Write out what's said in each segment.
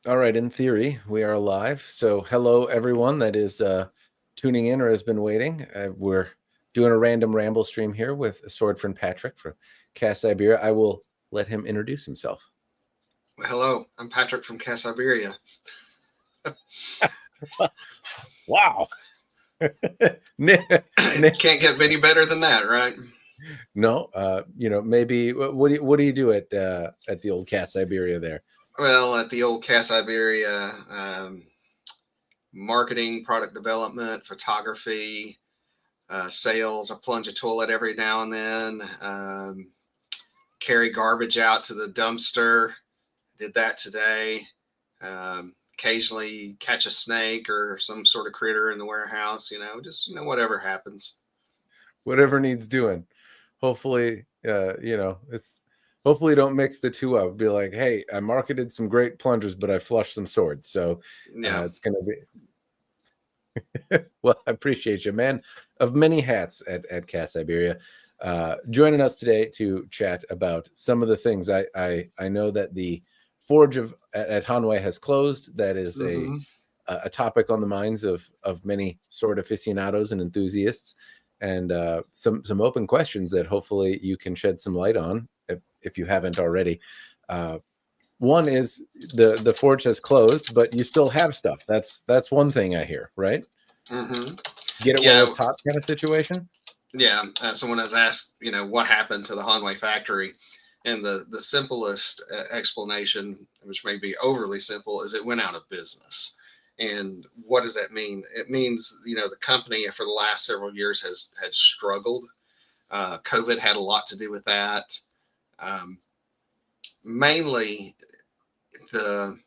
All right, in theory, we are live. So hello, everyone that is tuning in or has been waiting. We're doing a random ramble stream here with sword friend Patrick from CAS Iberia. I will let him introduce himself. Well, hello, I'm Patrick from CAS Iberia. Wow. Nick, Can't get any better than that, right? no, maybe what do you do at the old CAS Iberia there? Well, at the old CAS Iberia, marketing, product development, photography, sales. I plunge a toilet every now and then. Carry garbage out to the dumpster. Did that today. Occasionally catch a snake or some sort of critter in the warehouse. Just whatever happens. Whatever needs doing. Hopefully, it's hopefully don't mix the two up. Be like, hey, I marketed some great plungers, but I flushed some swords, so Yeah. it's gonna be. Well, I appreciate you, man, of many hats at CAS Iberia, joining us today to chat about some of the things. I know that the forge at Hanwei has closed. That is Mm-hmm. a topic on the minds of many sword aficionados and enthusiasts, and some open questions that hopefully you can shed some light on if you haven't already. One is the forge has closed, but you still have stuff. That's one thing I hear, right? Mm-hmm. Get it while Yeah. it's hot kind of situation. Yeah, someone has asked, what happened to the Hanwei factory, and the simplest explanation, which may be overly simple, is it went out of business. And what does that mean? It means the company for the last several years had struggled. COVID had a lot to do with that. Um, Mainly the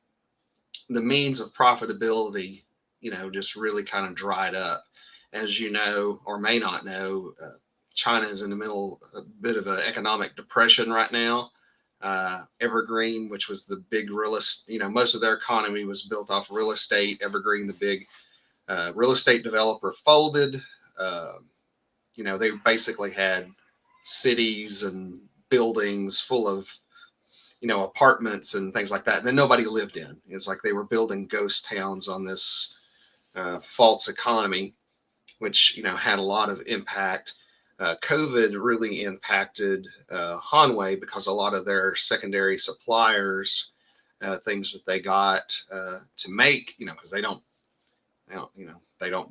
the means of profitability, just really kind of dried up. As you know, or may not know, China is in the middle of a bit of an economic depression right now. Evergreen, which was the big real estate, most of their economy was built off real estate. Evergreen, the big real estate developer, folded. Uh, they basically had cities and buildings full of apartments and things like that that nobody lived in. It's like they were building ghost towns on this false economy, which had a lot of impact. COVID really impacted Hanwei because a lot of their secondary suppliers, things that they got to make, because they don't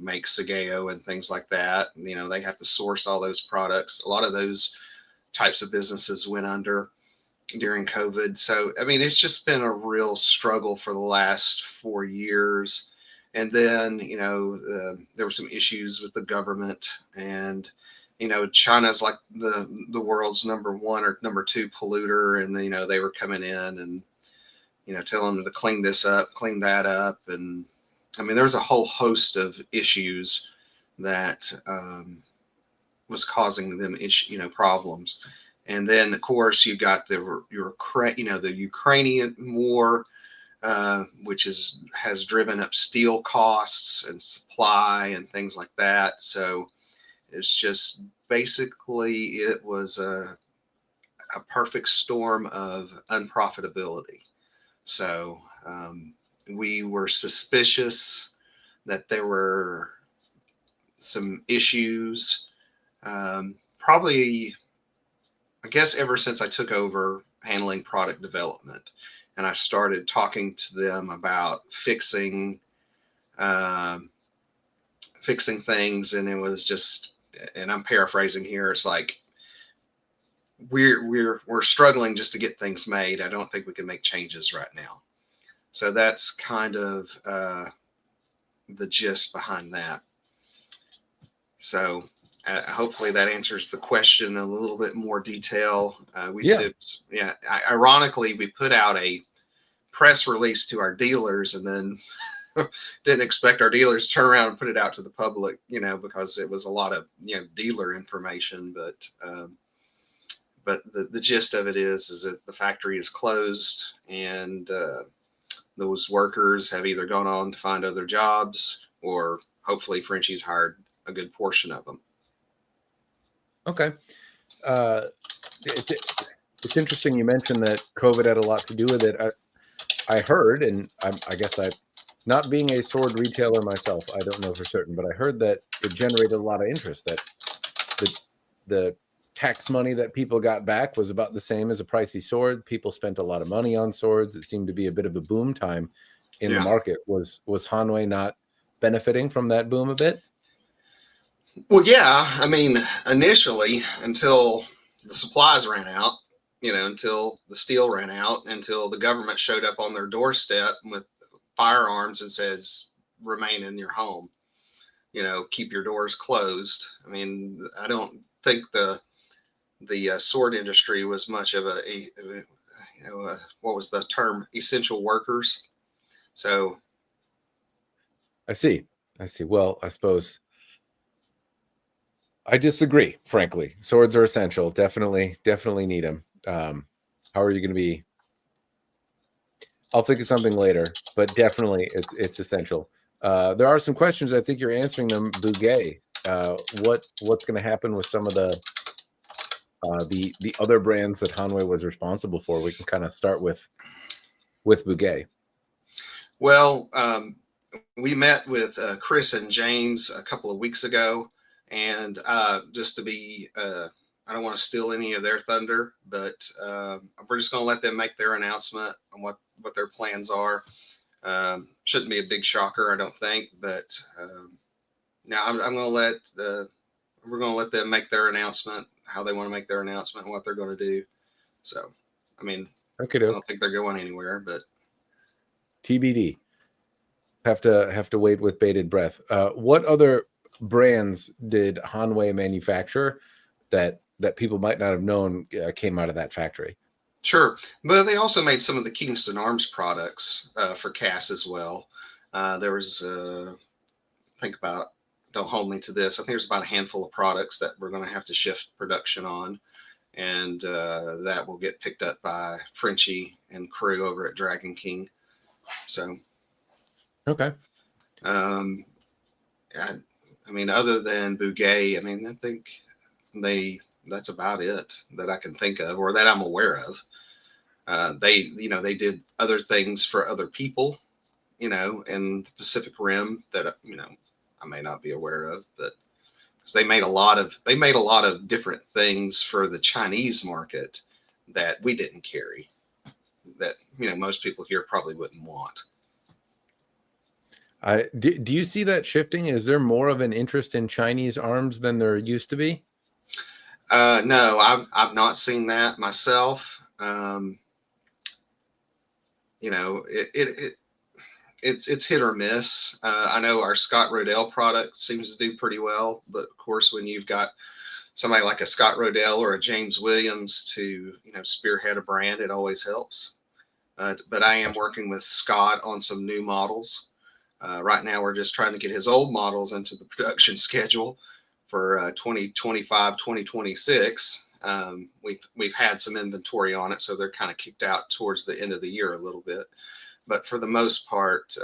make Sageo and things like that. And, they have to source all those products. A lot of those types of businesses went under during COVID. So, I mean, it's just been a real struggle for the last 4 years. And then, there were some issues with the government, and, China's like the world's number one or number two polluter. And, they were coming in and, telling them to clean this up, clean that up. And I mean, there was a whole host of issues that was causing them problems. And then, of course, you got the Ukrainian war, which has driven up steel costs and supply and things like that. So it's just basically it was a perfect storm of unprofitability. So we were suspicious that there were some issues. Probably, I guess, ever since I took over handling product development, and I started talking to them about um, fixing things, and it was just, and I'm paraphrasing here, it's like we're struggling just to get things made. I don't think we can make changes right now. So that's kind of the gist behind that. So hopefully that answers the question in a little bit more detail. Ironically, we put out a press release to our dealers, and then didn't expect our dealers to turn around and put it out to the public, because it was a lot of dealer information. But the gist of it is that the factory is closed, and those workers have either gone on to find other jobs, or hopefully Frenchie's hired a good portion of them. Okay. It's interesting you mentioned that COVID had a lot to do with it. I heard, and I guess not being a sword retailer myself, I don't know for certain, but I heard that it generated a lot of interest, that the tax money that people got back was about the same as a pricey sword. People spent a lot of money on swords. It seemed to be a bit of a boom time in the market. Was Hanwei not benefiting from that boom a bit? Well, yeah. I mean, initially, until the supplies ran out, until the steel ran out, until the government showed up on their doorstep with firearms and says, remain in your home, keep your doors closed. I mean, I don't think the sword industry was much of what was the term, essential workers. So I see. Well, I suppose I disagree, frankly. Swords are essential. Definitely need them. How are you going to be? I'll think of something later, but definitely it's essential. There are some questions. I think you're answering them, Bugay. What's going to happen with some of the other brands that Hanwei was responsible for? We can kind of start with Bugay. Well, we met with Chris and James a couple of weeks ago, and just to be, I don't want to steal any of their thunder, but we're just going to let them make their announcement on what their plans are. Shouldn't be a big shocker, I don't think, but now I'm going to let we're going to let them make their announcement, how they want to make their announcement, and what they're going to do. So, I mean, okay, I don't think they're going anywhere, but TBD. Have to wait with bated breath. What other brands did Hanwei manufacture that people might not have known came out of that factory? Sure, but they also made some of the Kingston Arms products for CAS as well. There was, don't hold me to this, I think there's about a handful of products that we're going to have to shift production on, and that will get picked up by Frenchie and crew over at Dragon King. So, okay. I mean, other than Bugay, I mean, I think that's about it that I can think of or that I'm aware of. They did other things for other people, in the Pacific Rim that, I may not be aware of, but because they made a lot of different things for the Chinese market that we didn't carry, that, most people here probably wouldn't want. Do you see that shifting? Is there more of an interest in Chinese arms than there used to be? No, I've not seen that myself. It's hit or miss. I know our Scott Rodell product seems to do pretty well, but of course, when you've got somebody like a Scott Rodell or a James Williams to spearhead a brand, it always helps. But I am working with Scott on some new models. Right now, we're just trying to get his old models into the production schedule for 2025, 2026. We've had some inventory on it, so they're kind of kicked out towards the end of the year a little bit. But for the most part,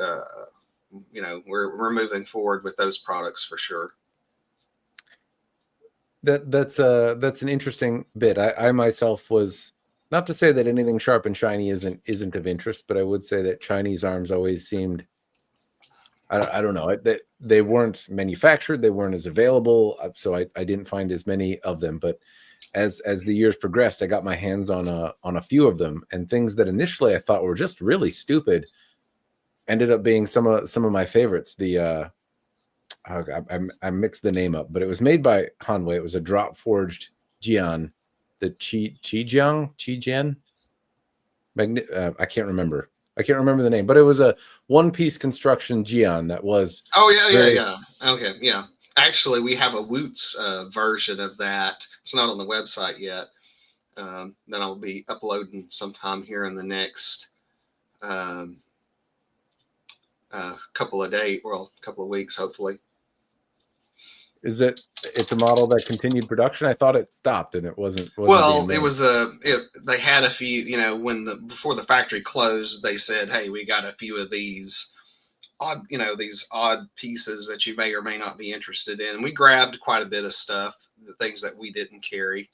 we're moving forward with those products for sure. That's an interesting bit. I myself was, not to say that anything sharp and shiny isn't of interest, but I would say that Chinese arms always seemed, I don't know, they weren't manufactured, they weren't as available, so I didn't find as many of them. But as the years progressed, I got my hands on a few of them, and things that initially I thought were just really stupid ended up being some of my favorites. The I mixed the name up, but it was made by Hanwei. It was a drop forged Jian, the Chijian. I can't remember. I can't remember the name, but it was a one-piece construction Jian that was. Oh yeah. Okay, yeah. Actually, we have a Woots version of that. It's not on the website yet. Then I'll be uploading sometime here in the next couple of weeks, hopefully. It's a model that continued production? I thought it stopped and it wasn't well, it was they had a few, before the factory closed, they said, hey, we got a few of these odd pieces that you may or may not be interested in. And we grabbed quite a bit of stuff, the things that we didn't carry.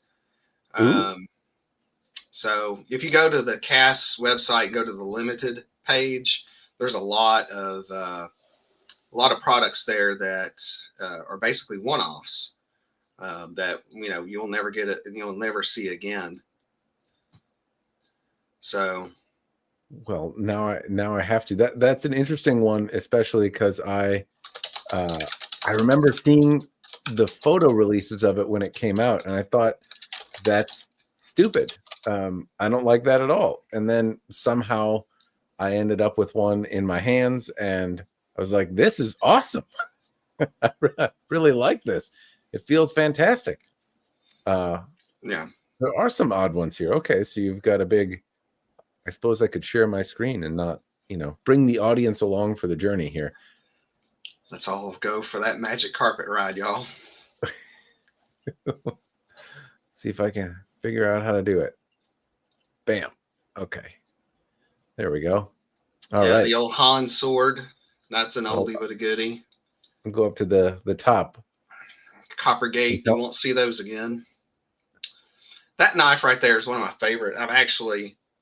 So if you go to the CAS website, go to the limited page, there's a lot of products there that are basically one-offs that you'll never get it and you'll never see again. So, well, now I have to. That's an interesting one, especially because I remember seeing the photo releases of it when it came out, and I thought that's stupid. I don't like that at all. And then somehow I ended up with one in my hands, and I was like, "This is awesome! I really like this. It feels fantastic." yeah. There are some odd ones here. Okay, so you've got a big. I suppose I could share my screen and not, bring the audience along for the journey here. Let's all go for that magic carpet ride, y'all. See if I can figure out how to do it. Bam. Okay. There we go. All right. The old Han sword. That's an oldie but a goodie. I'll go up to the top. Copper Gate. You won't see those again. That knife right there is one of my favorite.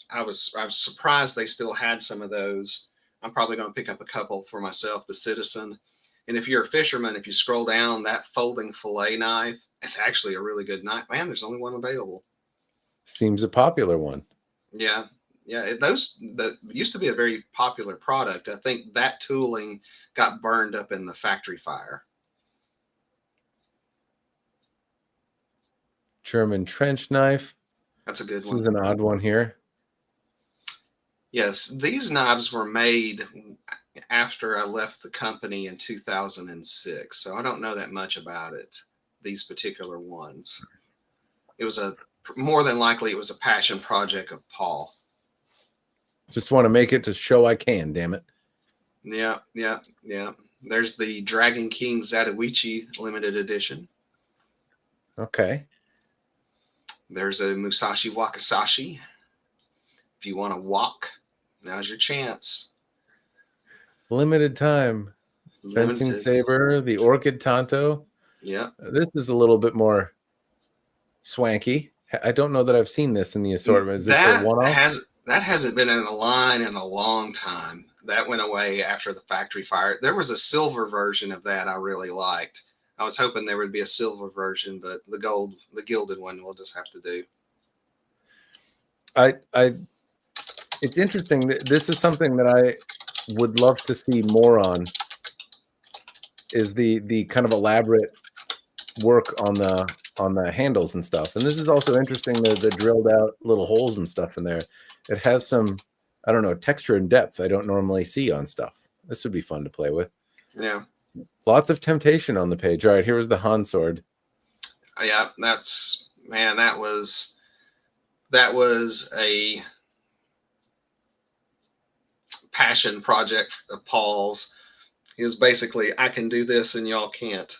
I was surprised they still had some of those. I'm probably going to pick up a couple for myself, the Citizen. And if you're a fisherman, if you scroll down, that folding fillet knife, it's actually a really good knife. Man, there's only one available. Seems a popular one. Yeah. Yeah. That used to be a very popular product. I think that tooling got burned up in the factory fire. German trench knife. That's a good one. This is an odd one here. Yes, these knives were made after I left the company in 2006, so I don't know that much about it. These particular ones, it was more than likely it was a passion project of Paul. Just want to make it to show I can. Damn it. Yeah. There's the Dragon King Zatoichi limited edition. Okay. There's a Musashi Wakasashi. If you want to walk, now's your chance. Limited time. Fencing saber, the Orchid Tanto. Yeah. This is a little bit more swanky. I don't know that I've seen this in the assortment. Is this a one-off? That hasn't been in the line in a long time. That went away after the factory fire. There was a silver version of that I really liked. I was hoping there would be a silver version, but the gilded one we'll just have to do. It's interesting that this is something that I would love to see more on, is the kind of elaborate work on the handles and stuff. And this is also interesting, the drilled out little holes and stuff in there. It has some, I don't know, texture and depth I don't normally see on stuff. This would be fun to play with. Yeah. Lots of temptation on the page. All right, here's the Han sword. Yeah, that was a passion project of Paul's. He was basically, I can do this and y'all can't.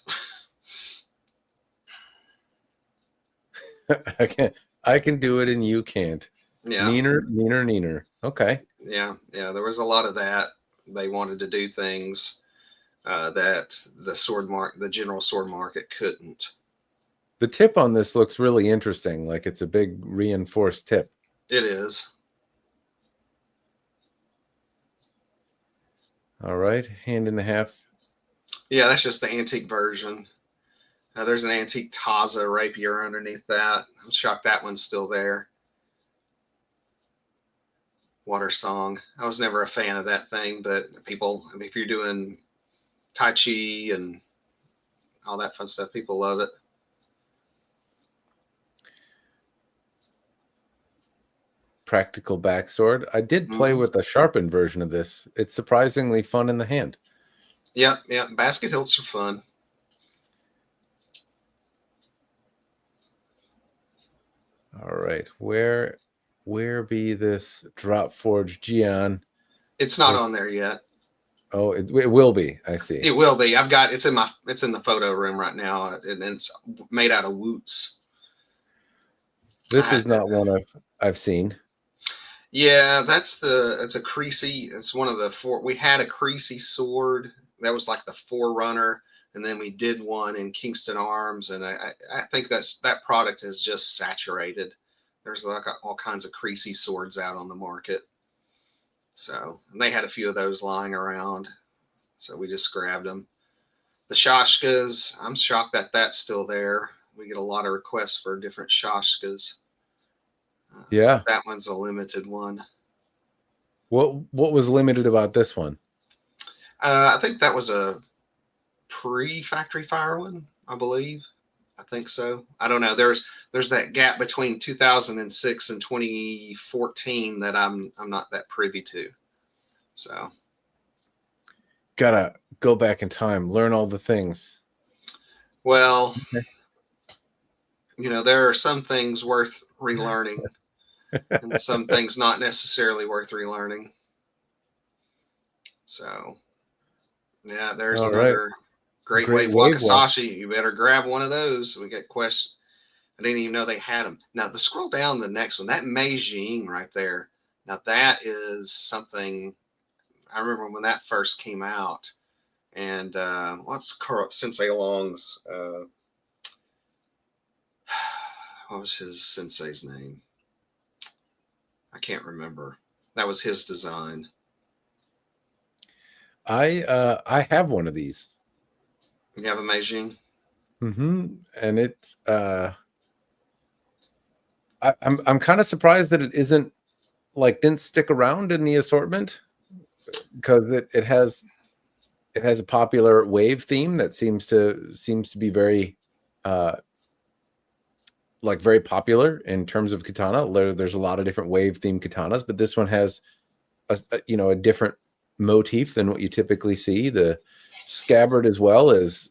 I can do it and you can't. Yeah. Neener. Okay. Yeah. There was a lot of that. They wanted to do things that the general sword market couldn't. The tip on this looks really interesting. Like it's a big reinforced tip. It is. All right. Hand and a half. Yeah, that's just the antique version. There's an antique Taza rapier underneath that. I'm shocked that one's still there. Water Song. I was never a fan of that thing, but if you're doing Tai Chi and all that fun stuff, people love it. Practical backsword. I did play with a sharpened version of this. It's surprisingly fun in the hand. Yeah. Basket hilts are fun. All right. Where be this drop forge Gian? It's not on there yet. Oh, it will be. I see. It will be. It's in the photo room right now, and it's made out of woots. This is not one I've seen. Yeah, it's a creasy. It's one of the four. We had a creasy sword that was like the forerunner, and then we did one in Kingston Arms, and I think that product is just saturated. There's like all kinds of creasy swords out on the market. So and they had a few of those lying around, so we just grabbed them. The Shashkas, I'm shocked that that's still there. We get a lot of requests for different Shashkas. Yeah. That one's a limited one. What was limited about this one? I think that was a pre-factory fire one, I believe. I think so. I don't know. There's that gap between 2006 and 2014 that I'm not that privy to. So Gotta go back in time, learn all the things. well, there are some things worth relearning and some things not necessarily worth relearning. So yeah, there's All another right. Great Wave Wakasashi. You better grab one of those. We get questions. I didn't even know they had them. Now, the scroll down the next one, that Meijing right there. Now, that is something I remember when that first came out. And what's Sensei Long's? What was his sensei's name? I can't remember. That was his design. I have one of these. You have a Meijing? Mm-hmm. And it's I'm kind of surprised that it isn't didn't stick around in the assortment, because it has a popular wave theme that seems to be very very popular in terms of katana. There's a lot of different wave themed katanas, but this one has a different motif than what you typically see. The scabbard, as well as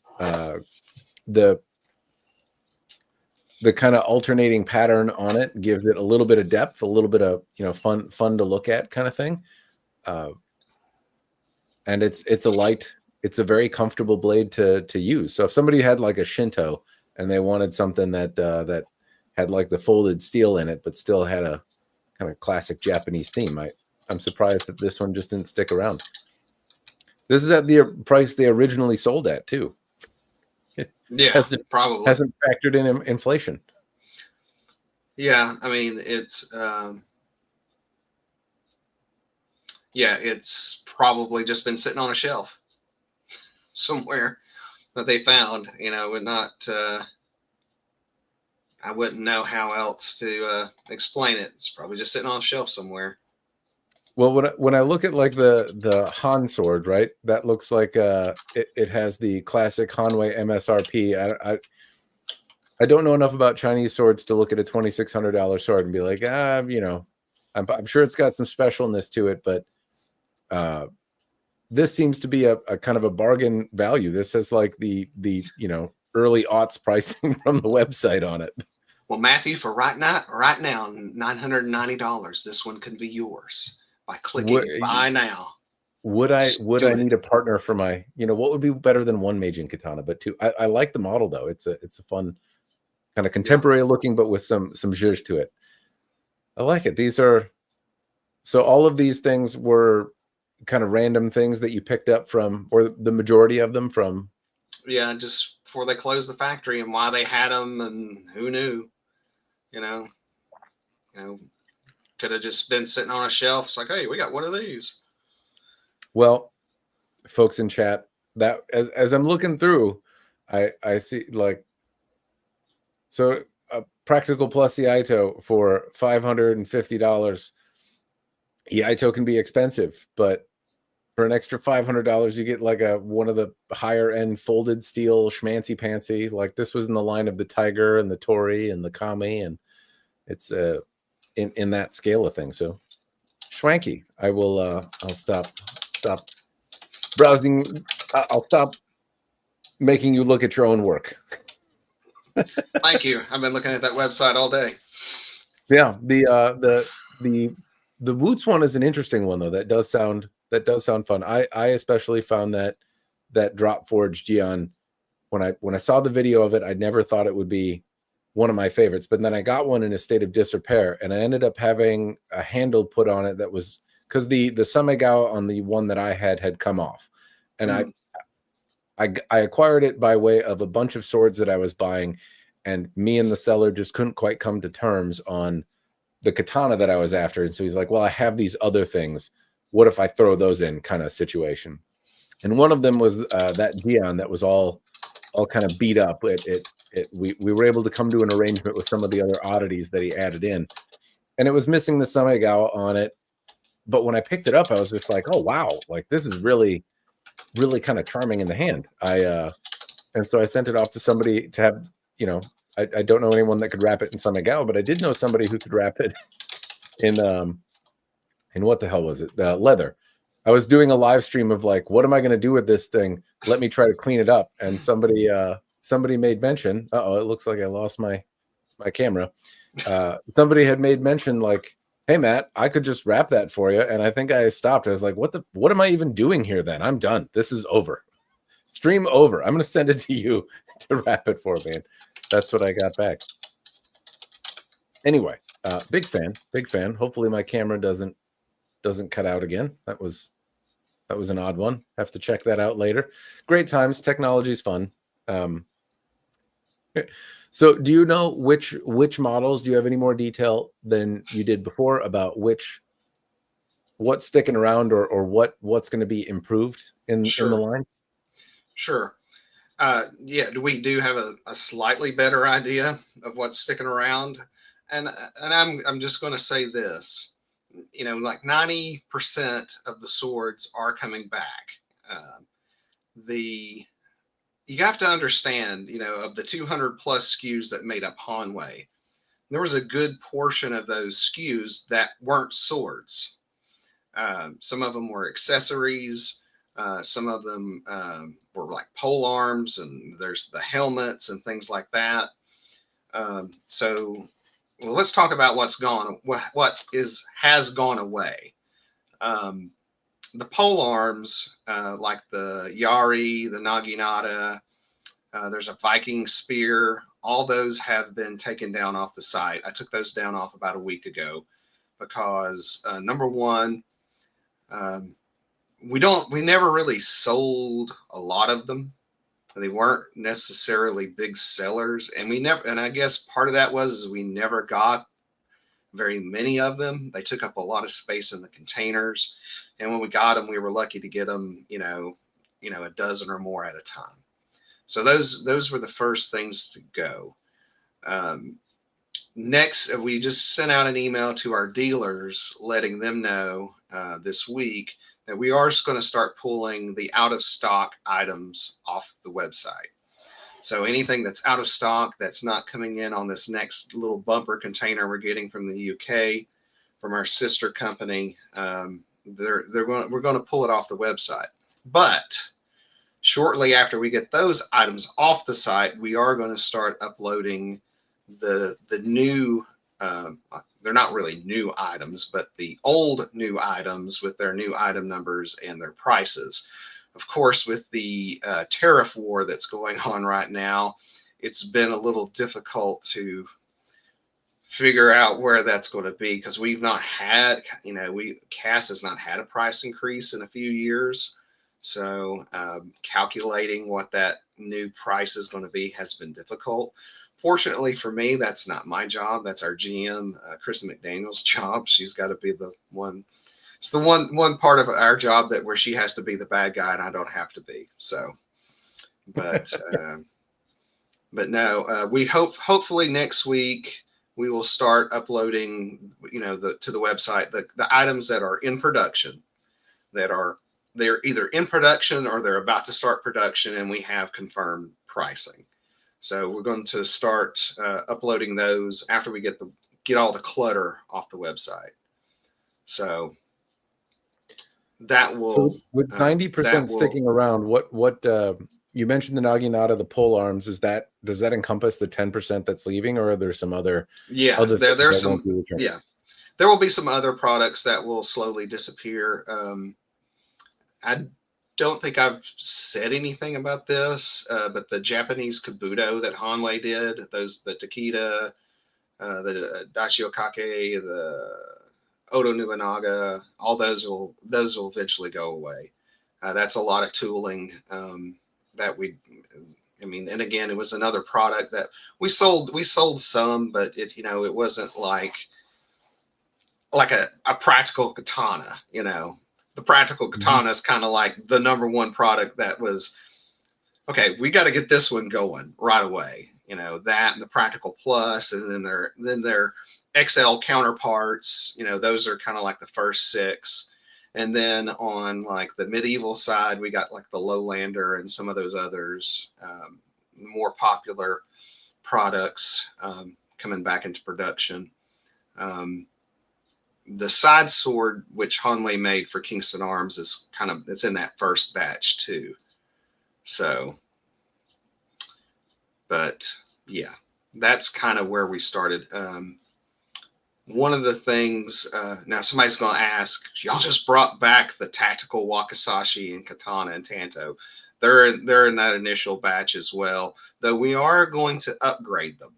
the kind of alternating pattern on it, gives it a little bit of depth, a little bit of fun to look at kind of thing. And it's a very comfortable blade to use. So if somebody had like a Shinto and they wanted something that had like the folded steel in it, but still had a kind of classic Japanese theme, I'm surprised that this one just didn't stick around. This is at the price they originally sold at too. Yeah, probably hasn't factored in inflation. Yeah, I mean it's it's probably just been sitting on a shelf somewhere that they found. Would not. I wouldn't know how else to explain it. It's probably just sitting on a shelf somewhere. Well, when I look at like the Han sword, right, that looks like it has the classic Hanwei MSRP. I don't know enough about Chinese swords to look at a $2,600 sword and be like, I'm sure it's got some specialness to it, but this seems to be a kind of a bargain value. This has like the early aughts pricing from the website on it. Well, Matthew, for right now, $990, this one can be yours by clicking buy now. Would I need a partner for my, what would be better than one Meijin katana, but two? I like the model though. It's a fun, kind of contemporary looking, but with some zhuzh to it. I like it. So all of these things were kind of random things that you picked up from, or the majority of them from. Yeah, just before they closed the factory, and why they had them, and who knew, could have just been sitting on a shelf. It's like, hey, we got one of these. Well, folks in chat, that as I'm looking through, I see so a Practical Plus Iaito for $550. Iaito can be expensive, but for an extra $500, you get like one of the higher end folded steel schmancy pantsy. Like this was in the line of the Tiger and the Tori and the Kami, and it's in that scale of things. So schwanky. I will I'll stop browsing. I'll stop making you look at your own work. Thank you. I've been looking at that website all day. Yeah, the Woots one is an interesting one though. That does sound fun. I especially found that drop forge Gion, when I saw the video of it, I never thought it would be one of my favorites. But then I got one in a state of disrepair, and I ended up having a handle put on it that was, because the Samegao on the one that I had come off, and I acquired it by way of a bunch of swords that I was buying, and me and the seller just couldn't quite come to terms on the katana that I was after. And so he's like, well, I have these other things. what if I throw those in kind of situation. And one of them was that Dion that was all kind of beat up. We were able to come to an arrangement with some of the other oddities that he added in, and it was missing the Samegao on it. But when I picked it up, I was just like, oh wow, like this is really, really kind of charming in the hand. And so I sent it off to somebody to have, I don't know anyone that could wrap it in Samegao, but I did know somebody who could wrap it in what the hell was it? Leather. I was doing a live stream of like, what am I going to do with this thing? Let me try to clean it up. And somebody made mention. Uh-oh, it looks like I lost my camera. Somebody had made mention like, hey Matt, I could just wrap that for you. And I think I stopped. I was like, what am I even doing here then? I'm done. This is over. Stream over. I'm going to send it to you to wrap it for me. And that's what I got back. Anyway, big fan. Hopefully my camera doesn't cut out again. That was an odd one. Have to check that out later. Great times. Technology's fun. So do you know which models? Do you have any more detail than you did before about what's sticking around or what's going to be improved in the line? Sure. Yeah, we do have a slightly better idea of what's sticking around. And I'm just going to say this, like 90% of the swords are coming back. You have to understand, of the 200 plus SKUs that made up Hanwei, there was a good portion of those SKUs that weren't swords. Some of them were accessories. Some of them were like pole arms, and there's the helmets and things like that. So let's talk about what's gone. What has gone away. The pole arms, like the Yari, the Naginata, there's a Viking spear. All those have been taken down off the site. I took those down off about a week ago because number one, we never really sold a lot of them. They weren't necessarily big sellers, and I guess part of that was we never got very many of them. They took up a lot of space in the containers, and when we got them, we were lucky to get them, a dozen or more at a time. So those were the first things to go. Next, we just sent out an email to our dealers letting them know this week that we are going to start pulling the out of stock items off the website. So anything that's out of stock, that's not coming in on this next little bumper container we're getting from the UK, from our sister company, we're going to pull it off the website. But shortly after we get those items off the site, we are going to start uploading the new, they're not really new items, but the old new items with their new item numbers and their prices. Of course, with the tariff war that's going on right now, it's been a little difficult to figure out where that's going to be because we've not had, CAS has not had a price increase in a few years. So calculating what that new price is going to be has been difficult. Fortunately for me, that's not my job. That's our GM, Kristen McDaniel's job. She's got to be the one. It's the one part of our job where she has to be the bad guy and I don't have to be. So, but no, we hopefully next week we will start uploading, to the website, the items that are in production, they're either in production or they're about to start production, and we have confirmed pricing. So we're going to start uploading those after we get all the clutter off the website. So that will. So with 90% sticking around, what you mentioned the Naginata, the pole arms, does that encompass the 10% that's leaving, or are there some other? Yeah, there's some. Yeah, there will be some other products that will slowly disappear. I don't think I've said anything about this, but the Japanese kabuto that Hanwei did, the Takeda, the Daishiokake, the Odo Nobunaga, all those will eventually go away. That's a lot of tooling and again, it was another product that we sold some, but it wasn't like a practical katana, the practical katana is kind of like the number one product that was, okay, we got to get this one going right away. You know, that and the practical plus, and then their XL counterparts, you know, those are kind of like the first 6. And then on like the medieval side, we got like the Lowlander and some of those others, more popular products coming back into production. The side sword, which Hanwei made for Kingston Arms, is it's in that first batch too. So, but yeah, that's kind of where we started. One of the things, now somebody's going to ask, y'all just brought back the tactical Wakizashi and Katana and Tanto. They're in that initial batch as well, though we are going to upgrade them.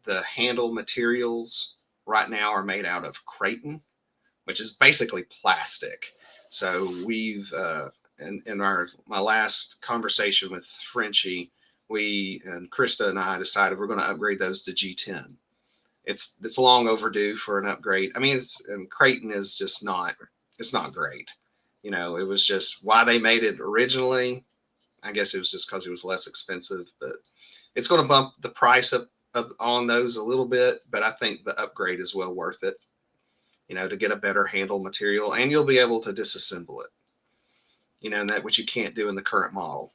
The handle materials right now are made out of Creighton, which is basically plastic. So we've, in my last conversation with Frenchie, and Krista and I decided we're going to upgrade those to G10. It's long overdue for an upgrade. I mean, and Creighton is just it's not great. You know, it was just why they made it originally. I guess it was just because it was less expensive, but it's going to bump the price up on those a little bit, but I think the upgrade is well worth it, you know, to get a better handle material, and you'll be able to disassemble it, you know, and that which you can't do in the current model.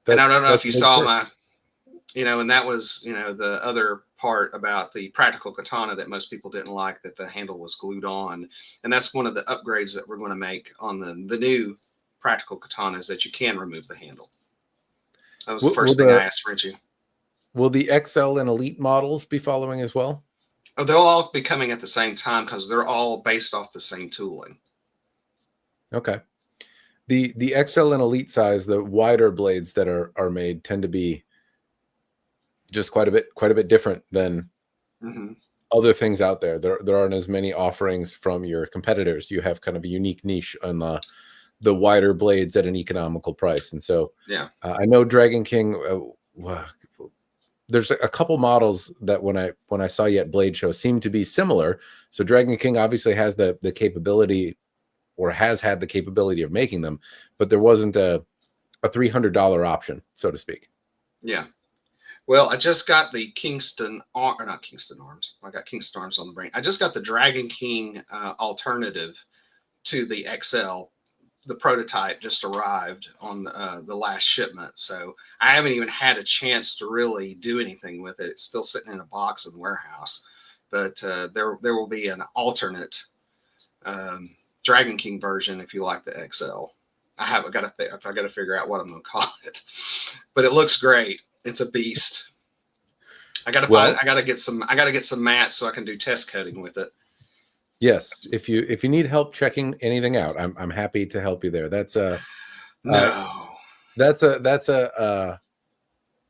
And I don't know if you saw my, you know, and that was, you know, the other part about the practical katana that most people didn't like, that the handle was glued on. And that's one of the upgrades that we're going to make on the new practical katanas, that you can remove the handle. That was the first thing I asked Frenchie. Will the XL and Elite models be following as well? Oh, they'll all be coming at the same time because they're all based off the same tooling. Okay. The XL and Elite size, the wider blades that are made tend to be just quite a bit different than other things out there. There aren't as many offerings from your competitors. You have kind of a unique niche on the wider blades at an economical price. And so yeah, I know Dragon King, there's a couple models that when I saw you at Blade Show seem to be similar. So Dragon King obviously has the capability, or has had the capability of making them, but there wasn't a $300 option, so to speak. Yeah. Well, I just got the Kingston, or not Kingston Arms. I got Kingston Arms on the brain. I just got the Dragon King alternative to the XL. The prototype just arrived on the last shipment. So I haven't even had a chance to really do anything with it. It's still sitting in a box in the warehouse, but there will be an alternate Dragon King version if you like the XL. I got to figure out what I'm going to call it, but it looks great. It's a beast. I got to get some mats so I can do test cutting with it. Yes, if you need help checking anything out, I'm happy to help you there. That's a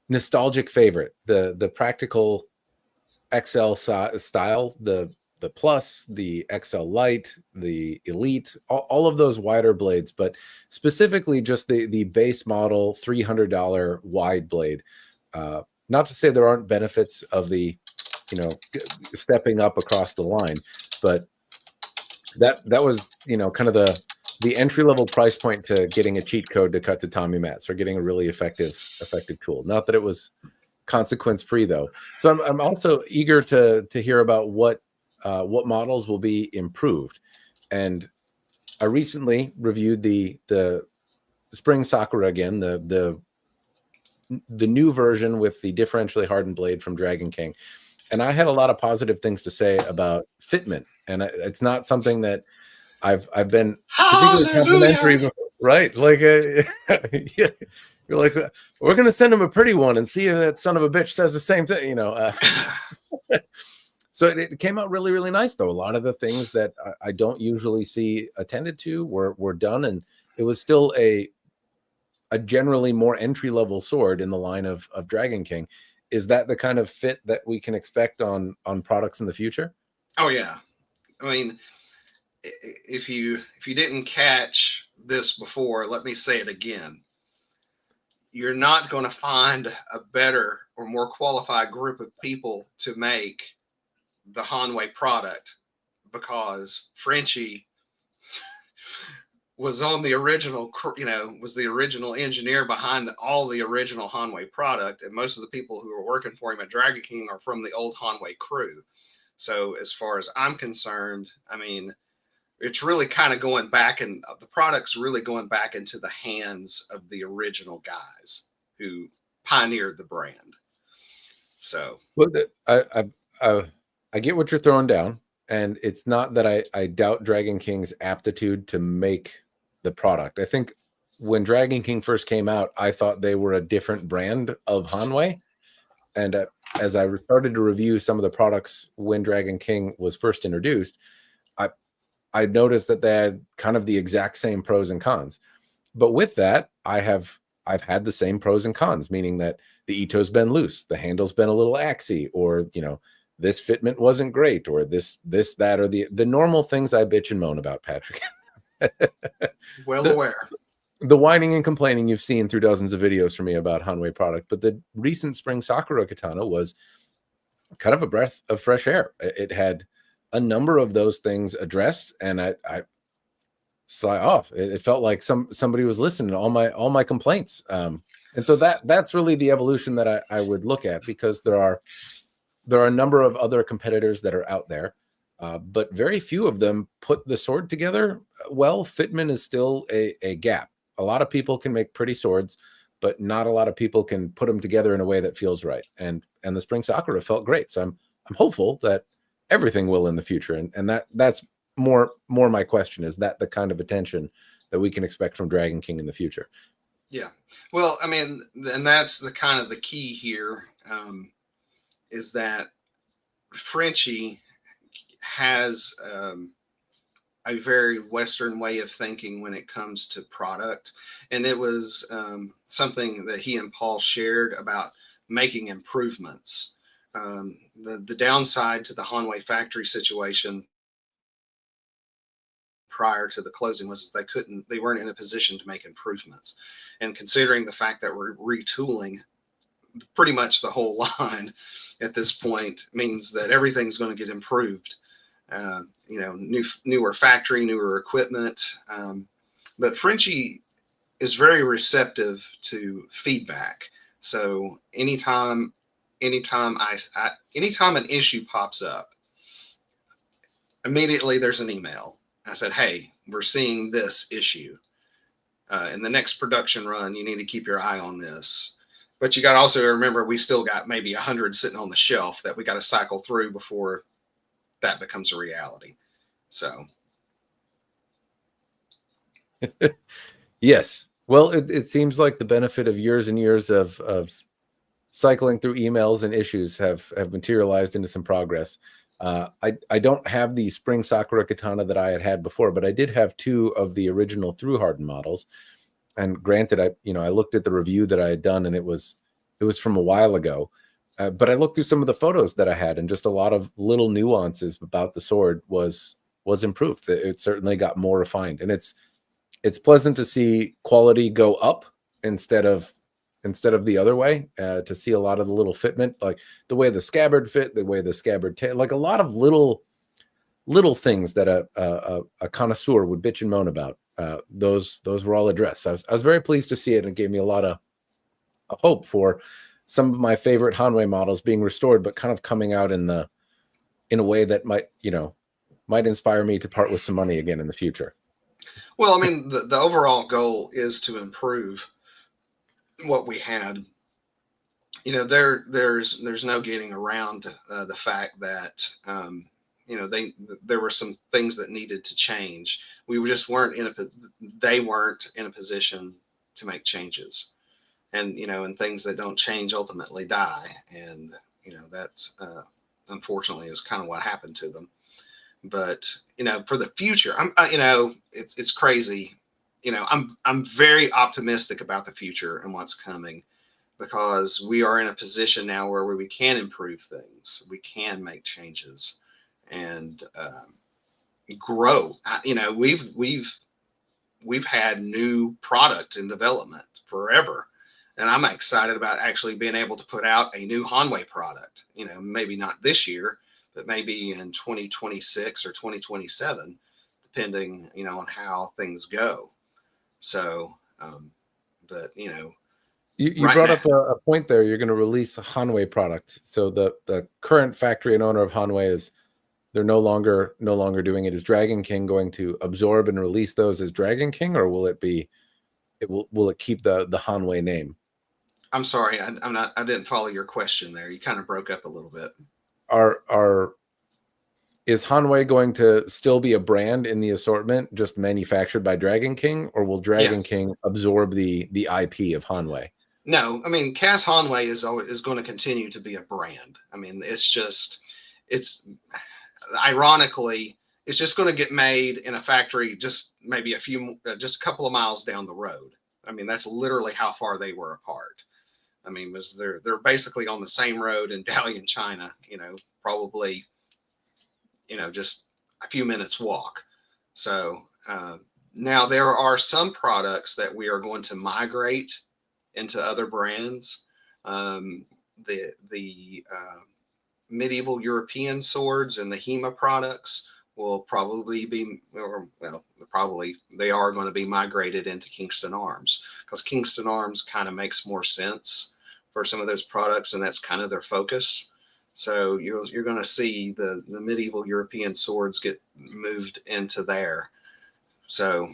nostalgic favorite. The practical XL style, the Plus, the XL Lite, the Elite, all of those wider blades, but specifically just the base model $300 wide blade. Not to say there aren't benefits of the, you know, stepping up across the line, but that was, you know, kind of the entry level price point to getting a cheat code to cut to Tommy mats, or getting a really effective tool. Not that it was consequence free though. So I'm also eager to hear about what models will be improved. And I recently reviewed the Spring Sakura again, the new version with the differentially hardened blade from Dragon King. And I had a lot of positive things to say about fitment. And it's not something that I've been particularly complimentary before, right? Like, yeah, you're like, we're going to send him a pretty one and see if that son of a bitch says the same thing, you know. So it came out really, really nice, though. A lot of the things that I don't usually see attended to were done, and it was still a generally more entry-level sword in the line of Dragon King. Is that the kind of fit that we can expect on products in the future? Oh yeah, I mean, if you didn't catch this before, let me say it again. You're not going to find a better or more qualified group of people to make the Hanwei product because Frenchie was on the original, was the original engineer behind all the original Hanwei product. And most of the people who are working for him at Dragon King are from the old Hanwei crew. So as far as I'm concerned, I mean, it's really kind of going back, and the product's really going back into the hands of the original guys who pioneered the brand. So, well, I get what you're throwing down, and it's not that I doubt Dragon King's aptitude to make the product. I think when Dragon King first came out, I thought they were a different brand of Hanwei. And as I started to review some of the products when Dragon King was first introduced, I noticed that they had kind of the exact same pros and cons. But with that, I've had the same pros and cons, meaning that the Ito's been loose, the handle's been a little axy, or this fitment wasn't great, or this, that, or the normal things I bitch and moan about, Patrick. well aware. The whining and complaining you've seen through dozens of videos from me about Hanwei product, but the recent Spring Sakura katana was kind of a breath of fresh air. It had a number of those things addressed, and I sigh off. It felt like somebody was listening to all my complaints. And so that's really the evolution that I would look at, because there are a number of other competitors that are out there, but very few of them put the sword together well. Fitment is still a gap. A lot of people can make pretty swords, but not a lot of people can put them together in a way that feels right. And the Spring Sakura felt great. So I'm hopeful that everything will in the future. And that's more my question. Is that the kind of attention that we can expect from Dragon King in the future? Yeah. Well, I mean, and that's the kind of the key here, is that Frenchie has a very Western way of thinking when it comes to product. And it was something that he and Paul shared about making improvements. The downside to the Hanwei factory situation prior to the closing was they weren't in a position to make improvements. And considering the fact that we're retooling pretty much the whole line at this point, means that everything's going to get improved. Newer factory, newer equipment. But Frenchie is very receptive to feedback. So anytime an issue pops up, immediately there's an email. I said, hey, we're seeing this issue. In the next production run, you need to keep your eye on this. But you got to also remember, we still got maybe 100 sitting on the shelf that we got to cycle through before that becomes a reality. So. Yes. Well, it seems like the benefit of years and years of cycling through emails and issues have materialized into some progress. I don't have the Spring Sakura katana that I had before, but I did have two of the original through hardened models. And granted, I looked at the review that I had done, and it was from a while ago. But I looked through some of the photos that I had, and just a lot of little nuances about the sword was improved. It certainly got more refined, and it's pleasant to see quality go up instead of the other way. To see a lot of the little fitment, like the way the scabbard fit, the way the scabbard tail, like a lot of little things that a connoisseur would bitch and moan about. Those were all addressed. So I was very pleased to see it, and it gave me a lot of hope for some of my favorite Hanwei models being restored, but kind of coming out in a way that might inspire me to part with some money again in the future. Well, I mean, the overall goal is to improve what we had. There's no getting around the fact that there were some things that needed to change. We just they weren't in a position to make changes, and things that don't change ultimately die. And that's unfortunately is kind of what happened to them. But for the future, it's crazy. I'm very optimistic about the future and what's coming, because we are in a position now where we can improve things, we can make changes, and grow. We've had new product in development forever, and I'm excited about actually being able to put out a new Hanwei product. Maybe not this year, but maybe in 2026 or 2027, depending, on how things go. So, but You right brought now, up a point there. You're going to release a Hanwei product. So the current factory and owner of Hanwei is they're no longer doing it. Is Dragon King going to absorb and release those as Dragon King, or will it keep the Hanwei name? I'm sorry, I didn't follow your question there. You kind of broke up a little bit. Is Hanwei going to still be a brand in the assortment, just manufactured by Dragon King, or will Dragon Yes. King absorb the IP of Hanwei? No, I mean, CAS Hanwei is going to continue to be a brand. I mean, it's ironically, it's just going to get made in a factory just maybe just a couple of miles down the road. I mean, that's literally how far they were apart. I mean, they're basically on the same road in Dalian, China. Probably, just a few minutes walk. So now there are some products that we are going to migrate into other brands. The medieval European swords and the HEMA products will probably be, probably they are going to be migrated into Kingston Arms, because Kingston Arms kind of makes more sense for some of those products, and that's kind of their focus. So you're going to see the medieval European swords get moved into there. So,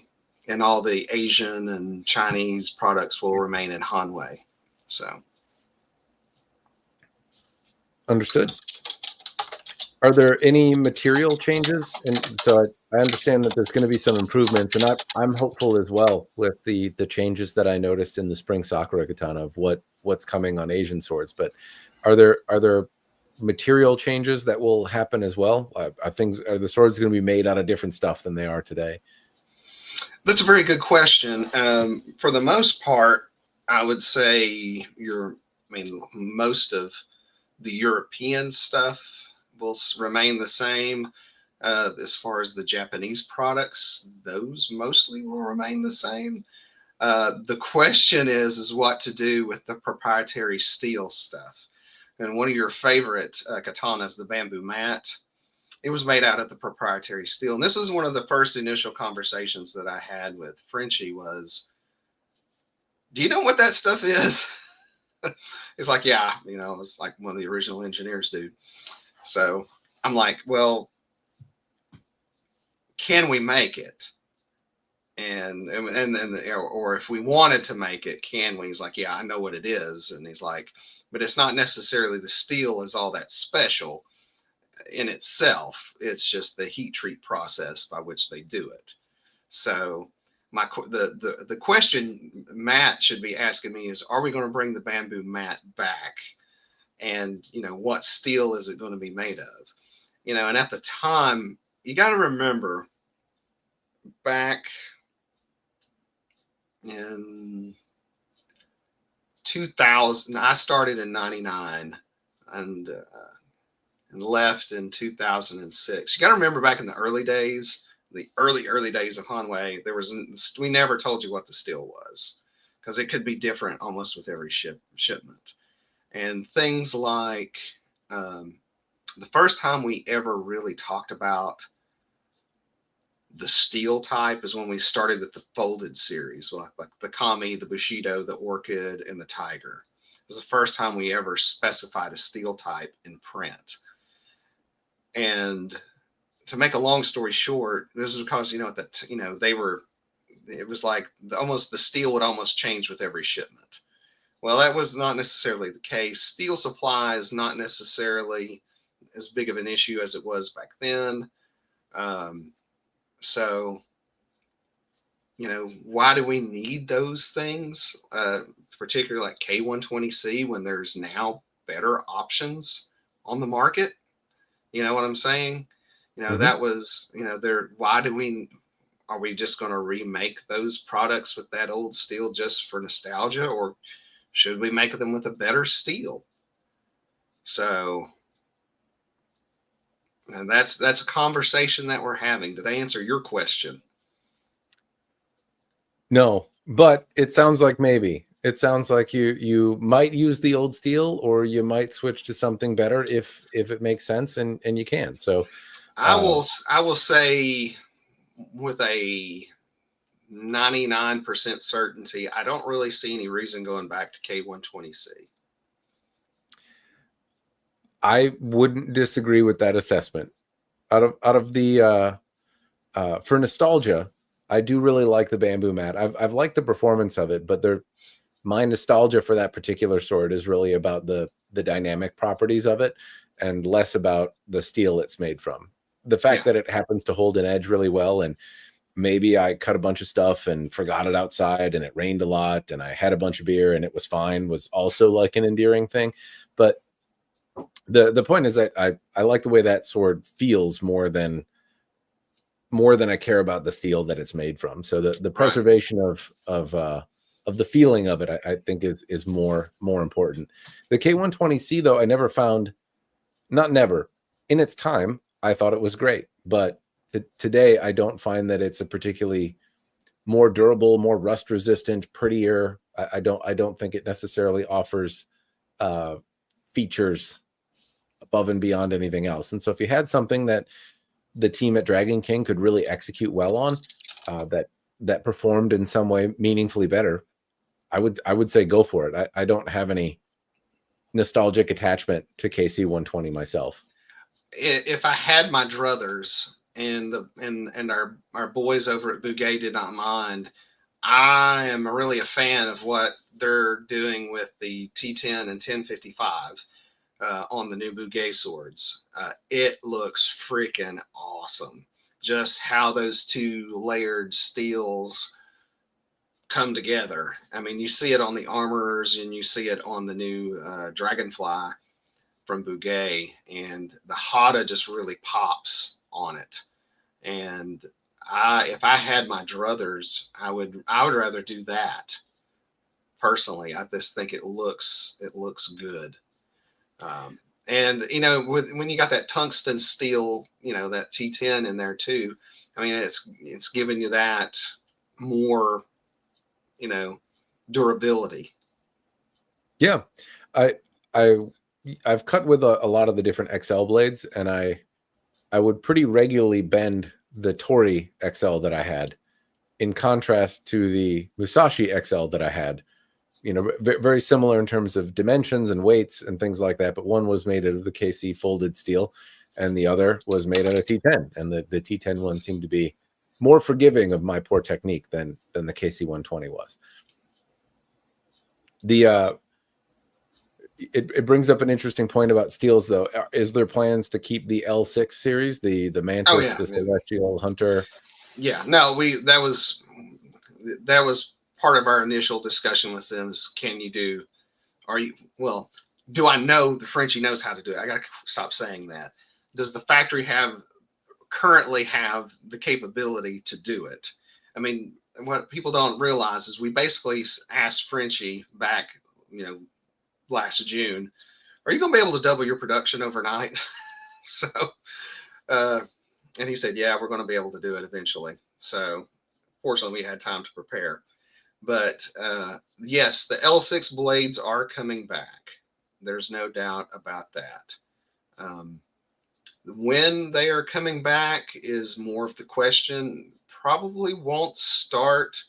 and all the Asian and Chinese products will remain in Hanwei. So, Understood. Are there any material changes? And so I understand that there's going to be some improvements, and I'm hopeful as well with the changes that I noticed in the spring Sakura katana of what's coming on Asian swords. But are there material changes that will happen as well? Are the swords going to be made out of different stuff than they are today? that's a very good question. For the most part, I would say most of the European stuff will remain the same. As far as the Japanese products, those mostly will remain the same. The question is what to do with the proprietary steel stuff. And one of your favorite katanas, the bamboo mat, it was made out of the proprietary steel. And this was one of the first initial conversations that I had with Frenchie was, do you know what that stuff is? He's like, yeah, it's like one of the original engineers, dude. So I'm like, well, can we make it? And then, or if we wanted to make it, can we? He's like, yeah, I know what it is. And he's like, but it's not necessarily the steel is all that special in itself. It's just the heat treat process by which they do it. So the question Matt should be asking me is, are we going to bring the bamboo mat back? And what steel is it going to be made of? And at the time, you got to remember back in 2000, I started in 99 and left in 2006. You got to remember back in the early days, the early days of Hanwei, we never told you what the steel was, because it could be different almost with every shipment. And things like the first time we ever really talked about the steel type is when we started with the folded series, like the Kami, the Bushido, the Orchid, and the Tiger. It was the first time we ever specified a steel type in print. And to make a long story short, this was because it was like almost the steel would almost change with every shipment. Well, that was not necessarily the case. Steel supply is not necessarily as big of an issue as it was back then. So, why do we need those things, particularly like K120C, when there's now better options on the market? You know what I'm saying? That was, are we just going to remake those products with that old steel just for nostalgia, or should we make them with a better steel? So, and that's a conversation that we're having. Did I answer your question? No, but it sounds like maybe. It sounds like you might use the old steel, or you might switch to something better if it makes sense, and you can. So I will say with a 99% certainty, I don't really see any reason going back to K120C. I wouldn't disagree with that assessment. Out of the for nostalgia, I do really like the bamboo mat. I've liked the performance of it, but my nostalgia for that particular sword is really about the dynamic properties of it, and less about the steel it's made from. The fact that it happens to hold an edge really well, and maybe I cut a bunch of stuff and forgot it outside, and it rained a lot, and I had a bunch of beer and it was fine, was also like an endearing thing. But the point is that I like the way that sword feels more than I care about the steel that it's made from. So the preservation of the feeling of it, I think is more important. The K120C though, I never found, not never, in its time, I thought it was great, but today I don't find that it's a particularly more durable, more rust resistant, prettier. I don't think it necessarily offers features above and beyond anything else. And so if you had something that the team at Dragon King could really execute well on, that performed in some way meaningfully better, I would say go for it. I don't have any nostalgic attachment to KC 120 myself. If I had my druthers and our boys over at Bouguet did not mind, I am really a fan of what they're doing with the T10 and 1055 on the new Bouguet swords. It looks freaking awesome. Just how those two layered steels come together. I mean, you see it on the armors and you see it on the new Dragonfly from Bouguet, and the Hada just really pops on it. And if I had my druthers, I would rather do that personally. I just think it looks good. And when you got that tungsten steel, that T10 in there too, I mean, it's giving you that more, durability. Yeah, I've cut with a lot of the different XL blades, and I would pretty regularly bend the Tori XL that I had, in contrast to the Musashi XL that I had. Very similar in terms of dimensions and weights and things like that, but one was made out of the KC folded steel, and the other was made out of T10. And the T10 one seemed to be more forgiving of my poor technique than the KC 120 was. It brings up an interesting point about steels, though. Is there plans to keep the L6 series, the Mantis, the Celestial Hunter? Yeah, no, that was part of our initial discussion with them. Is do I know the Frenchie knows how to do it? I got to stop saying that. Does the factory currently have the capability to do it? I mean, what people don't realize is we basically asked Frenchie back, last June, are you going to be able to double your production overnight? So, and he said, yeah, we're going to be able to do it eventually. So fortunately we had time to prepare, but yes, the L6 blades are coming back. There's no doubt about that. When they are coming back is more of the question. Probably won't start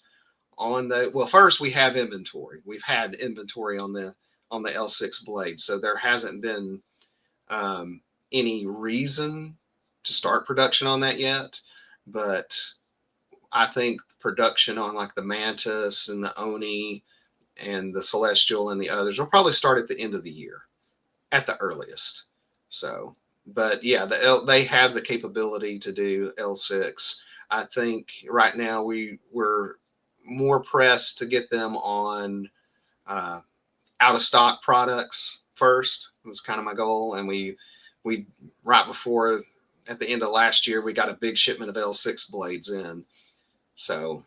on first we have inventory. We've had inventory on the L6 blade. So there hasn't been any reason to start production on that yet. But I think production on like the Mantis and the Oni and the Celestial and the others will probably start at the end of the year at the earliest. So, but yeah, they have the capability to do L6. I think right now we're more pressed to get them on out of stock products first. It was kind of my goal. And we right before, at the end of last year, we got a big shipment of L6 blades in. So,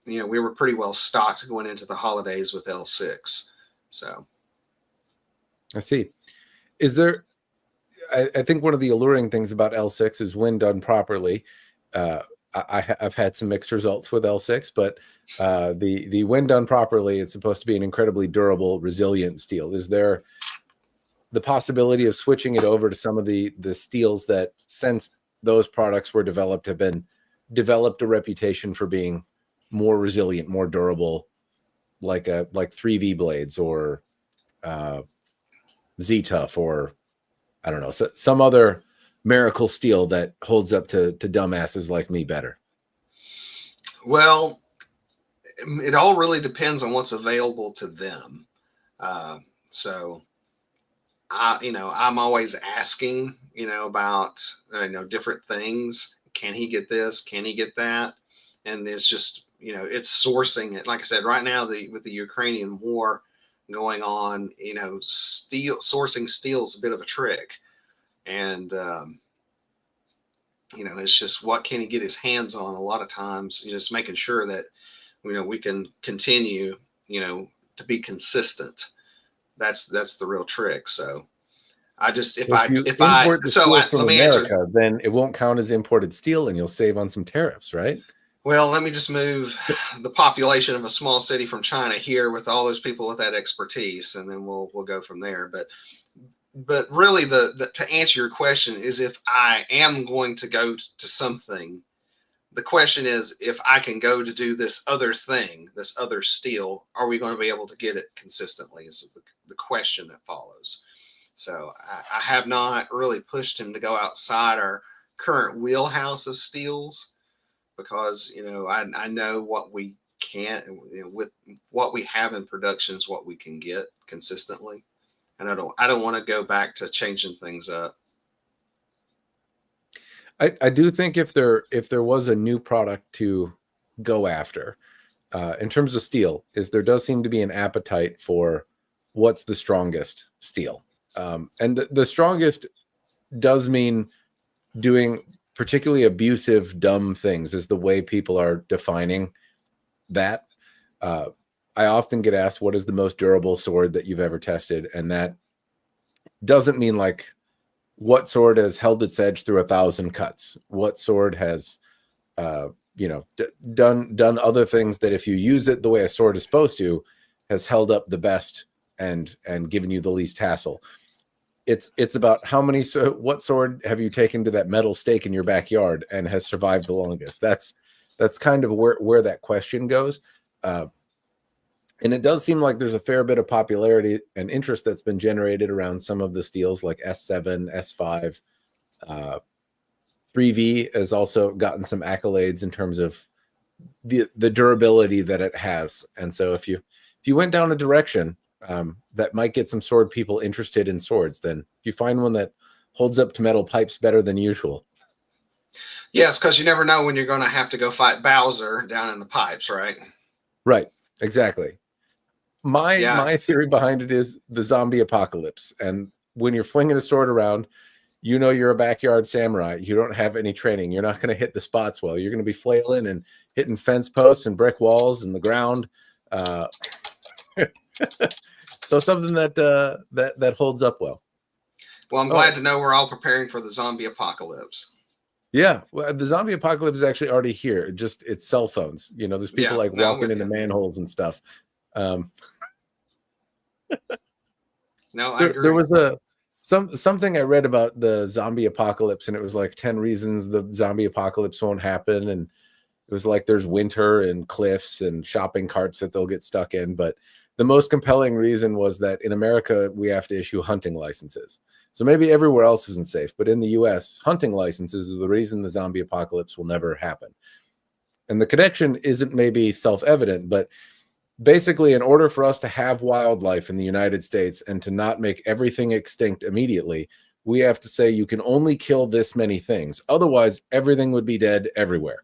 we were pretty well stocked going into the holidays with L6. So I see. Is there, I think one of the alluring things about L6 is when done properly, I've had some mixed results with L6, but the when done properly, it's supposed to be an incredibly durable, resilient steel. Is there the possibility of switching it over to some of the steels that, since those products were developed, have been developed a reputation for being more resilient, more durable, like 3V blades or Z-Tough, or I don't know, some other miracle steel that holds up to dumbasses like me better? Well, it all really depends on what's available to them. So I'm always asking, about, different things. Can he get this? Can he get that? And it's just, it's sourcing it. Like I said, right now, with the Ukrainian war going on, sourcing steel is a bit of a trick. And, it's just, what can he get his hands on? A lot of times, just making sure that, we can continue, to be consistent. That's the real trick. So I just, If you import the steel from let me answer. America, then it won't count as imported steel, and you'll save on some tariffs, right? Well, let me just move the population of a small city from China here with all those people with that expertise, and then we'll go from there. But really, to answer your question is, if I am going to go to something, the question is, if I can go to do this other thing, this other steel, are we going to be able to get it consistently? Is the question that follows. So I have not really pushed him to go outside our current wheelhouse of steels, because I know what we can't, with what we have in production is what we can get consistently, and I don't want to go back to changing things up. I do think if there was a new product to go after, in terms of steel, is there does seem to be an appetite for what's the strongest steel, and the strongest does mean doing particularly abusive, dumb things, is the way people are defining that. I often get asked, what is the most durable sword that you've ever tested? And that doesn't mean like what sword has held its edge through 1,000 cuts, what sword has done other things that, if you use it the way a sword is supposed to, has held up the best and given you the least hassle. It's about what sword have you taken to that metal stake in your backyard and has survived the longest. That's kind of where that question goes. And it does seem like there's a fair bit of popularity and interest that's been generated around some of the steels like S7, S5. 3V has also gotten some accolades in terms of the durability that it has. And so if you went down a direction that might get some sword people interested in swords, then if you find one that holds up to metal pipes better than usual. Yes, because you never know when you're going to have to go fight Bowser down in the pipes, right? Right, exactly. My theory behind it is the zombie apocalypse. And when you're flinging a sword around, you're a backyard samurai. You don't have any training. You're not going to hit the spots well. You're going to be flailing and hitting fence posts and brick walls and the ground. So something that holds up well. Well, I'm glad to know we're all preparing for the zombie apocalypse. Yeah, well, the zombie apocalypse is actually already here. It's cell phones. There's people walking into manholes and stuff. No, I agree. There was something I read about the zombie apocalypse, and it was like 10 reasons the zombie apocalypse won't happen. And it was like there's winter and cliffs and shopping carts that they'll get stuck in. But the most compelling reason was that in America, we have to issue hunting licenses. So maybe everywhere else isn't safe, but in the US, hunting licenses are the reason the zombie apocalypse will never happen. And the connection isn't maybe self-evident, but basically, in order for us to have wildlife in the United States and to not make everything extinct immediately, we have to say you can only kill this many things. Otherwise, everything would be dead everywhere.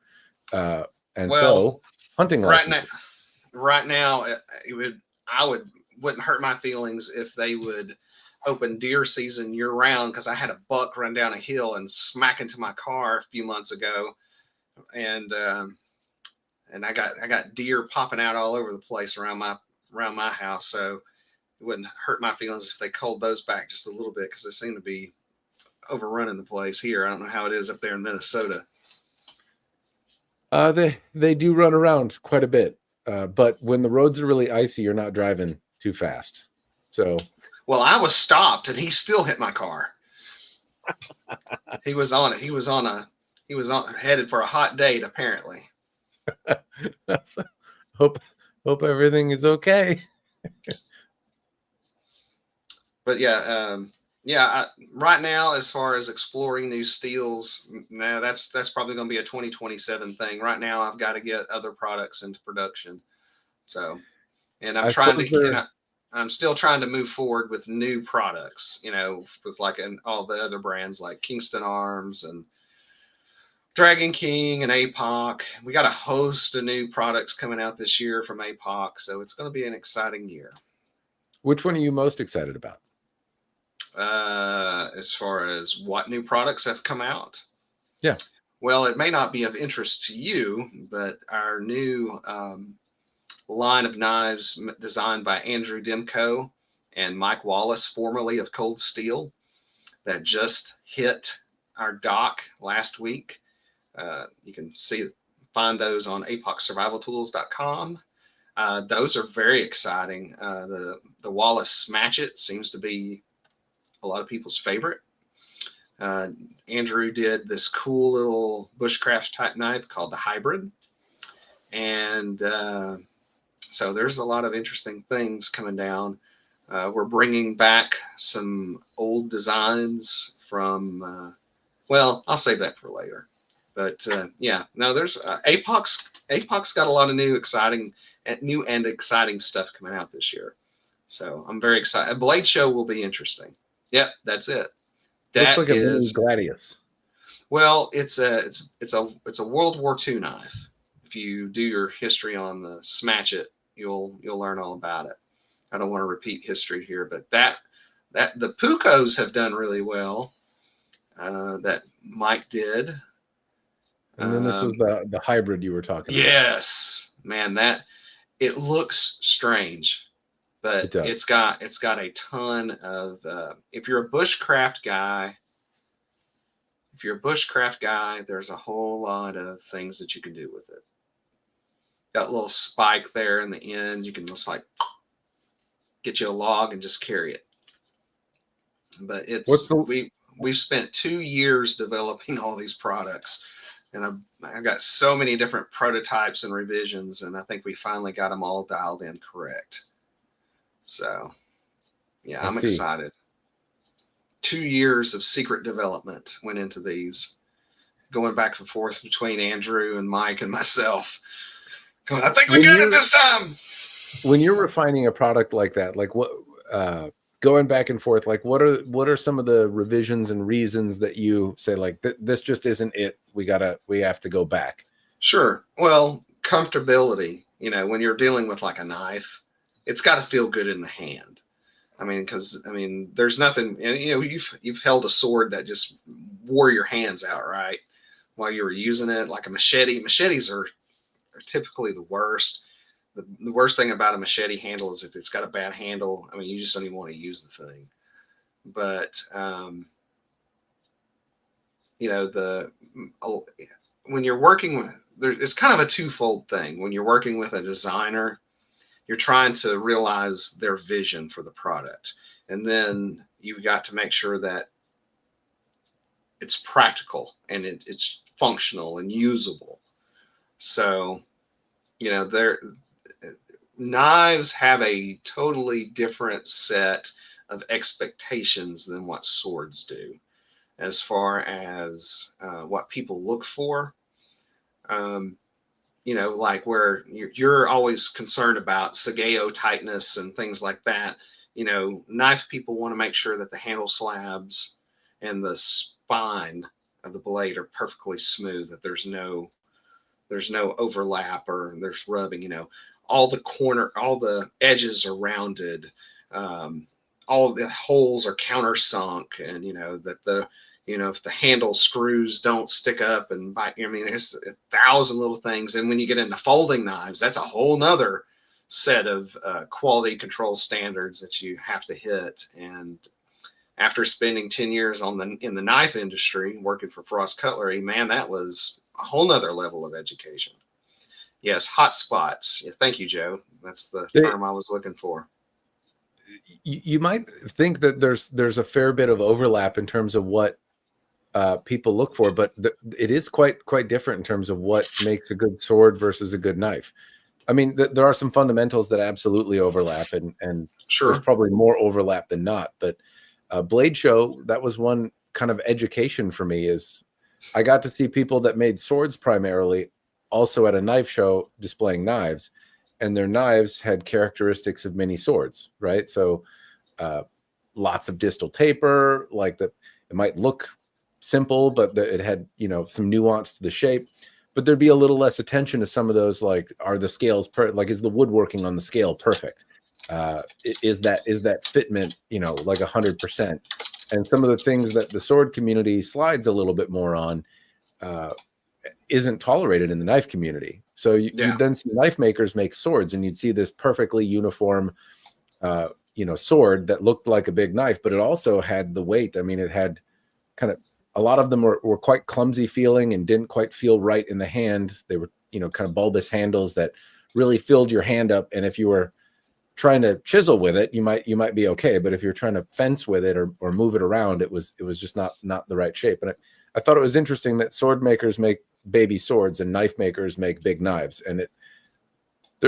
So hunting licenses. Right now, wouldn't hurt my feelings if they would open deer season year round, because I had a buck run down a hill and smack into my car a few months ago, and I got deer popping out all over the place around my house. So it wouldn't hurt my feelings if they culled those back just a little bit, because they seem to be overrunning the place here. I don't know how it is up there in Minnesota. They do run around quite a bit, but when the roads are really icy, you're not driving too fast. So, well, I was stopped and he still hit my car. He was on it. He was headed for a hot date, apparently. hope everything is okay. But yeah, right now, as far as exploring new steels, no, that's probably going to be a 2027 thing. Right now, I've got to get other products into production. So, and I suppose I'm still trying to move forward with new products, with like all the other brands like Kingston Arms and Dragon King and APOC. We got a host of new products coming out this year from APOC. So it's going to be an exciting year. Which one are you most excited about? As far as what new products have come out? Yeah. Well, it may not be of interest to you, but our new line of knives designed by Andrew Demko and Mike Wallace, formerly of Cold Steel, that just hit our dock last week. You can find those on apocsurvivaltools.com. Those are very exciting. The Wallace Smash It seems to be a lot of people's favorite. Andrew did this cool little bushcraft type knife called the Hybrid. And so there's a lot of interesting things coming down. We're bringing back some old designs from, I'll save that for later. But there's APOC's got a lot of new and exciting stuff coming out this year. So I'm very excited. A blade show will be interesting. Yep, that's it. Looks like a mini Gladius. Well, it's a World War II knife. If you do your history on the Smash It, you'll learn all about it. I don't want to repeat history here, but that the Pucos have done really well. That Mike did. And then this was the Hybrid you were talking about. Yes, man, that it looks strange, but it's got a ton of. If you're a bushcraft guy, there's a whole lot of things that you can do with it. Got a little spike there in the end. You can just like get you a log and just carry it. But we've spent 2 years developing all these products, and I've got so many different prototypes and revisions, and I think we finally got them all dialed in correct. So, yeah, I'm excited. 2 years of secret development went into these, going back and forth between Andrew and Mike and myself. I think we got it this time. When you're refining a product like that, like what, going back and forth, like what are some of the revisions and reasons that you say like this just isn't it? We have to go back. Sure. Well, comfortability. When you're dealing with like a knife, it's got to feel good in the hand. There's nothing. You've held a sword that just wore your hands out, right, while you were using it, like a machete. Machetes are typically the worst. The worst thing about a machete handle is if it's got a bad handle. You just don't even want to use the thing. But when you're working with, it's kind of a twofold thing. When you're working with a designer, you're trying to realize their vision for the product, and then you've got to make sure that it's practical and it's functional and usable. So, knives have a totally different set of expectations than what swords do, as far as what people look for. Like where you're always concerned about Sageo tightness and things like that. Knife people want to make sure that the handle slabs and the spine of the blade are perfectly smooth, that there's no overlap or there's rubbing. All the edges are rounded, all the holes are countersunk, and that if the handle screws don't stick up and bite. There's 1,000 little things. And when you get into folding knives, that's a whole nother set of quality control standards that you have to hit. And after spending 10 years in the knife industry, working for Frost Cutlery, man, that was a whole nother level of education. Yes, hotspots. Yeah, thank you, Joe. That's the term I was looking for. You might think that there's a fair bit of overlap in terms of what people look for, but it is quite different in terms of what makes a good sword versus a good knife. I mean, there are some fundamentals that absolutely overlap, and there's Sure. probably more overlap than not. But Blade Show, that was one kind of education for me. Is I got to see people that made swords primarily, also at a knife show displaying knives, and their knives had characteristics of many swords, right? So lots of distal taper, like that. It might look simple, but it had, you know, some nuance to the shape. But there'd be a little less attention to some of those, like, are the scales like, is the woodworking on the scale perfect? Is that fitment, you know, like 100%? And some of the things that the sword community slides a little bit more on isn't tolerated in the knife community. So you'd then see knife makers make swords, and you'd see this perfectly uniform, you know, sword that looked like a big knife, but it also had the weight. I mean, it had kind of, a lot of them were quite clumsy feeling and didn't quite feel right in the hand. They were, you know, kind of bulbous handles that really filled your hand up. And if you were trying to chisel with it, you might be okay. But if you're trying to fence with it or move it around, it was just not the right shape. And I thought it was interesting that sword makers make baby swords and knife makers make big knives. And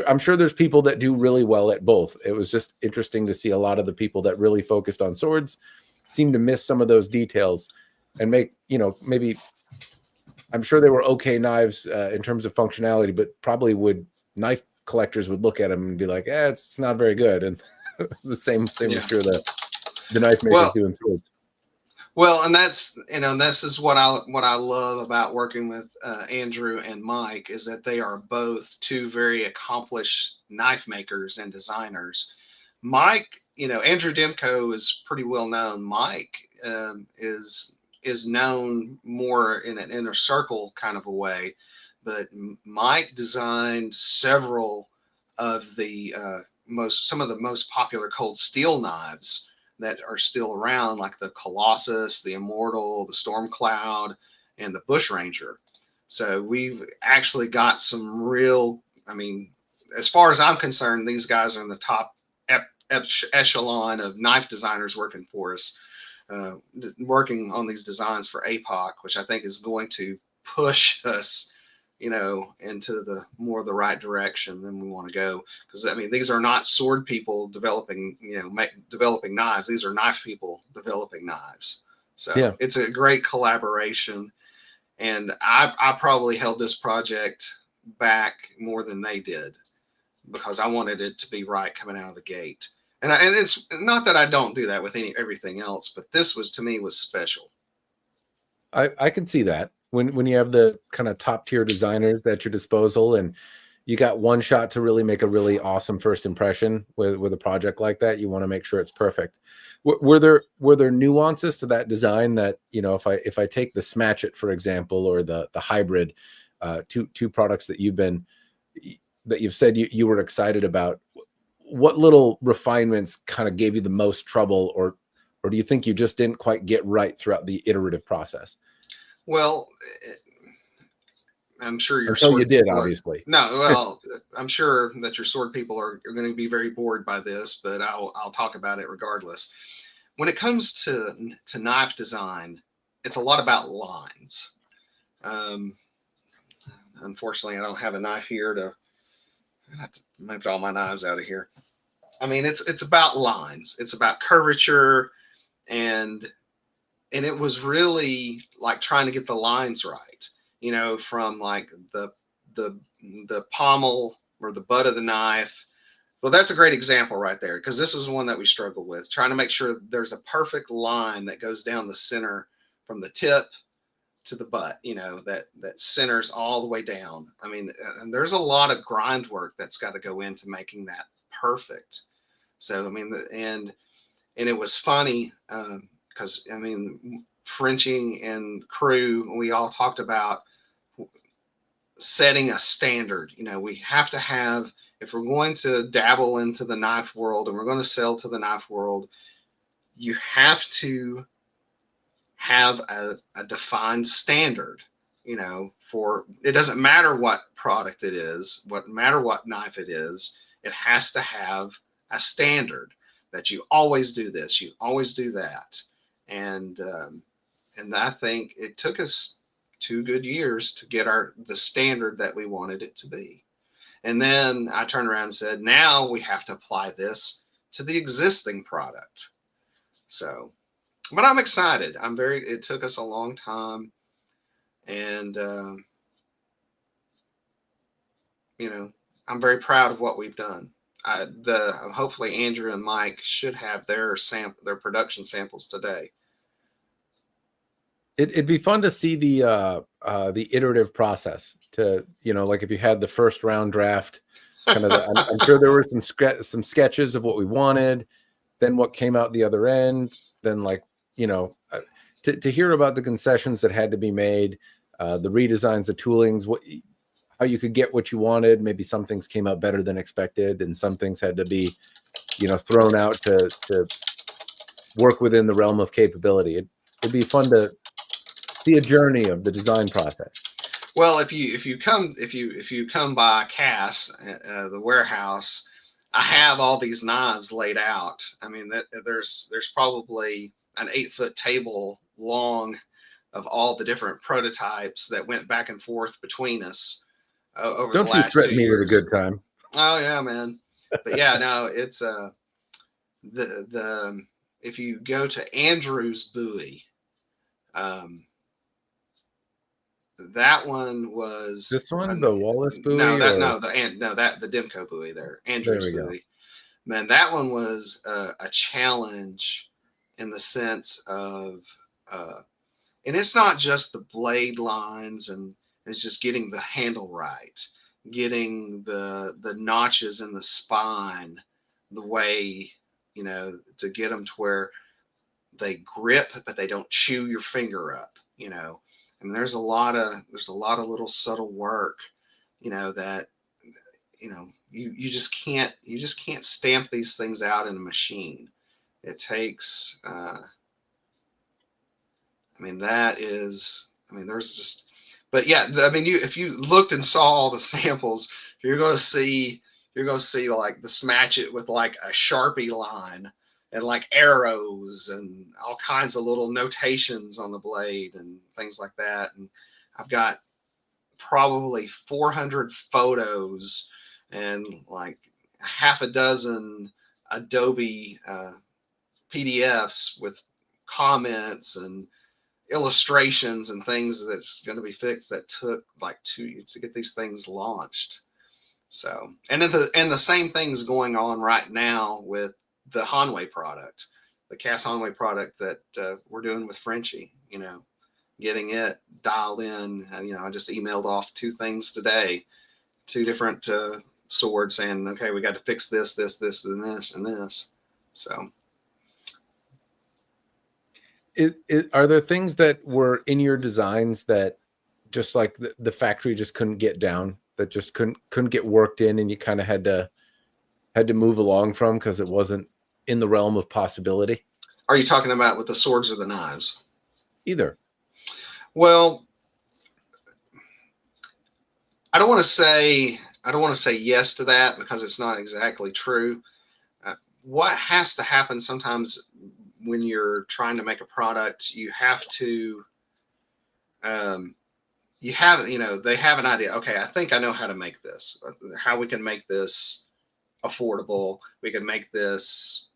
I'm sure there's people that do really well at both. It was just interesting to see a lot of the people that really focused on swords seem to miss some of those details and make, you know, maybe, I'm sure they were okay knives in terms of functionality, but probably knife collectors would look at them and be like, it's not very good. And the same is true of the knife makers doing swords. Well, and that's, you know, this is what I love about working with Andrew and Mike, is that they are both two very accomplished knife makers and designers. Mike, you know, Andrew Demko is pretty well known. Mike is known more in an inner circle kind of a way, but Mike designed several of the some of the most popular cold steel knives that are still around, like the Colossus, the Immortal, the Storm Cloud, and the Bushranger. So we've actually got some real, I mean, as far as I'm concerned, these guys are in the top echelon of knife designers working for us, working on these designs for APOC, which I think is going to push us, you know, into the right direction than we want to go. Because I mean, these are not sword people developing, you know, developing knives. These are knife people developing knives. So it's a great collaboration. And I probably held this project back more than they did, because I wanted it to be right coming out of the gate. And it's not that I don't do that with everything else, but this was, to me, was special. I can see that. When you have the kind of top tier designers at your disposal, and you got one shot to really make a really awesome first impression with a project like that, you want to make sure it's perfect. Were there nuances to that design that, you know, if I take the Smatch It, for example, or the hybrid, two products that you've said you were excited about, what little refinements kind of gave you the most trouble, or do you think you just didn't quite get right throughout the iterative process? Well, I'm sure you did, obviously. Well, I'm sure that your sword people are going to be very bored by this, but I'll talk about it regardless. When it comes to knife design, it's a lot about lines. Unfortunately, I don't have a knife here I have to move all my knives out of here. I mean, it's about lines. It's about curvature, and it was really like trying to get the lines right, you know, from like the pommel or the butt of the knife. Well, that's a great example right there, because this was one that we struggled with, trying to make sure there's a perfect line that goes down the center from the tip to the butt, you know, that centers all the way down. I mean, and there's a lot of grind work that's got to go into making that perfect. So, I mean, and it was funny, because I mean, Frenchie and crew, we all talked about setting a standard. You know, we have to have, if we're going to dabble into the knife world and we're going to sell to the knife world, you have to have a defined standard. for it doesn't matter what product it is, what matter what knife it is, it has to have a standard that you always do this, you always do that. And I think it took us 2 good years to get the standard that we wanted it to be. And then I turned around and said, now we have to apply this to the existing product. So, but I'm excited. It took us a long time. And, I'm very proud of what we've done. Hopefully Andrew and Mike should have their production samples today. It'd be fun to see the iterative process to, like if you had the first round draft, kind of I'm sure there were some sketches of what we wanted, then what came out the other end, then to hear about the concessions that had to be made, the redesigns, the toolings, how you could get what you wanted. Maybe some things came out better than expected, and some things had to be, thrown out to work within the realm of capability. It'd be fun to see a journey of the design process. Well, if you come by CAS, the warehouse, I have all these knives laid out. I mean, there's probably an 8-foot table long of all the different prototypes that went back and forth between us over the last 2 years. Don't you threaten me with a good time? Oh yeah, man. But yeah, no, it's if you go to Andrew's buoy, that one was this one, the Wallace buoy. The Demco buoy there, Andrew's buoy. Man, that one was a challenge in the sense of, and it's not just the blade lines, and it's just getting the handle right, getting the notches in the spine, the way, to get them to where they grip, but they don't chew your finger up, I mean, there's a lot of little subtle work, that, you just can't stamp these things out in a machine. It takes, but yeah, if you looked and saw all the samples, you're going to see like the smatch it with like a Sharpie line and like arrows and all kinds of little notations on the blade and things like that. And I've got probably 400 photos and like half a dozen Adobe PDFs with comments and illustrations and things that's going to be fixed that took like 2 years to get these things launched. So, and the same thing's going on right now with the Hanwei product, the CAS Hanwei product that we're doing with Frenchie, getting it dialed in. And, I just emailed off 2 things today, 2 different swords saying, okay, we got to fix this, and this, and this. So. Are there things that were in your designs that just like the factory just couldn't get down, that just couldn't get worked in, and you kind of had to move along from because it wasn't in the realm of possibility? Are you talking about with the swords or the knives? Either. Well, I don't want to say yes to that because it's not exactly true. What has to happen sometimes when you're trying to make a product, you have to, they have an idea. Okay, I think I know how to make this, how we can make this affordable. We can make this,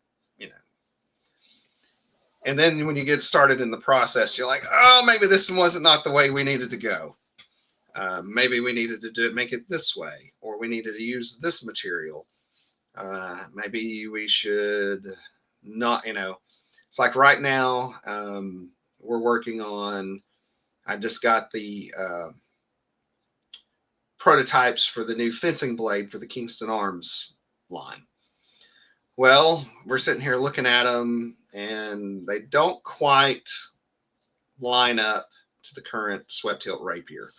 and then when you get started in the process, you're like, oh, maybe this wasn't not the way we needed to go. Maybe we needed to make it this way, or we needed to use this material. Maybe we should not, it's like right now, we're working on, I just got the prototypes for the new fencing blade for the Kingston Arms line. Well, we're sitting here looking at them and they don't quite line up to the current swept hilt rapier.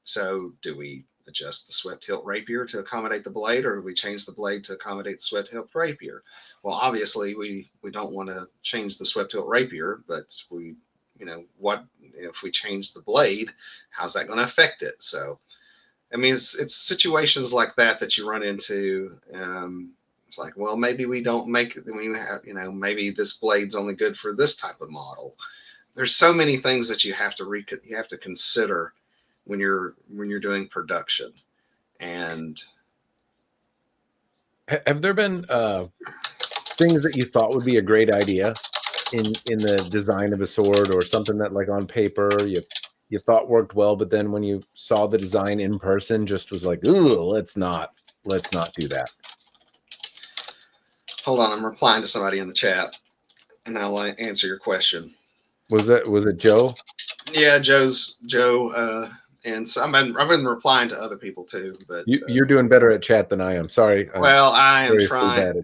So do we adjust the swept hilt rapier to accommodate the blade, or do we change the blade to accommodate the swept hilt rapier? Well, obviously we don't want to change the swept hilt rapier, but we what if we change the blade? How's that going to affect it? So, I mean, it's situations like that you run into. It's like, well, maybe we don't make it. We have, maybe this blade's only good for this type of model. There's so many things that you have to consider when you're doing production. And have there been things that you thought would be a great idea in the design of a sword, or something that, like, on paper you thought worked well, but then when you saw the design in person, just was like, ooh, let's not do that? Hold on, I'm replying to somebody in the chat, and I'll answer your question. Was it Joe? Yeah, Joe. And so I've been replying to other people too, but you're doing better at chat than I am. Sorry. Well, I am trying.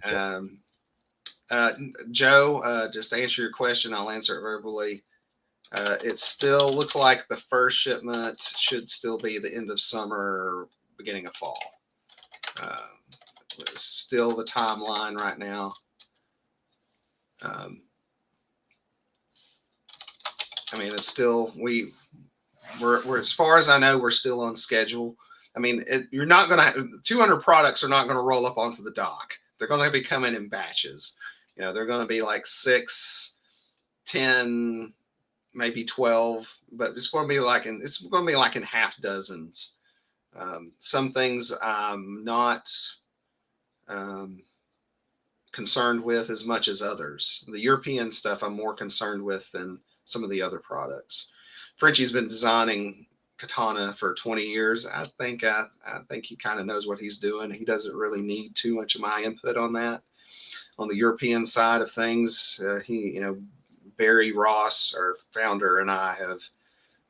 Joe, just to answer your question, I'll answer it verbally. It still looks like the first shipment should still be the end of summer, beginning of fall. It's still the timeline right now. I mean, it's still we're as far as I know, we're still on schedule. I mean, you're not going to 200 products are not going to roll up onto the dock. They're going to be coming in batches. They're going to be like 6, 10, maybe 12, but it's going to be like in half dozens. Some things I'm not concerned with as much as others. The European stuff I'm more concerned with than some of the other products. Frenchie's been designing katana for 20 years. I think he kind of knows what he's doing. He doesn't really need too much of my input on that. On the European side of things, Barry Ross, our founder, and I have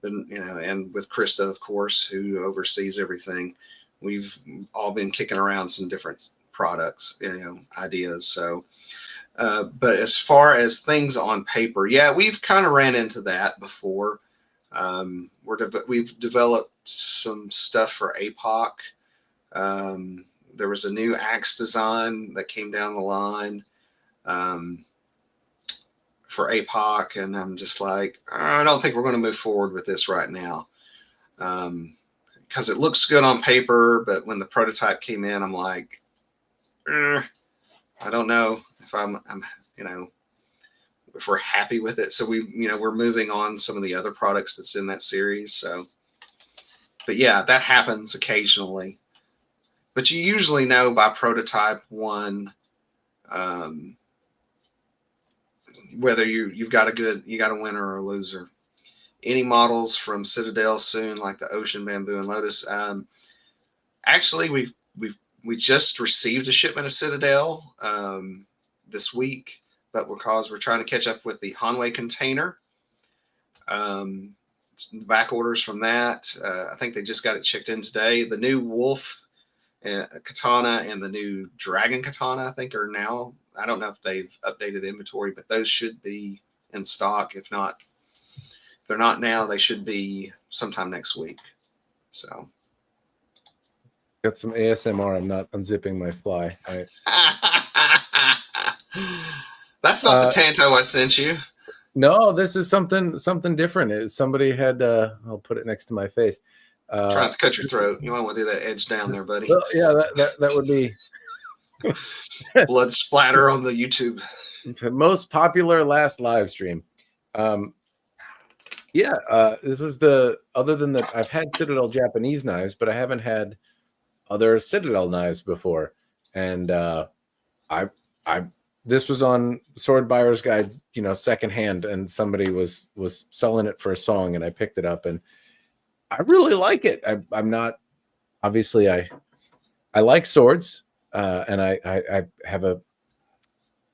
been, and with Krista, of course, who oversees everything, we've all been kicking around some different products, ideas. So, but as far as things on paper, yeah, we've kind of ran into that before. We've developed some stuff for APOC. There was a new axe design that came down the line for APOC, and I'm just like, I don't think we're going to move forward with this right now, because it looks good on paper, but when the prototype came in, I'm like, I don't know if if we're happy with it. So we're moving on some of the other products that's in that series. So, but yeah, that happens occasionally. But you usually know by prototype 1 whether you got a winner or a loser. Any models from Citadel soon, like the Ocean Bamboo and Lotus. Actually, we just received a shipment of Citadel this week, but because we're trying to catch up with the Hanwei container, back orders from that. I think they just got it checked in today. The new Wolf katana and the new Dragon katana, I think, are now. I don't know if they've updated inventory, but those should be in stock. If they're not now, they should be sometime next week. So. Got some ASMR. I'm not unzipping my fly. That's not the Tanto I sent you. No, this is something different. Somebody had. I'll put it next to my face. Trying to cut your throat. You might want to do that edge down there, buddy. Well, yeah, that would be blood splatter on the YouTube. Most popular last live stream. This is other than that, I've had Citadel Japanese knives, but I haven't had other Citadel knives before. And this was on Sword Buyer's Guide, secondhand, and somebody was selling it for a song, and I picked it up, and I really like it. I'm not, obviously I like swords, and I have a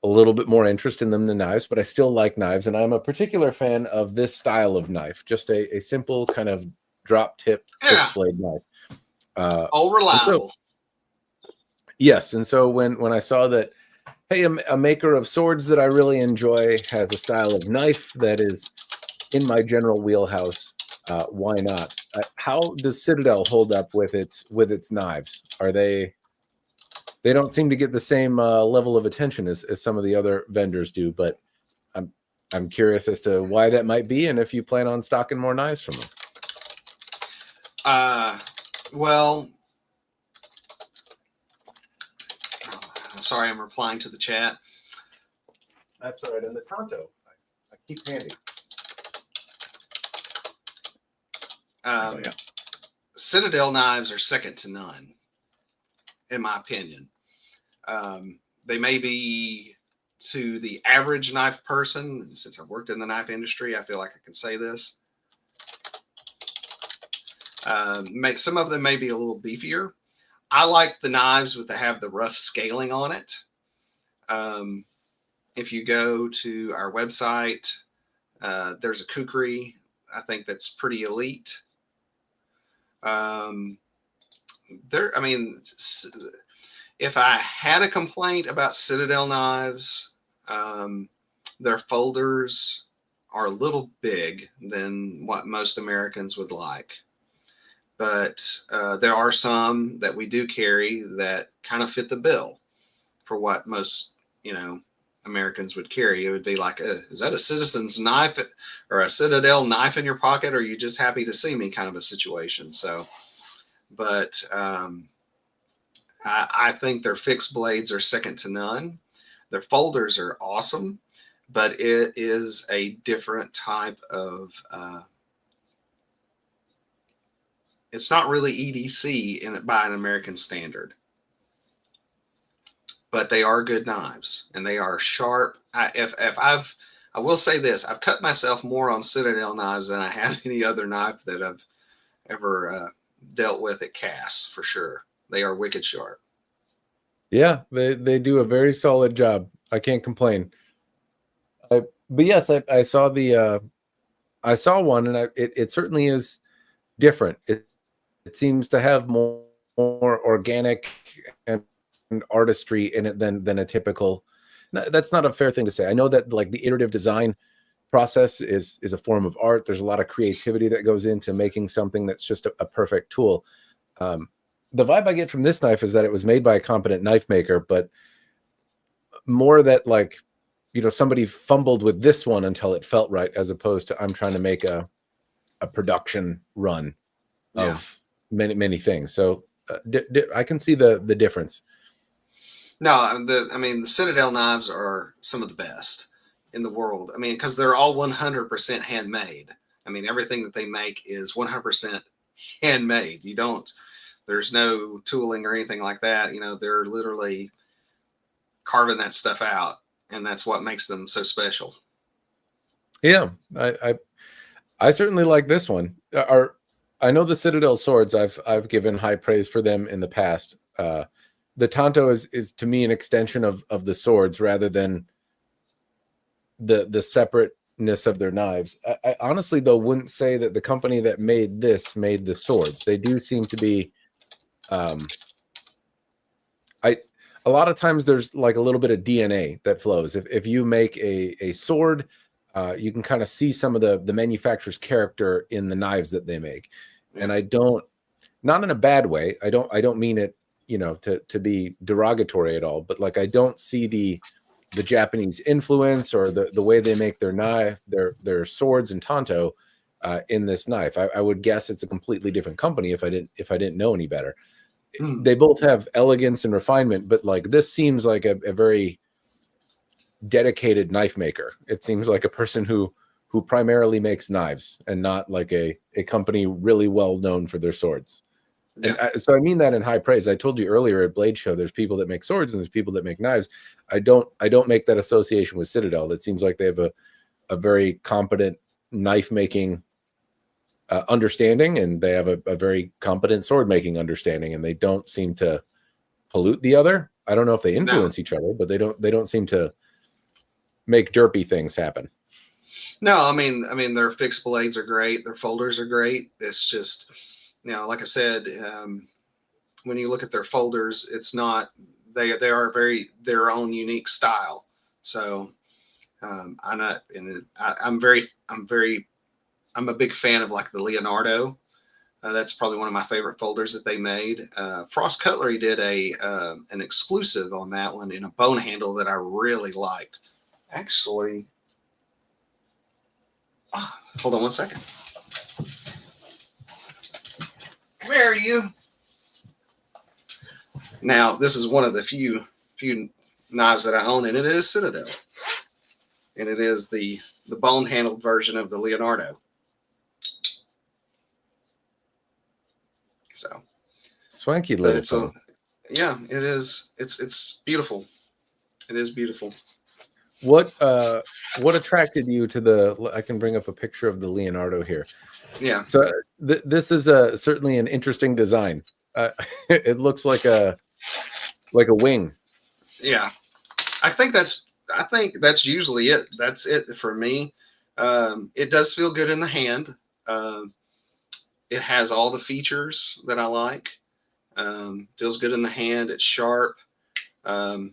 little bit more interest in them than knives, but I still like knives, and I'm a particular fan of this style of knife, just a simple kind of drop tip fixed blade knife. All reliable. Yes, and so when I saw that, hey, a maker of swords that I really enjoy has a style of knife that is in my general wheelhouse, why not? How does Citadel hold up with its knives? Are they don't seem to get the same level of attention as some of the other vendors do, but I'm curious as to why that might be, and if you plan on stocking more knives from them. Well, I'm sorry, I'm replying to the chat. That's all right. And the Tonto, I keep handy. Yeah. Citadel knives are second to none, in my opinion. They may be to the average knife person. Since I've worked in the knife industry, I feel like I can say this. Some of them may be a little beefier. I like the knives that have the rough scaling on it. If you go to our website, there's a kukri, I think that's pretty elite. I mean, if I had a complaint about Citadel knives, their folders are a little big than what most Americans would like. But there are some that we do carry that kind of fit the bill for what most, Americans would carry. It would be like, is that a Citizen's knife or a Citadel knife in your pocket? Or are you just happy to see me kind of a situation? So, but I think their fixed blades are second to none. Their folders are awesome, but it is a different type of, it's not really EDC by an American standard, but they are good knives and they are sharp. I will say this, I've cut myself more on Citadel knives than I have any other knife that I've ever dealt with at CAS, for sure. They are wicked sharp. Yeah, they do a very solid job. I can't complain. But yes, I saw I saw one, and it certainly is different. It seems to have more organic and artistry in it than a typical. That's not a fair thing to say. I know that like the iterative design process is a form of art. There's a lot of creativity that goes into making something that's just a perfect tool. The vibe I get from this knife is that it was made by a competent knife maker, but more that like, somebody fumbled with this one until it felt right, as opposed to I'm trying to make a production run of many things. So I can see the difference. No, the Citadel knives are some of the best in the world. I mean, because they're all 100% handmade. I mean, everything that they make is 100% handmade. There's no tooling or anything like that. They're literally carving that stuff out, and that's what makes them so special. Yeah, I certainly like this one. I know the Citadel swords. I've given high praise for them in the past. The Tonto is to me an extension of the swords rather than the separateness of their knives. I honestly though wouldn't say that the company that made this made the swords. They do seem to be. A lot of times there's like a little bit of DNA that flows. If you make a sword, you can kind of see some of the manufacturer's character in the knives that they make. Yeah. And I don't, not in a bad way. I don't mean it, to be derogatory at all, but like, I don't see the Japanese influence or the way they make their knife, their swords and Tonto in this knife. I would guess it's a completely different company if I didn't know any better. They both have elegance and refinement, but like this seems like a very dedicated knife maker. It seems like a person who primarily makes knives and not like a company really well known for their swords. Yeah. And so I mean that in high praise. I told you earlier at Blade Show, there's people that make swords and there's people that make knives. I don't make that association with Citadel. It seems like they have a very competent knife making understanding, and they have a very competent sword making understanding, and they don't seem to pollute the other. I don't know if they influence each other, but they don't seem to make derpy things happen. No, I mean their fixed blades are great, their folders are great. It's just, like I said, when you look at their folders, it's not, they are very their own unique style. So I'm a big fan of like the Leonardo. That's probably one of my favorite folders that they made. Frost Cutlery did an exclusive on that one in a bone handle that I really liked. Actually, Hold on one second. Where are you? Now, this is one of the few knives that I own, and it is Citadel, and it is the bone handled version of the Leonardo. So Swanky but little it's thing. yeah, it is. It's beautiful. It is beautiful. What attracted you to the? I can bring up a picture of the Leonardo here. Yeah. So this is certainly an interesting design. It looks like a wing. Yeah. I think that's usually it. That's it for me. It does feel good in the hand. It has all the features that I like. Feels good in the hand. It's sharp. Now,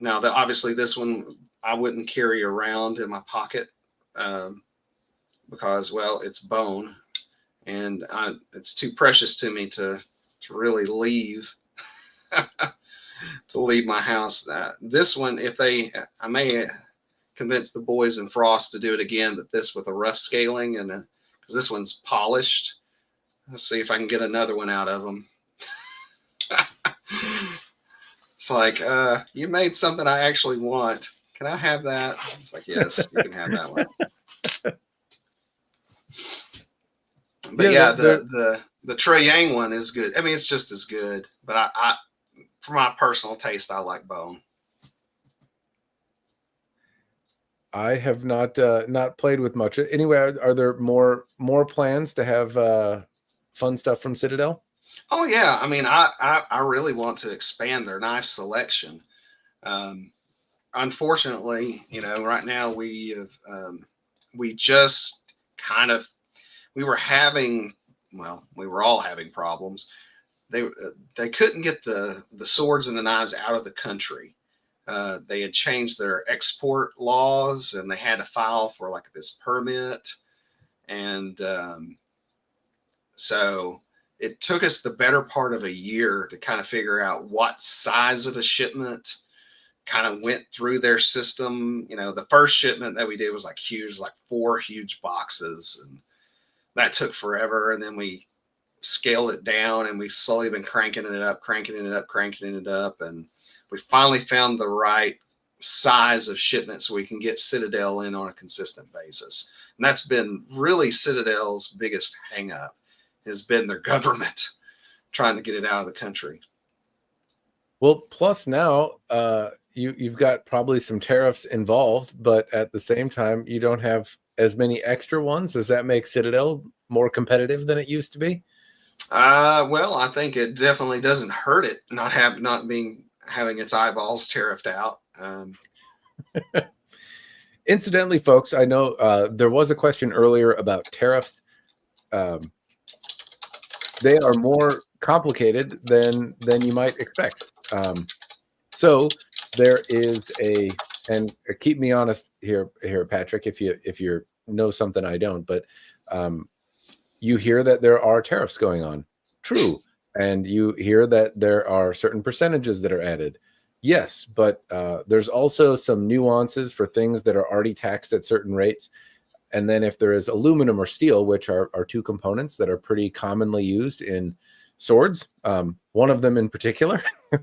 obviously, this one I wouldn't carry around in my pocket because, well, it's bone, and it's too precious to me to really leave to leave my house. This one, I may convince the boys in Frost to do it again, but this with a rough scaling, and because this one's polished. Let's see if I can get another one out of them. It's like, you made something I actually want. Can I have that? It's like, yes, you can have that one. But yeah, the Trey Yang one is good. I mean, it's just as good. But I for my personal taste, I like bone. I have not played with much. Anyway, are there more plans to have fun stuff from Citadel? Oh yeah, I mean, I really want to expand their knife selection. Unfortunately, right now we just kind of we were all having problems. They couldn't get the swords and the knives out of the country. They had changed their export laws, and they had to file for like this permit, and so it took us the better part of a year to kind of figure out what size of a shipment kind of went through their system. The first shipment that we did was like huge, like 4 huge boxes, and that took forever. And then we scaled it down, and we've slowly been cranking it up. And we finally found the right size of shipment so we can get Citadel in on a consistent basis. And that's been really Citadel's biggest hang up, has been their government trying to get it out of the country. Well, plus now you've got probably some tariffs involved, but at the same time, you don't have as many extra ones. Does that make Citadel more competitive than it used to be? Well, I think it definitely doesn't hurt it having its eyeballs tariffed out. Incidentally, folks, I know there was a question earlier about tariffs. They are more complicated than you might expect. So there is and keep me honest here, Patrick, if you know something I don't, but you hear that there are tariffs going on. True. And you hear that there are certain percentages that are added. Yes, but there's also some nuances for things that are already taxed at certain rates. And then if there is aluminum or steel, which are 2 components that are pretty commonly used in swords, one of them in particular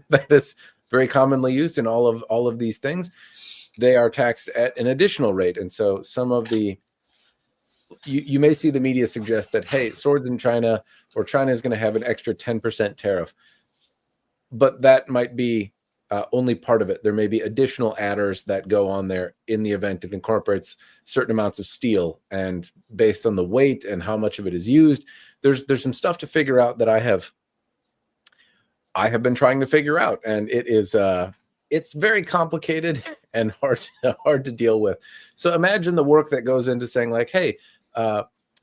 that is very commonly used in all of these things, they are taxed at an additional rate. And so some of the you may see the media suggest that, hey, swords in China, or China is going to have an extra 10% tariff, but that might be only part of it. There may be additional adders that go on there in the event it incorporates certain amounts of steel, and based on the weight and how much of it is used, there's some stuff to figure out that I have been trying to figure out, and it is it's very complicated and hard to deal with. So imagine the work that goes into saying, like, hey,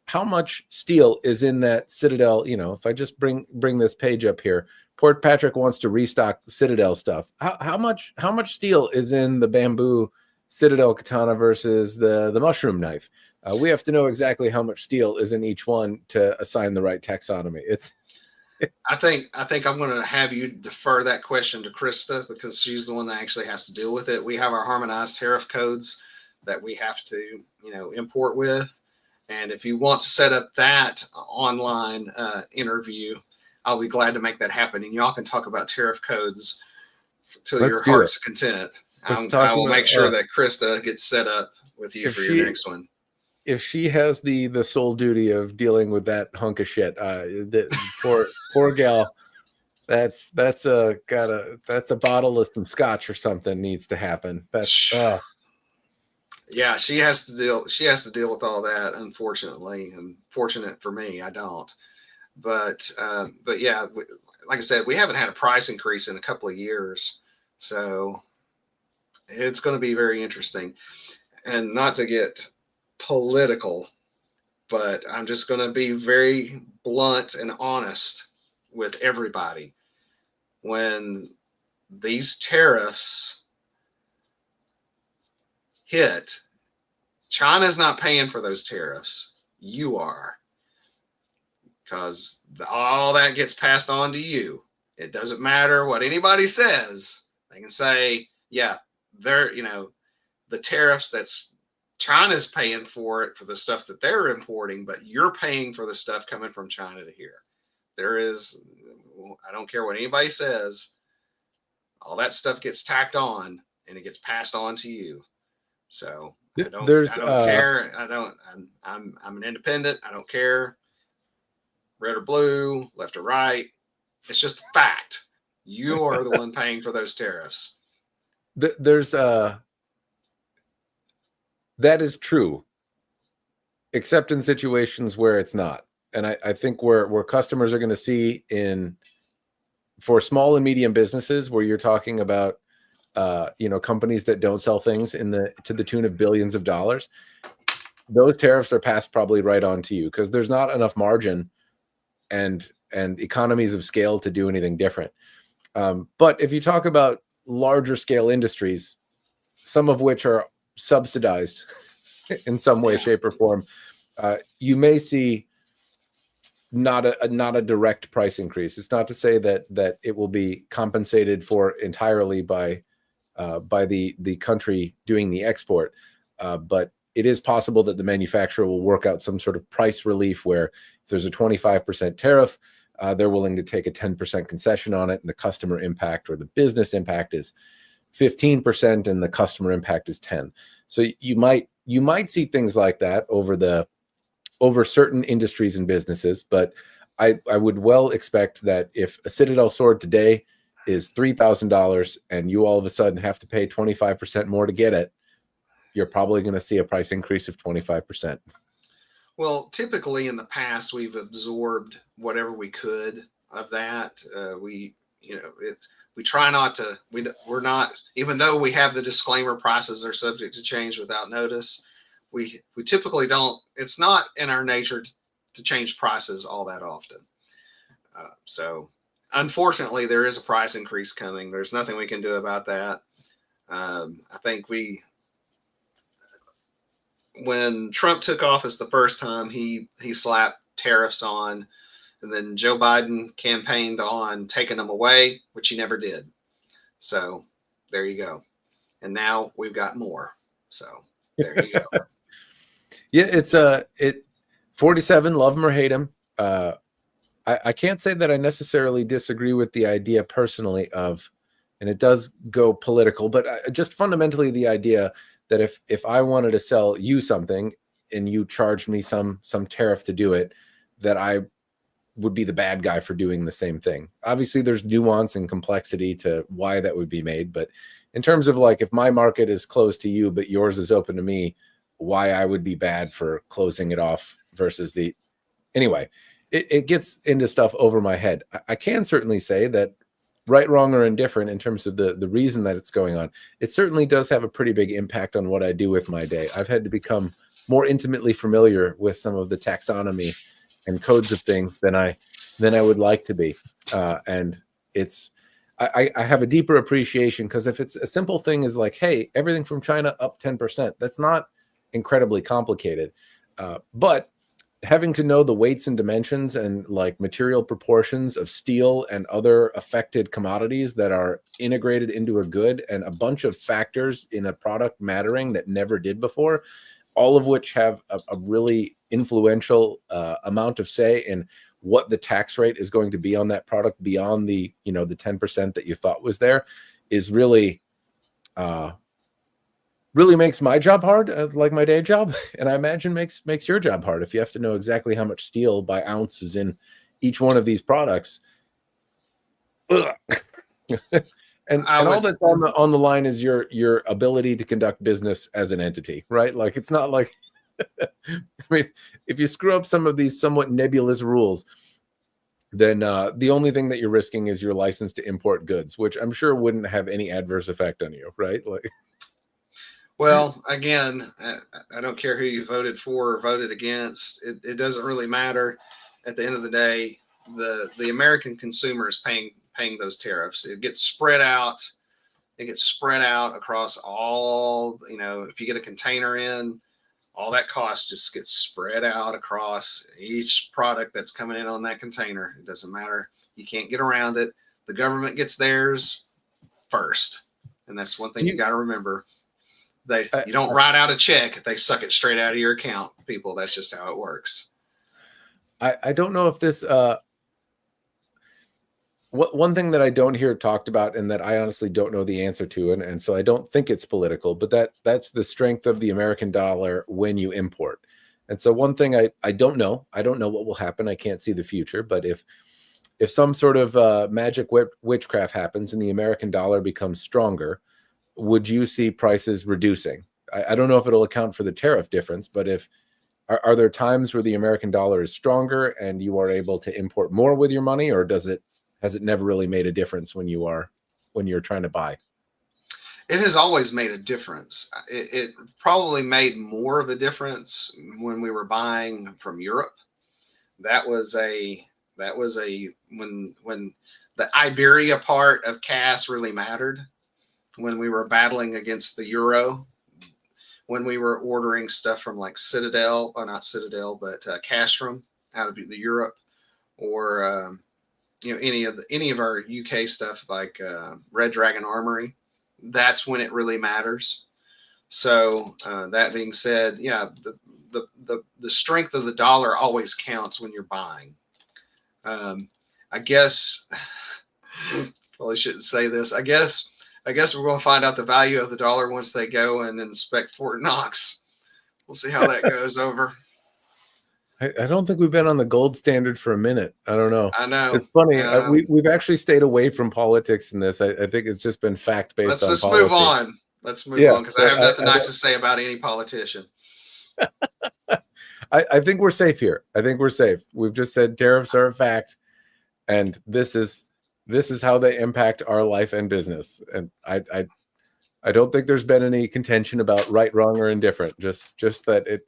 how much steel is in that Citadel? If I just bring this page up here, Port Patrick wants to restock Citadel stuff. How much steel is in the bamboo Citadel katana versus the mushroom knife? We have to know exactly how much steel is in each one to assign the right taxonomy. I think I'm going to have you defer that question to Krista, because she's the one that actually has to deal with it. We have our harmonized tariff codes that we have to, import with. And if you want to set up that online interview, I'll be glad to make that happen. And y'all can talk about tariff codes till Let's your do it. heart's content. Let's talk I will about, make sure that Krista gets set up with you for your next one. If she has the sole duty of dealing with that hunk of shit, the poor gal, that's a bottle of some scotch or something needs to happen. That's yeah, she has to deal with all that, unfortunately. And fortunate for me, I don't. But yeah, like I said, we haven't had a price increase in a couple of years, so it's going to be very interesting. And not to get political, but I'm just going to be very blunt and honest with everybody. When these tariffs hit, China's not paying for those tariffs. You are. Because all that gets passed on to you. It doesn't matter what anybody says. They can say, yeah, they're, the tariffs that's China's paying for it for the stuff that they're importing, but you're paying for the stuff coming from China to here. There is, I don't care what anybody says, all that stuff gets tacked on and it gets passed on to you. So I don't care. I'm an independent. I don't care. Red or blue, left or right. It's just a fact. You are the one paying for those tariffs. That is true, except in situations where it's not. And I think where customers are going to see for small and medium businesses where you're talking about companies that don't sell things to the tune of billions of dollars, those tariffs are passed probably right on to you because there's not enough margin and economies of scale to do anything different. But if you talk about larger scale industries, some of which are subsidized in some way, shape, or form, you may see not a direct price increase. It's not to say that it will be compensated for entirely by the country doing the export, but it is possible that the manufacturer will work out some sort of price relief where if there's a 25% tariff, they're willing to take a 10% concession on it, and the customer impact or the business impact is 15%, and the customer impact is 10. So you might see things like that over certain industries and businesses, but I would well expect that if a Citadel sword today is $3,000 and you all of a sudden have to pay 25% more to get it, you're probably going to see a price increase of 25%. Well, typically in the past, we've absorbed whatever we could of that. We try not to, we're not, even though we have the disclaimer prices are subject to change without notice, we typically don't, it's not in our nature to change prices all that often. So unfortunately, there is a price increase coming. There's nothing we can do about that. I think when Trump took office the first time, he slapped tariffs on, and then Joe Biden campaigned on taking them away, which he never did. So there you go. And now we've got more. So there you go. Yeah, it's 47, love him or hate him. I can't say that I necessarily disagree with the idea personally of, and it does go political, but just fundamentally the idea that if I wanted to sell you something and you charged me some tariff to do it, that I would be the bad guy for doing the same thing. Obviously, there's nuance and complexity to why that would be made, but in terms of like if my market is closed to you but yours is open to me, why I would be bad for closing it off versus anyway, it gets into stuff over my head. I can certainly say that right, wrong, or indifferent in terms of the reason that it's going on, it certainly does have a pretty big impact on what I do with my day. I've had to become more intimately familiar with some of the taxonomy and codes of things than I would like to be. And I have a deeper appreciation because if it's a simple thing is like, hey, everything from China up 10%, that's not incredibly complicated. But having to know the weights and dimensions and like material proportions of steel and other affected commodities that are integrated into a good and a bunch of factors in a product mattering that never did before, all of which have a really influential amount of say in what the tax rate is going to be on that product beyond the, the 10% that you thought was there, is really really makes my job hard, like my day job, and I imagine makes your job hard if you have to know exactly how much steel by ounce is in each one of these products. and all that's on the line is your ability to conduct business as an entity, right? Like, it's not like I mean, if you screw up some of these somewhat nebulous rules, then the only thing that you're risking is your license to import goods, which I'm sure wouldn't have any adverse effect on you, right? Like, well, again, I don't care who you voted for or voted against. It doesn't really matter. At the end of the day, the American consumer is paying those tariffs. It gets spread out. It gets spread out across all, if you get a container in, all that cost just gets spread out across each product that's coming in on that container. It doesn't matter. You can't get around it. The government gets theirs first. And that's one thing you got to remember. You don't write out a check. They suck it straight out of your account, people. That's just how it works. I don't know if this, one thing that I don't hear talked about, and that I honestly don't know the answer to, and so I don't think it's political, but that's the strength of the American dollar when you import. And so one thing I don't know what will happen. I can't see the future, but if some sort of magic witchcraft happens and the American dollar becomes stronger, would you see prices reducing? I don't know if it'll account for the tariff difference, but are there times where the American dollar is stronger and you are able to import more with your money, or has it never really made a difference when you're trying to buy? It has always made a difference. It probably made more of a difference when we were buying from Europe. That was when the Iberia part of CAS really mattered, when we were battling against the euro, when we were ordering stuff from like Citadel, or not Citadel, but Castrum out of the Europe, or any of our UK stuff like Red Dragon Armory. That's when it really matters. So that being said, yeah, the strength of the dollar always counts when you're buying. I guess probably shouldn't say this. I guess we're going to find out the value of the dollar once they go and inspect Fort Knox. We'll see how that goes over. I don't think we've been on the gold standard for a minute. I don't know. I know. It's funny. We've actually stayed away from politics in this. I think it's just been fact-based on policy. Move on. Let's move on, because I have nothing nice to say about any politician. I think we're safe here. I think we're safe. We've just said tariffs are a fact, and this is how they impact our life and business. And I don't think there's been any contention about right, wrong, or indifferent. Just that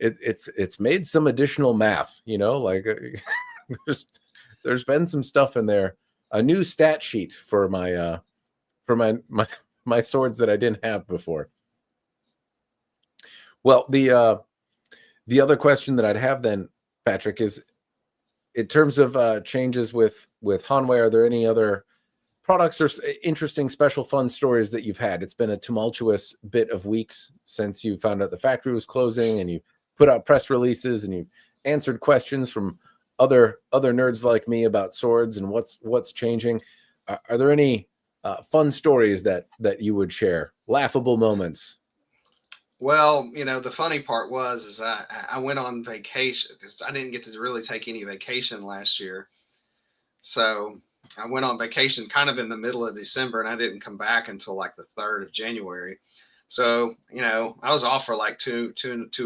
it's made some additional math, like there's been some stuff in there, a new stat sheet for my swords that I didn't have before. Well, the other question that I'd have then, Patrick, is in terms of changes with Hanwei, are there any other products or interesting, special, fun stories that you've had? It's been a tumultuous bit of weeks since you found out the factory was closing, and you put out press releases, and you've answered questions from other nerds like me about swords and what's changing. Are there any fun stories that you would share? Laughable moments? Well, the funny part is I went on vacation, because I didn't get to really take any vacation last year. So I went on vacation kind of in the middle of December, and I didn't come back until like the 3rd of January. So, I was off for like 2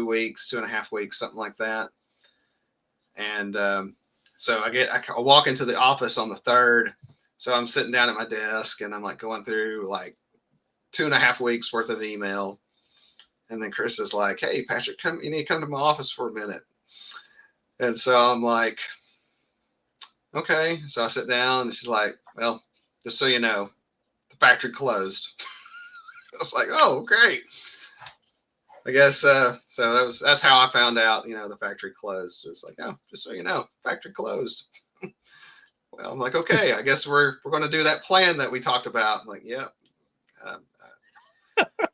weeks, 2.5 weeks, something like that. And so I walk into the office on the 3rd. So I'm sitting down at my desk, and I'm like going through like 2.5 weeks worth of email. And then Chris is like, "Hey, Patrick, you need to come to my office for a minute." And so I'm like, okay. So I sit down, and she's like, "Well, just so you know, the factory closed." I was like, "Oh, great." I guess so that's how I found out, the factory closed. It's like, "Oh, just so you know, factory closed." Well, I'm like, "Okay, I guess we're going to do that plan that we talked about." I'm like, "Yeah."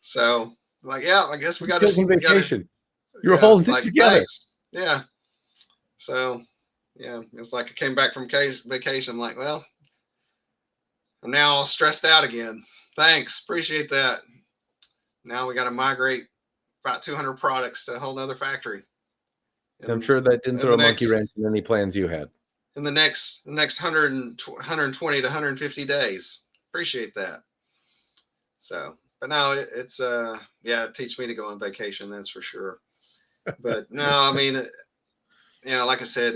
So like, yeah, I guess we got to vacation. You're yeah, holding it like, together. Thanks. Yeah. So yeah, it's like I came back from vacation. I'm like, well, I'm now all stressed out again. Thanks, appreciate that. Now we got to migrate about 200 products to a whole nother factory. I'm sure that didn't In throw the a monkey next wrench in any plans you had. in the next 120 to 150 days. Appreciate that. So, but now it's yeah, it teach me to go on vacation, that's for sure. But no, I mean, like I said,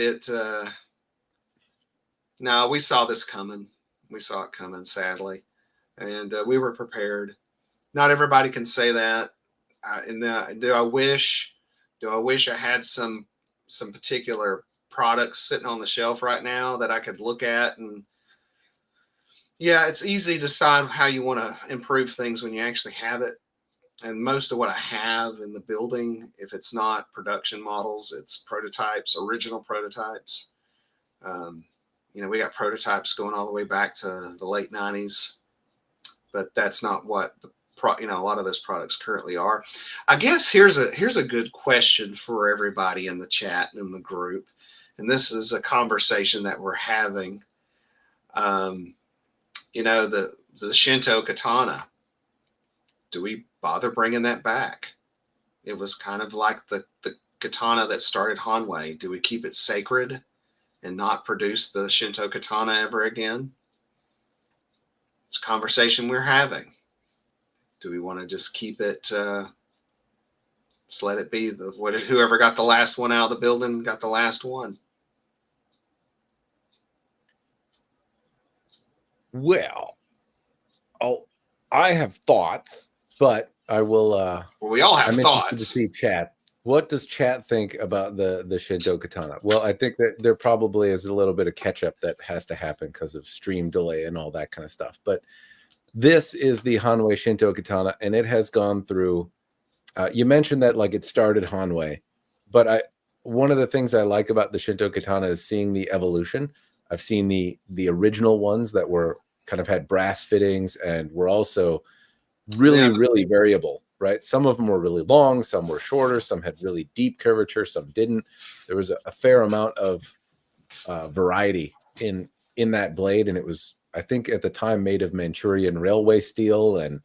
no, we saw this coming. We saw it coming, sadly, and we were prepared. Not everybody can say that. Do I wish? Do I wish I had some particular products sitting on the shelf right now that I could look at? And yeah, it's easy to decide how you want to improve things when you actually have it. And most of what I have in the building, if it's not production models, it's prototypes, original prototypes. Um, we got prototypes going all the way back to the late 90s, but that's not what a lot of those products currently are. I guess here's a good question for everybody in the chat and in the group, and this is a conversation that we're having. The Shinto katana. Do we bother bringing that back? It was kind of like the katana that started Hanwei. Do we keep it sacred and not produce the Shinto katana ever again? It's a conversation we're having. Do we want to just keep it, just let it be whoever got the last one out of the building got the last one? Well, I have thoughts, but I will. Well, we all have I'm interested to thoughts. see chat. What does chat think about the Shinto katana? Well, I think that there probably is a little bit of catch up that has to happen because of stream delay and all that kind of stuff. But this is the Hanwei Shinto katana, and it has gone through. You mentioned that like it started Hanwei, but one of the things I like about the Shinto katana is seeing the evolution. I've seen the original ones that were kind of had brass fittings and were also really variable, right? Some of them were really long, some were shorter, some had really deep curvature, some didn't. There was a fair amount of variety in that blade, and it was, I think, at the time made of Manchurian railway steel, and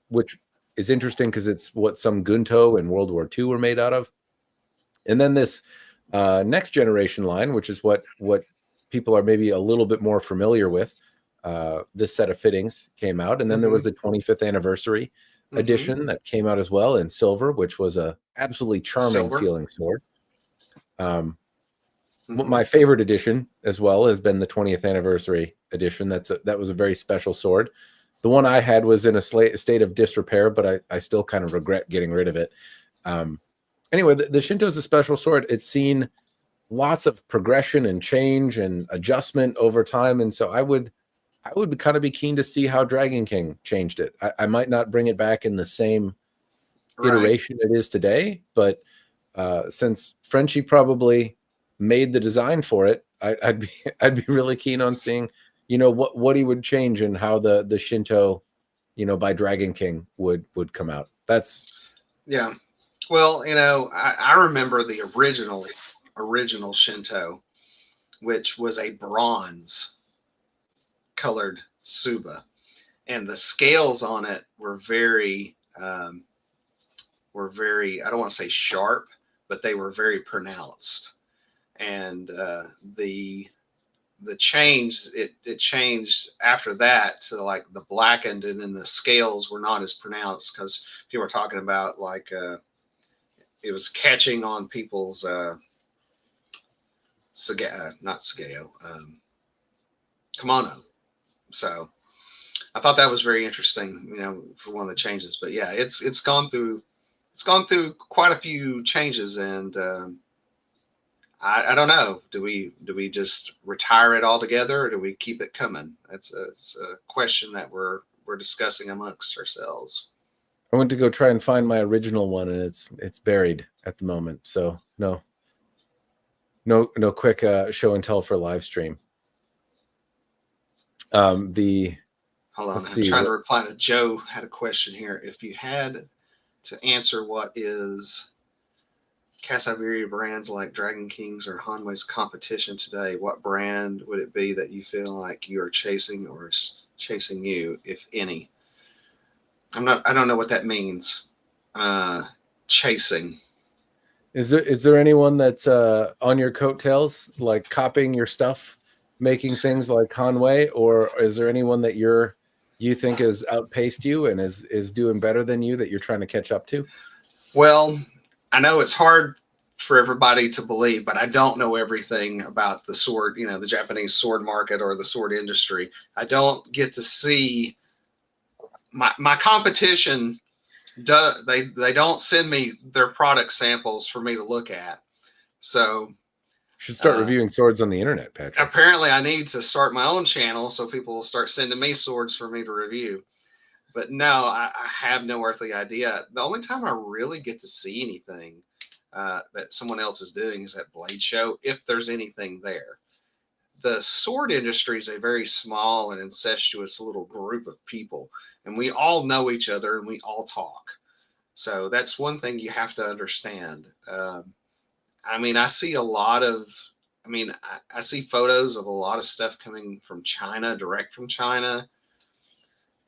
which is interesting because it's what some Gunto in World War II were made out of. And then this next generation line, which is what people are maybe a little bit more familiar with. This set of fittings came out, and then there was the 25th anniversary edition that came out as well in silver, which was a absolutely charming feeling sword. My favorite edition as well has been the 20th anniversary edition. That was a very special sword. The one I had was in a state of disrepair, but I still kind of regret getting rid of it. Anyway, the Shinto is a special sword. It's seen lots of progression and change and adjustment over time, and so I would kind of be keen to see how Dragon King changed it. I might not bring it back in the same iteration it is today, but since Frenchie probably made the design for it, I'd be really keen on seeing, what he would change and how the Shinto, by Dragon King would come out. That's Well, I remember the original Shinto, which was a bronze colored Suba, and the scales on it were very I don't want to say sharp, but they were very pronounced. And the change, it changed after that to like the blackened, and then the scales were not as pronounced because people were talking about like it was catching on people's not Sageo, kimono. So I thought that was very interesting, for one of the changes. But yeah, it's gone through quite a few changes, and I don't know. Do we just retire it altogether, or do we keep it coming? It's a question that we're discussing amongst ourselves. I went to go try and find my original one, and it's buried at the moment. So no quick show and tell for live stream. Hold on, I'm trying to reply to Joe. Had a question here. If you had to answer what is CAS Iberia brands like Dragon King's or Hanwei's competition today, what brand would it be that you feel like you are chasing or is chasing you, if any? I don't know what that means. Chasing. Is there anyone that's on your coattails, like copying your stuff, making things like Hanwei, or is there anyone that you think has outpaced you and is doing better than you that you're trying to catch up to? Well, I know it's hard for everybody to believe, but I don't know everything about the sword, the Japanese sword market or the sword industry. I don't get to see my competition. They don't send me their product samples for me to look at. So Should start reviewing swords on the internet, Patrick. Apparently, I need to start my own channel so people will start sending me swords for me to review. But no, I have no earthly idea. The only time I really get to see anything that someone else is doing is at Blade Show, if there's anything there. The sword industry is a very small and incestuous little group of people, and we all know each other and we all talk. So that's one thing you have to understand. I see a lot of, I see photos of a lot of stuff coming from China, direct from China,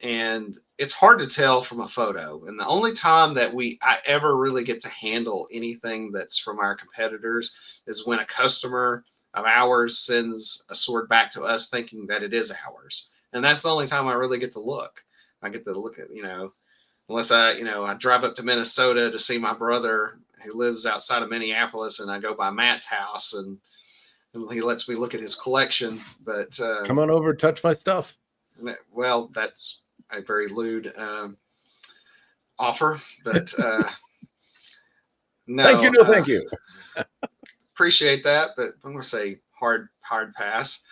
and it's hard to tell from a photo. And the only time that I ever really get to handle anything that's from our competitors is when a customer of ours sends a sword back to us thinking that it is ours. And that's the only time I really get to look. I get to look at, unless I drive up to Minnesota to see my brother who lives outside of Minneapolis, and I go by Matt's house and he lets me look at his collection. But come on over, touch my stuff. Well, that's a very lewd offer, but no. Thank you, no, thank you. Appreciate that, but I'm gonna say hard pass.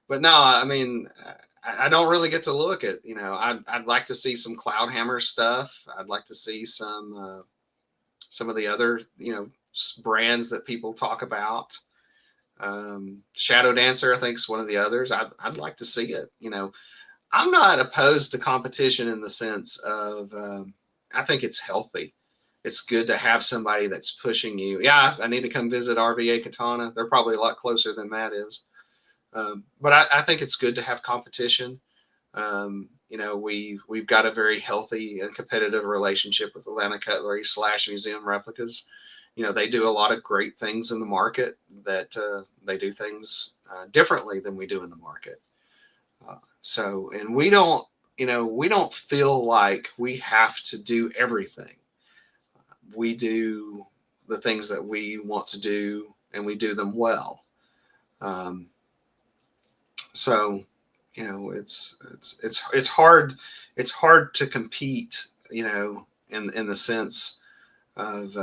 But no, I don't really get to look at. I'd like to see some Cloudhammer stuff. I'd like to see some of the other brands that people talk about. Shadow Dancer, I think, is one of the others. I'd like to see it. I'm not opposed to competition in the sense of I think it's healthy. It's good to have somebody that's pushing you. Yeah, I need to come visit RVA Katana. They're probably a lot closer than Matt is. But I think it's good to have competition. We've got a very healthy and competitive relationship with Atlanta Cutlery / Museum Replicas. They do a lot of great things in the market that they do things differently than we do in the market. And we don't feel like we have to do everything. We do the things that we want to do, and we do them well. It's hard. It's hard to compete, in the sense of,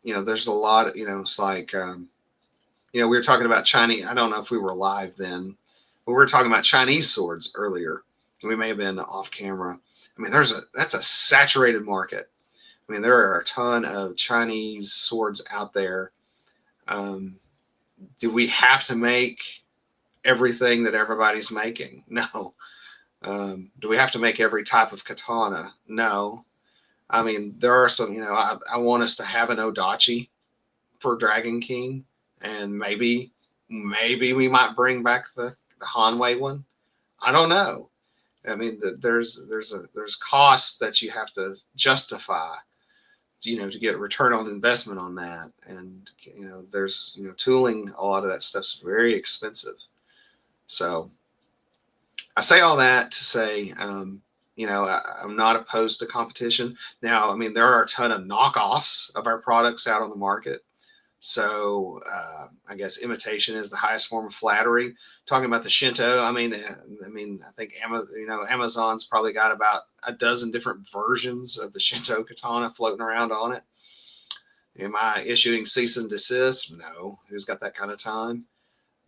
there's a lot of, it's like, we were talking about Chinese. I don't know if we were live then, but we were talking about Chinese swords earlier. We may have been off camera. That's a saturated market. There are a ton of Chinese swords out there. Do we have to make everything that everybody's making? No. Do we have to make every type of katana? No. There are some, I want us to have an Odachi for Dragon King, and maybe we might bring back the Hanwei one. I don't know. There's costs that you have to justify, to get a return on investment on that. And, there's, tooling, a lot of that stuff's very expensive. So I say all that to say, I'm not opposed to competition. Now, there are a ton of knockoffs of our products out on the market. So I guess imitation is the highest form of flattery. Talking about the Shinto, I think Amazon's probably got about a dozen different versions of the Shinto katana floating around on it. Am I issuing cease and desist? No. Who's got that kind of time?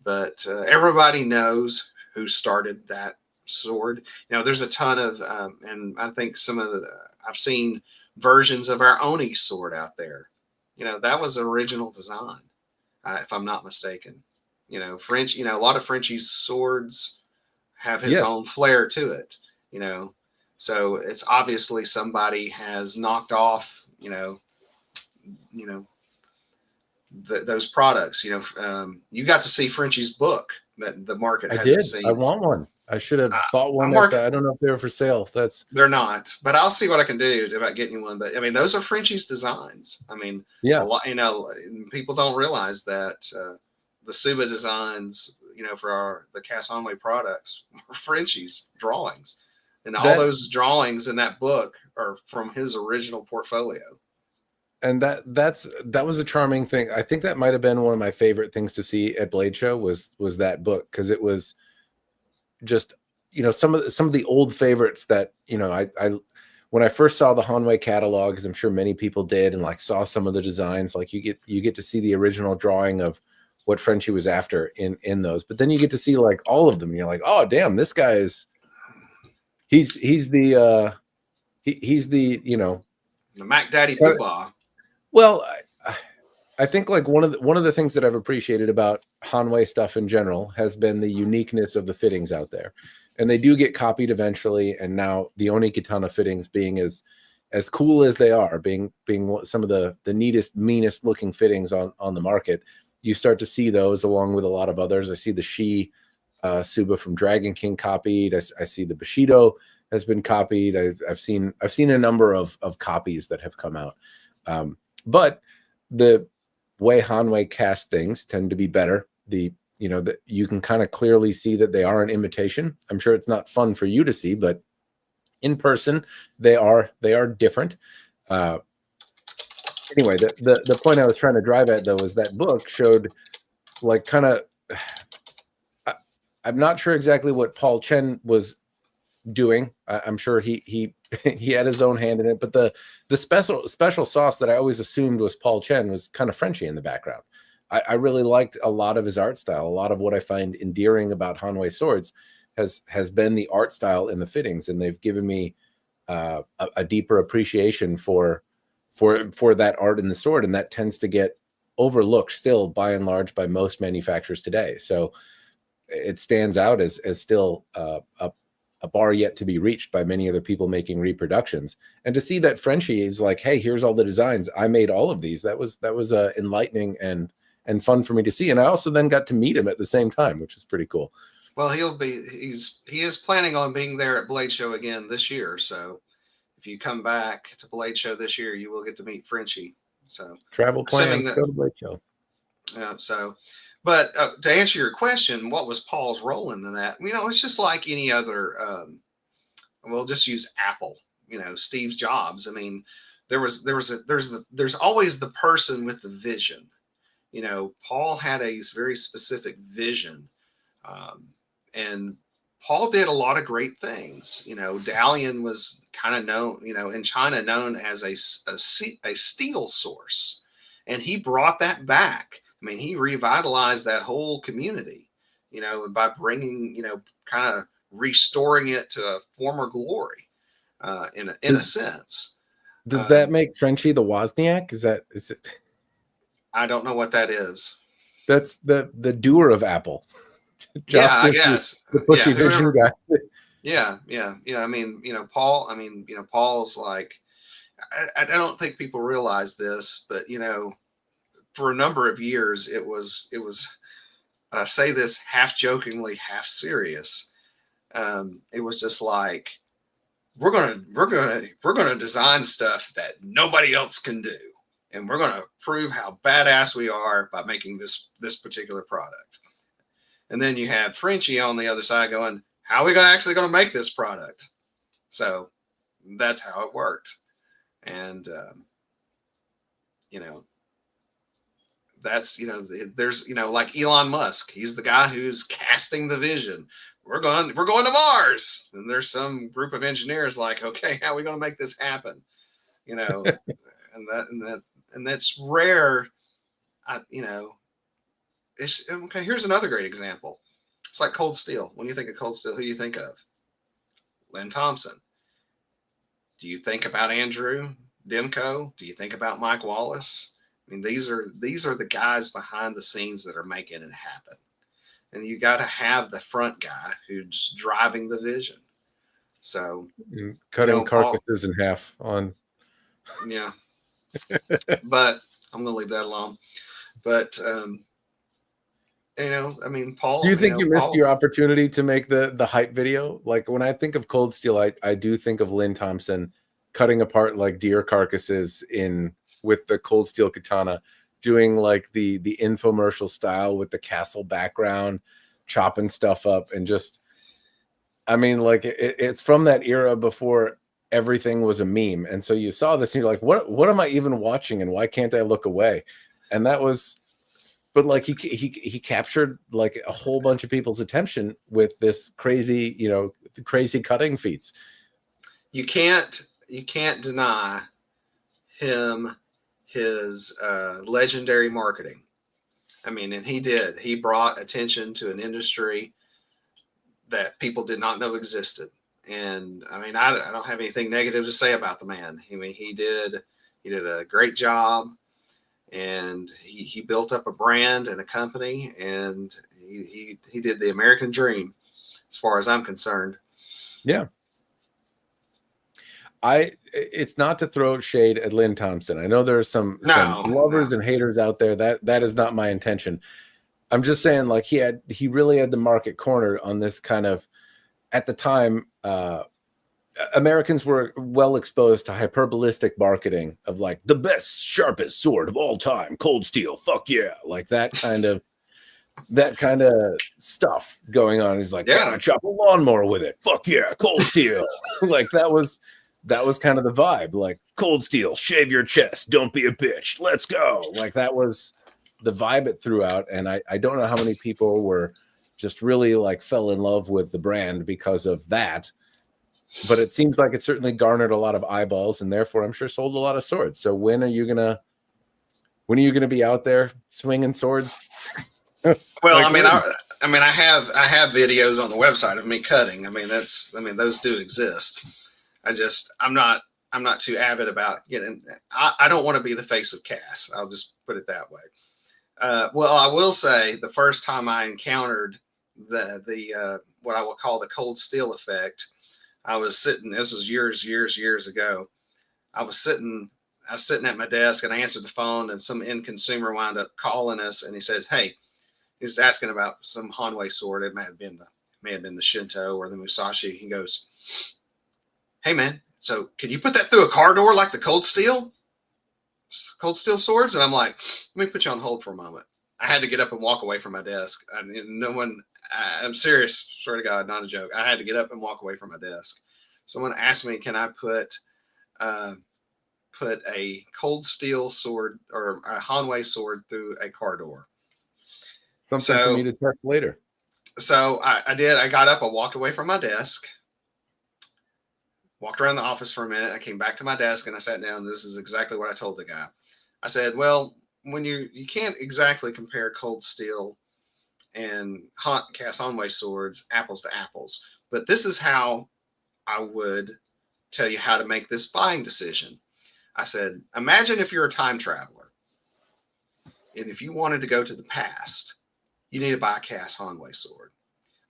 But everybody knows who started that sword. There's a ton of, and I think I've seen versions of our Oni sword out there. That was an original design, if I'm not mistaken. French, a lot of Frenchie's swords have his own flair to it, so it's obviously somebody has knocked off, those products. You got to see Frenchie's book that the market I hasn't did. I seen. want one. I should have bought one I'm I don't know if they were for sale. They're not, but I'll see what I can do about getting you one. But I mean, those are Frenchie's designs. I mean, yeah. a lot, people don't realize that the Suba designs, for the CAS Hanwei products, were Frenchie's drawings, and all those drawings in that book are from his original portfolio. And that was a charming thing. I think that might have been one of my favorite things to see at Blade Show was that book, because it was just some of the old favorites that I when I first saw the Hanwei catalog, as I'm sure many people did, and like saw some of the designs, like you get to see the original drawing of what Frenchie was after in those, but then you get to see like all of them, and you're like, oh damn, this guy is he's the the Mac Daddy Poobah. Well, I think like one of the things that I've appreciated about Hanwei stuff in general has been the uniqueness of the fittings out there, and they do get copied eventually. And now the Onikitana fittings being as cool as they are, being some of the neatest, meanest looking fittings on the market, you start to see those along with a lot of others. I see the Shi Suba from Dragon King copied. I see the Bushido has been copied. I've seen a number of copies that have come out, but the way Hanwei cast things tend to be better. That you can kind of clearly see that they are an imitation. I'm sure it's not fun for you to see, but in person they are different. Anyway, the point I was trying to drive at though is that book showed like kind of I'm not sure exactly what Paul Chen was doing. I'm sure he had his own hand in it, but the special sauce that I always assumed was Paul Chen was kind of Frenchy in the background. I really liked a lot of his art style. A lot of what I find endearing about Hanwei swords has been the art style in the fittings, and they've given me a deeper appreciation for that art in the sword, and that tends to get overlooked still by and large by most manufacturers today. So it stands out as still a bar yet to be reached by many other people making reproductions. And to see that Frenchie is like, hey, here's all the designs, I made all of these, that was enlightening and fun for me to see. And I also then got to meet him at the same time, which is pretty cool. Well, he is planning on being there at Blade Show again this year. So if you come back to Blade Show this year, you will get to meet Frenchie. So travel plans, go to Blade Show. But to answer your question, what was Paul's role in that? It's just like any other. We'll just use Apple. Steve Jobs. I mean, there's always the person with the vision. Paul had a very specific vision, and Paul did a lot of great things. Dalian was kind of known, in China, known as a steel source, and he brought that back. I mean, he revitalized that whole community, by bringing, kind of restoring it to a former glory, in a sense. Does that make Frenchie the Wozniak? Is it? I don't know what that is. That's the doer of Apple. Yeah, I guess. The pushy vision guy. Yeah. I mean, Paul. I mean, Paul's like, I don't think people realize this, but for a number of years, it was. I say this half jokingly, half serious. It was just like, we're gonna design stuff that nobody else can do, and we're gonna prove how badass we are by making this particular product. And then you had Frenchie on the other side going, how are we actually going to make this product? So that's how it worked. And, that's, there's, like Elon Musk, he's the guy who's casting the vision. We're going to Mars. And there's some group of engineers like, okay, how are we going to make this happen? and that's rare. It's okay. Here's another great example. It's like cold steel. When you think of cold steel, who do you think of? Lynn Thompson. Do you think about Andrew Demko? Do you think about Mike Wallace? I mean, these are the guys behind the scenes that are making it happen. And you got to have the front guy who's driving the vision. So cutting carcasses in half on. Yeah. But I'm going to leave that alone. But I mean, Paul. Do you think you missed Paul. your opportunity to make the hype video? Like when I think of Cold Steel, I do think of Lynn Thompson cutting apart like deer carcasses with the Cold Steel katana, doing like the infomercial style with the castle background, chopping stuff up, and just, I mean, like it's from that era before everything was a meme. And so you saw this and you're like, what am I even watching, and why can't I look away? And that was, but like he captured like a whole bunch of people's attention with this crazy, crazy cutting feats. You can't deny him his legendary marketing. I mean, and he brought attention to an industry that people did not know existed. And I mean, I don't have anything negative to say about the man. I mean, he did a great job, and he built up a brand and a company, and he did the American dream, as far as I'm concerned. Yeah. It's not to throw shade at Lynn Thompson. I know there's some lovers and haters out there. That is not my intention. I'm just saying, like, he really had the market cornered on this kind of, at the time, Americans were well exposed to hyperbolistic marketing of like the best, sharpest sword of all time, Cold Steel, fuck yeah, like that kind of stuff going on. He's like, can I chop a lawnmower with it? Fuck yeah, Cold Steel. Like that was kind of the vibe. Like, Cold Steel, shave your chest, don't be a bitch, let's go. Like that was the vibe it threw out. And I don't know how many people were just really like fell in love with the brand because of that. But it seems like it certainly garnered a lot of eyeballs, and therefore I'm sure sold a lot of swords. So when are you gonna be out there swinging swords? Well, like, I have videos on the website of me cutting. Those do exist. I'm not too avid about getting. I don't want to be the face of CAS. I'll just put it that way. Well, I will say the first time I encountered the what I will call the Cold Steel effect, I was sitting. This was years ago. I was sitting at my desk, and I answered the phone, and some end consumer wound up calling us, and he said, "Hey," he was asking about some Hanwei sword. It may have been the Shinto or the Musashi. He goes, "Hey man, so can you put that through a car door like the Cold Steel swords?" And I'm like, "Let me put you on hold for a moment." I had to get up and walk away from my desk. I'm serious, swear to God, not a joke. I had to get up and walk away from my desk. Someone asked me, "Can I put a Cold Steel sword or a Hanwei sword through a car door?" Something for me to test later. So I did. I got up, I walked away from my desk, walked around the office for a minute. I came back to my desk and I sat down. This is exactly what I told the guy. I said, "Well, when you can't exactly compare Cold Steel and CAS Hanwei swords apples to apples, but this is how I would tell you how to make this buying decision." I said, "Imagine if you're a time traveler, and if you wanted to go to the past, you need to buy a CAS Hanwei sword.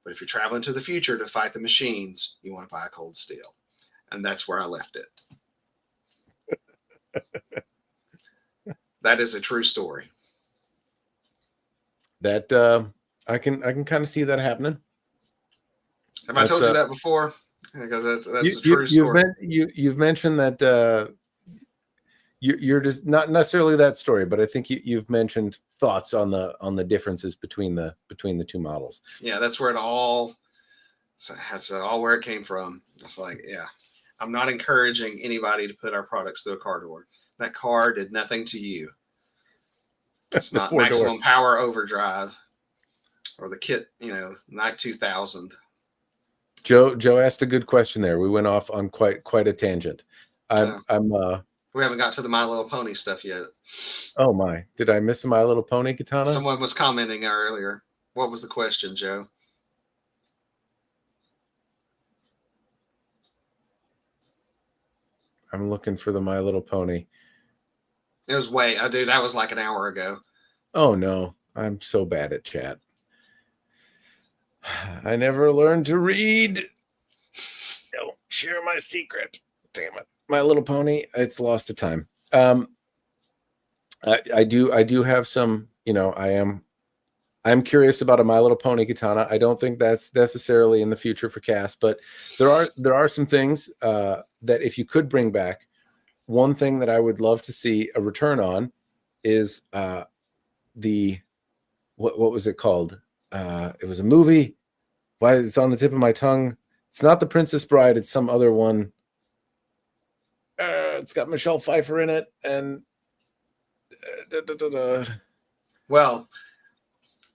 But if you're traveling to the future to fight the machines, you want to buy a Cold Steel." And that's where I left it. That is a true story. That I can kind of see that happening. Have I told you that before? Because that's a true story. You've mentioned that you're just not necessarily that story, but I think you've mentioned thoughts on the differences between the two models. Yeah, that's where that's all where it came from. It's like, yeah, I'm not encouraging anybody to put our products through a car door. That car did nothing to you. It's not maximum power overdrive or the kit, Night 2000. Joe asked a good question there. We went off on quite a tangent. We haven't got to the My Little Pony stuff yet. Oh my! Did I miss a My Little Pony katana? Someone was commenting earlier. What was the question, Joe? I'm looking for the My Little Pony. It was that was like an hour ago. Oh no, I'm so bad at chat. I never learned to read. Don't share my secret. Damn it. My Little Pony, it's lost to time. I do have some I'm curious about a My Little Pony katana. I don't think that's necessarily in the future for CAS, but there are some things that if you could bring back, one thing that I would love to see a return on is the what was it called? It was a movie. Why it's on the tip of my tongue. It's not The Princess Bride. It's some other one. It's got Michelle Pfeiffer in it, and Well,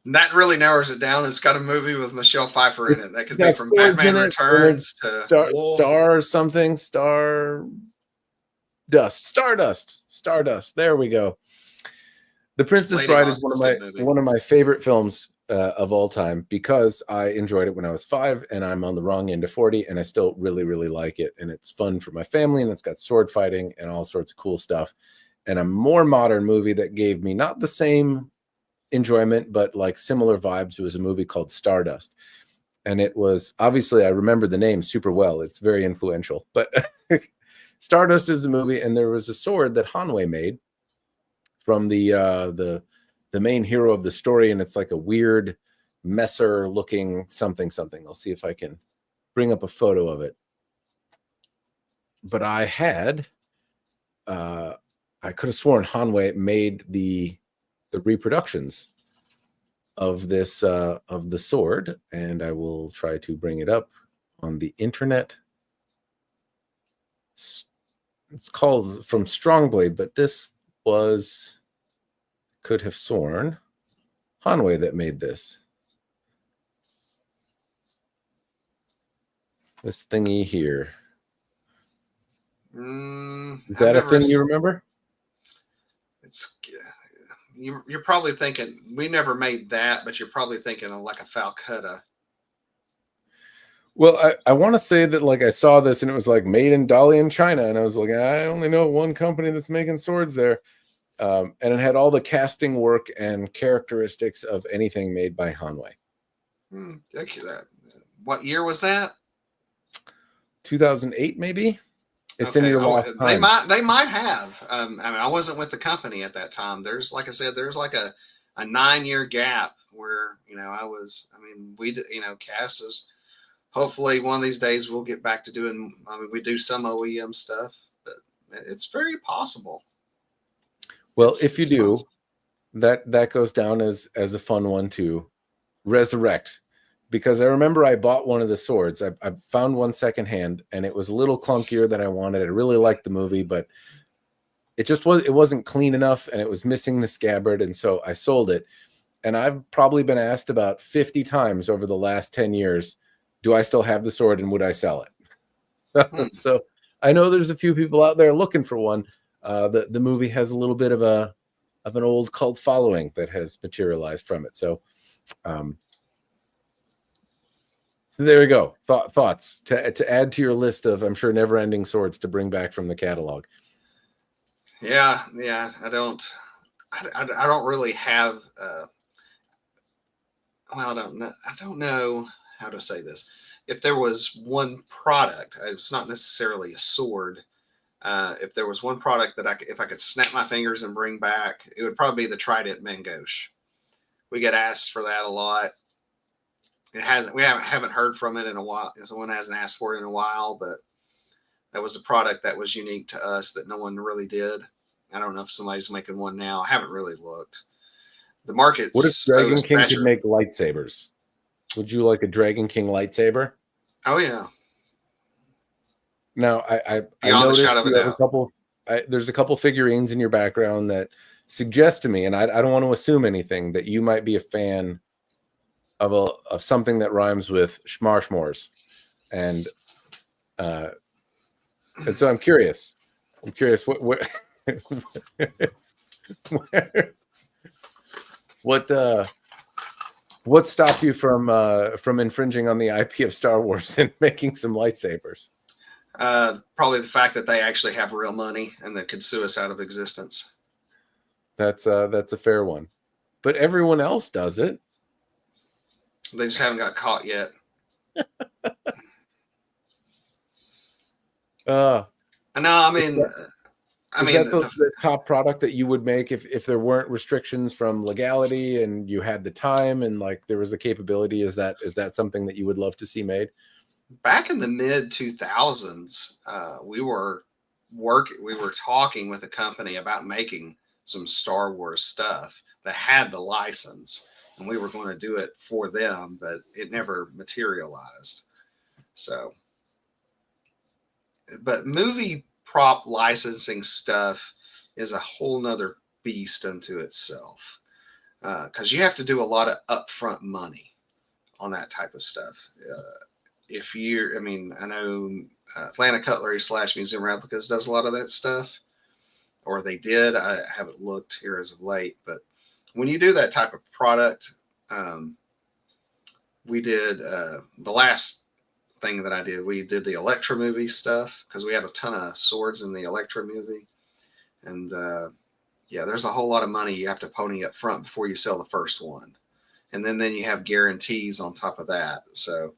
that really narrows it down. It's got a movie with Michelle Pfeiffer in it. That could be from swords Batman in it, Returns to Wolf. Stardust. There we go. The Princess Lady Bride Luck is is a good movie. one of my favorite films of all time because I enjoyed it when I was 5 and I'm on the wrong end of 40 and I still really, really like it. And it's fun for my family and it's got sword fighting and all sorts of cool stuff. And a more modern movie that gave me not the same enjoyment, but like similar vibes was a movie called Stardust. And it was obviously, I remember the name super well. It's very influential, but Stardust is the movie. And there was a sword that Hanwei made from the main hero of the story, and it's like a weird messer looking something. I'll see if I can bring up a photo of it. But I had I could have sworn Hanwei made the reproductions of this of the sword, and I will try to bring it up on the internet. It's called From Strongblade, but this was, could have sworn, Hanwei that made this. This thingy here. Is that a thing you remember? It's you're probably thinking we never made that, but you're probably thinking of like a Falcutta. Well, I want to say that like I saw this and it was like made in Dalian, China, and I was like, I only know one company that's making swords there, and it had all the casting work and characteristics of anything made by Hanwei. Thank you. That. What year was that? 2008, maybe. It's okay. in your last time. They might have. I mean, I wasn't with the company at that time. There's, like I said, there's like a 9-year gap where I was. I mean, CAS is. Hopefully, one of these days we'll get back to doing. I mean, we do some OEM stuff, but it's very possible. Well, if you do, that goes down as a fun one to resurrect. Because I remember I bought one of the swords. I found one secondhand, and it was a little clunkier than I wanted. I really liked the movie, but it wasn't clean enough, and it was missing the scabbard, and so I sold it. And I've probably been asked about 50 times over the last 10 years, do I still have the sword and would I sell it? So I know there's a few people out there looking for one. The movie has a little bit of an old cult following that has materialized from it. So so there we go. Thoughts to add to your list of, I'm sure, never-ending swords to bring back from the catalog. Yeah. I don't really have. Well, I don't know how to say this. If there was one product, it's not necessarily a sword. If there was one product that if I could snap my fingers and bring back, it would probably be the Trident Mangoche. We get asked for that a lot. We haven't heard from it in a while. Someone hasn't asked for it in a while, but that was a product that was unique to us that no one really did. I don't know if somebody's making one now. I haven't really looked. The market's what if Dragon so King could make lightsabers? Would you like a Dragon King lightsaber? Oh yeah. Now I noticed you have a couple. There's a couple figurines in your background that suggest to me, and I don't want to assume anything, that you might be a fan of something that rhymes with schmarshmores, and so I'm curious what stopped you from infringing on the IP of Star Wars and making some lightsabers? Probably the fact that they actually have real money and that could sue us out of existence. That's a fair one, but everyone else does it. They just haven't got caught yet. No, I mean, I Is mean, that the top product that you would make if there weren't restrictions from legality and you had the time and like there was a capability? Is that something that you would love to see made? back in the mid 2000s, we were talking with a company about making some Star Wars stuff that had the license, and we were going to do it for them, but it never materialized. So, but movie prop licensing stuff is a whole nother beast unto itself, because you have to do a lot of upfront money on that type of stuff. If you're, I mean, I know Atlanta Cutlery / Museum Replicas does a lot of that stuff, or they did. I haven't looked here as of late, but when you do that type of product, we did the last thing that I did. We did the Electra movie stuff because we had a ton of swords in the Electra movie, and yeah, there's a whole lot of money you have to pony up front before you sell the first one, and then you have guarantees on top of that. So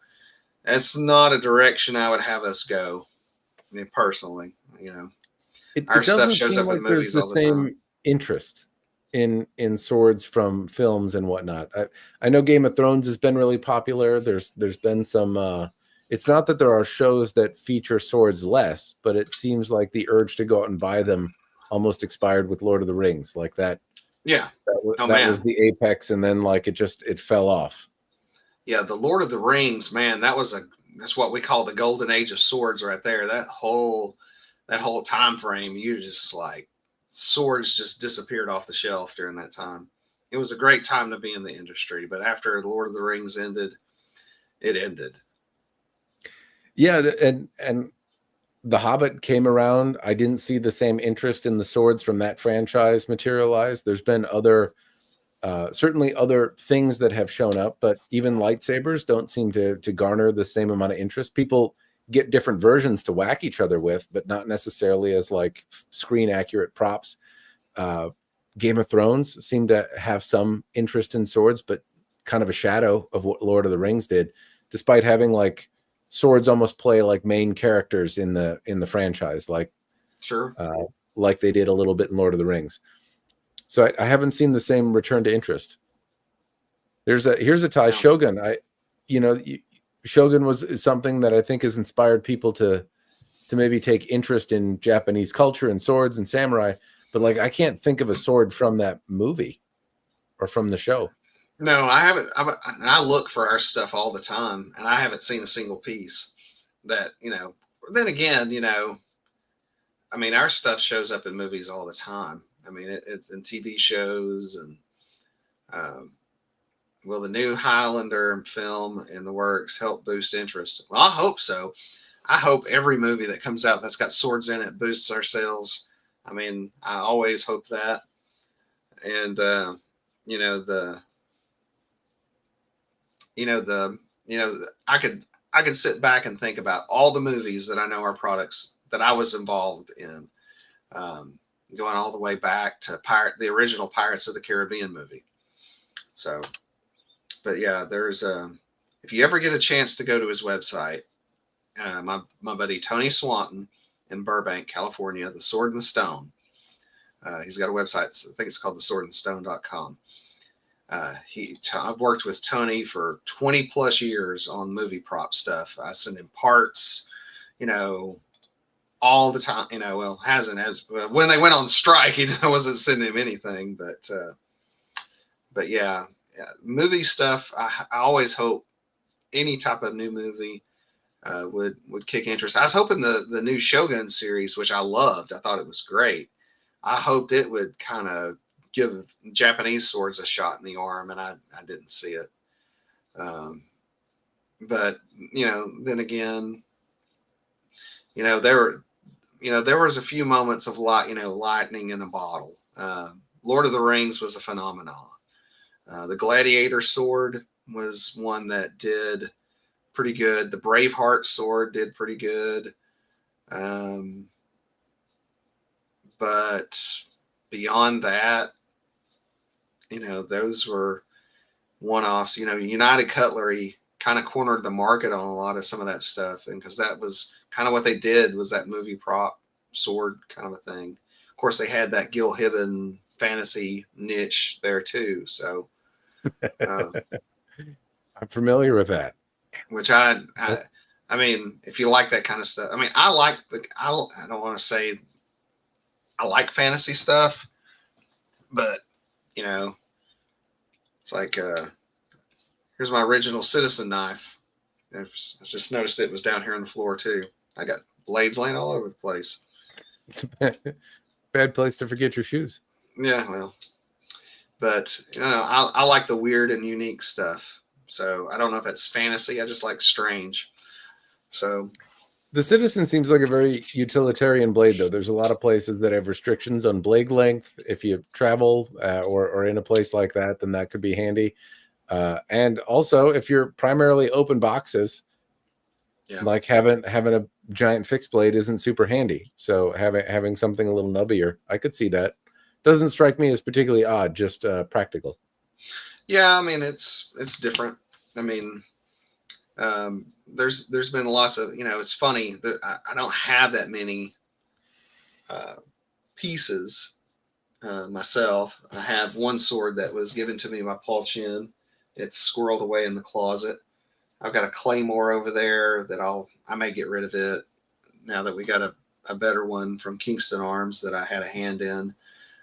that's not a direction I would have us go. I mean, personally, our It stuff doesn't shows seem up in like there's movies the all the time. same interest in swords from films and whatnot. I know Game of Thrones has been really popular. There's been some. It's not that there are shows that feature swords less, but it seems like the urge to go out and buy them almost expired with Lord of the Rings. Like that. Yeah. Oh That was man. the apex, and then like it fell off. Yeah, the Lord of the Rings, man, that's what we call the golden age of swords right there. That whole time frame, you just like swords just disappeared off the shelf during that time. It was a great time to be in the industry, but after the Lord of the Rings ended, it ended. Yeah, and The Hobbit came around. I didn't see the same interest in the swords from that franchise materialize. There's been certainly other things that have shown up, but even lightsabers don't seem to garner the same amount of interest. People get different versions to whack each other with, but not necessarily as like screen accurate props. Game of Thrones seemed to have some interest in swords, but kind of a shadow of what Lord of the Rings did, despite having like swords almost play like main characters in the franchise, Sure. Like they did a little bit in Lord of the Rings. So I haven't seen the same return to interest. Here's a tie. Yeah. Shogun. Shogun was something that I think has inspired people to maybe take interest in Japanese culture and swords and samurai. But like, I can't think of a sword from that movie or from the show. No, I haven't. I look for our stuff all the time, and I haven't seen a single piece that. Then again, I mean, our stuff shows up in movies all the time. I mean, it's in TV shows, and will the new Highlander film in the works help boost interest? Well, I hope so. I hope every movie that comes out that's got swords in it boosts our sales. I mean, I always hope that. And you know the I could sit back and think about all the movies that I know are products that I was involved in, going all the way back to the original Pirates of the Caribbean movie. So, but yeah, if you ever get a chance to go to his website, my buddy Tony Swanton in Burbank, California, The Sword and the Stone. He's got a website. I think it's called theswordandstone.com. I've worked with Tony for 20 plus years on movie prop stuff. I send him parts, all the time. Well, hasn't as when they went on strike, I wasn't sending him anything, but yeah, movie stuff. I always hope any type of new movie would kick interest. I was hoping the new Shogun series, which I loved, I thought it was great. I hoped it would kind of give Japanese swords a shot in the arm, and I didn't see it. But then again, there was a few moments of lightning in a bottle. Lord of the Rings was a phenomenon. The Gladiator sword was one that did pretty good. The Braveheart sword did pretty good. But beyond that, those were one-offs. United Cutlery kind of cornered the market on a lot of some of that stuff, and because that was kind of what they did, was that movie prop sword kind of a thing. course, they had that Gil Hibben fantasy niche there too. So, I'm familiar with that. which I mean, if you like that kind of stuff, I mean, I don't want to say I like fantasy stuff, but it's like, here's my original Citizen knife. I just noticed it was down here on the floor too. I got blades laying all over the place. It's a bad place to forget your shoes. Yeah, well, but I like the weird and unique stuff. So I don't know if that's fantasy. I just like strange. So the Citizen seems like a very utilitarian blade, though. There's a lot of places that have restrictions on blade length. If you travel or in a place like that, then that could be handy. And also, if you're primarily open boxes, like having a giant fixed blade isn't super handy. So having something a little nubbier, I could see that. Doesn't strike me as particularly odd, just practical. Yeah, I mean it's different. I mean, there's been lots of it's funny that I don't have that many pieces myself. I have one sword that was given to me by Paul Chin. It's squirreled away in the closet. I've got a claymore over there that I may get rid of it now that we got a better one from Kingston Arms that I had a hand in.